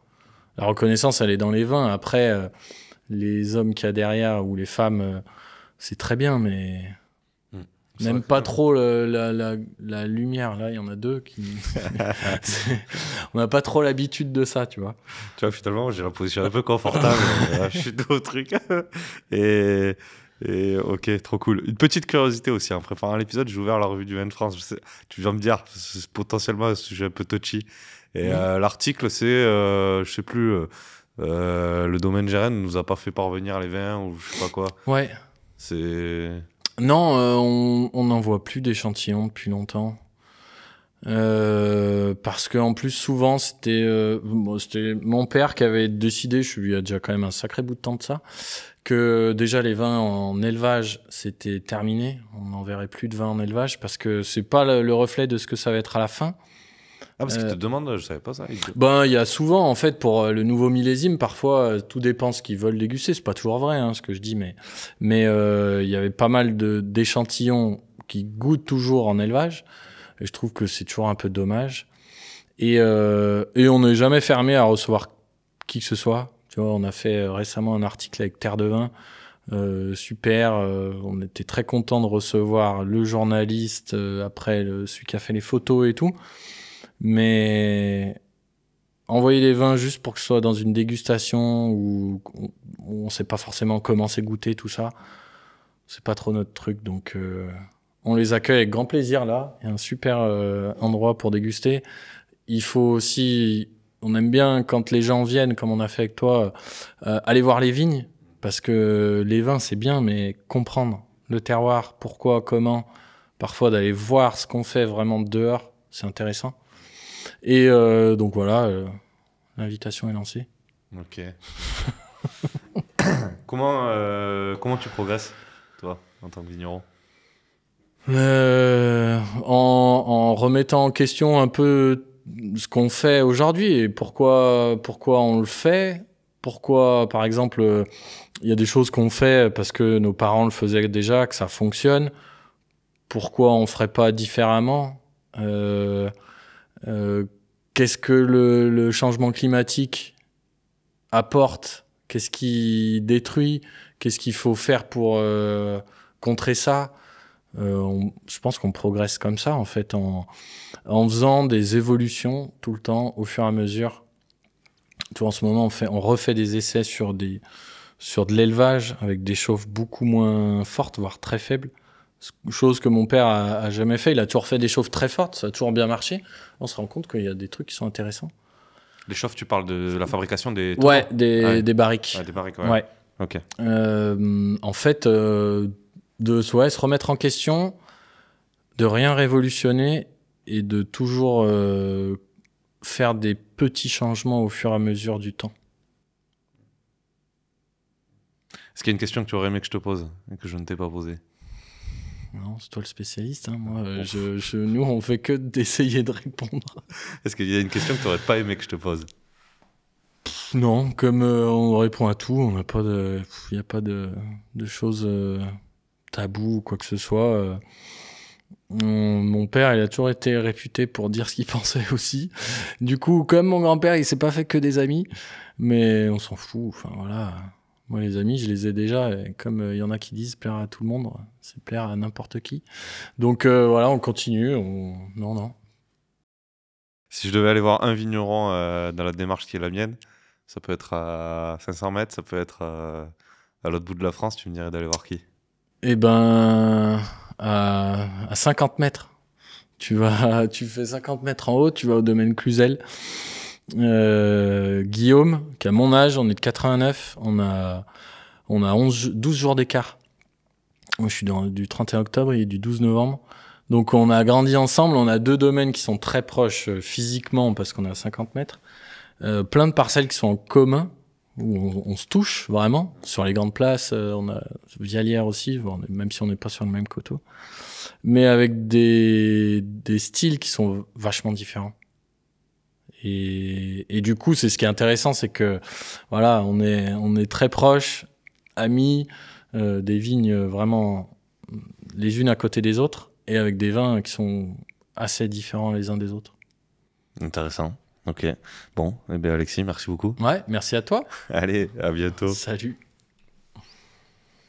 la reconnaissance elle est dans les vins. Après, les hommes qu'il y a derrière ou les femmes, c'est très bien, mais même pas trop la lumière. Là, il y en a deux qui. On n'a pas trop l'habitude de ça, tu vois. Tu vois, finalement, j'ai la position un peu confortable. Je suis au truc. Et ok, trop cool. Une petite curiosité aussi. En préparant l'épisode, j'ai ouvert la revue du vin de France. Tu viens me dire, c'est potentiellement un sujet un peu touchy. Et l'article, c'est, je sais plus, le domaine Géren nous a pas fait parvenir les vins ou je sais pas quoi. Ouais. C'est. Non, on n'envoie plus d'échantillons depuis longtemps. Parce que en plus souvent c'était mon père qui avait décidé, je lui ai déjà quand même un sacré bout de temps de ça, que déjà les vins en élevage c'était terminé, on n'enverrait plus de vins en élevage parce que c'est pas le reflet de ce que ça va être à la fin. Ah, parce qu'ils te demandent, je savais pas ça. Ben, il y a souvent, en fait, pour le nouveau millésime, parfois, tout dépend ce qu'ils veulent déguster. C'est pas toujours vrai, hein, ce que je dis, mais il y avait pas mal d'échantillons qui goûtent toujours en élevage. Et je trouve que c'est toujours un peu dommage. Et on n'est jamais fermé à recevoir qui que ce soit. Tu vois, on a fait récemment un article avec Terre de Vin. Super, on était très content de recevoir le journaliste, après celui qui a fait les photos et tout. Mais envoyer les vins juste pour que ce soit dans une dégustation où on sait pas forcément comment c'est goûté, tout ça, c'est pas trop notre truc. Donc on les accueille avec grand plaisir là. Il y a un super endroit pour déguster. Il faut aussi, on aime bien quand les gens viennent, comme on a fait avec toi, aller voir les vignes. Parce que les vins c'est bien, mais comprendre le terroir, pourquoi, comment, parfois d'aller voir ce qu'on fait vraiment dehors, c'est intéressant. Et donc voilà, l'invitation est lancée. Ok. Comment tu progresses, toi, en tant que vigneron ? En remettant en question un peu ce qu'on fait aujourd'hui et pourquoi on le fait. Pourquoi, par exemple, il y a des choses qu'on fait parce que nos parents le faisaient déjà, que ça fonctionne. Pourquoi on ferait pas différemment ? Qu'est-ce que le changement climatique apporte? Qu'est-ce qui détruit? Qu'est-ce qu'il faut faire pour contrer ça? Je pense qu'on progresse comme ça, en fait, en faisant des évolutions tout le temps, au fur et à mesure. Tu vois, en ce moment, on refait des essais sur de l'élevage avec des chauffes beaucoup moins fortes, voire très faibles. Chose que mon père a jamais fait. Il a toujours fait des chauffes très fortes, ça a toujours bien marché. On se rend compte qu'il y a des trucs qui sont intéressants. Les chauffes, tu parles de la fabrication des... Ouais, des barriques. Ouais, des barriques, ouais. Ouais. Ok. En fait, se remettre en question, de rien révolutionner et de toujours faire des petits changements au fur et à mesure du temps. Est-ce qu'il y a une question que tu aurais aimé que je te pose et que je ne t'ai pas posée ? Non, c'est toi le spécialiste. Hein. Moi, nous, on fait que d'essayer de répondre. Est-ce qu'il y a une question que tu n'aurais pas aimé que je te pose ? Non, comme on répond à tout, il n'y a pas de choses taboues ou quoi que ce soit. Mon père, il a toujours été réputé pour dire ce qu'il pensait aussi. Du coup, comme mon grand-père, il s'est pas fait que des amis, mais on s'en fout. Enfin voilà. Moi, les amis, je les ai déjà. Et comme il y en a qui disent plaire à tout le monde, c'est plaire à n'importe qui. Donc voilà, on continue. Non. Si je devais aller voir un vigneron dans la démarche qui est la mienne, ça peut être à 500 mètres, ça peut être à l'autre bout de la France, tu me dirais d'aller voir qui ? Eh ben, à 50 mètres. Tu fais 50 mètres en haut, tu vas au domaine Cluzel. Guillaume, qui a mon âge, on est de 89, on a 12 jours d'écart. Moi, je suis du 31 octobre, il est du 12 novembre. Donc, on a grandi ensemble, on a 2 domaines qui sont très proches physiquement parce qu'on est à 50 mètres. Plein de parcelles qui sont en commun, où on se touche vraiment. Sur les grandes places, on a Vialière aussi, même si on n'est pas sur le même coteau. Mais avec des styles qui sont vachement différents. Et du coup, c'est ce qui est intéressant, c'est que voilà, on est très proches, amis, des vignes vraiment les unes à côté des autres, et avec des vins qui sont assez différents les uns des autres. Intéressant. Ok. Bon, eh bien Alexis, merci beaucoup. Ouais, merci à toi. Allez, à bientôt. Salut.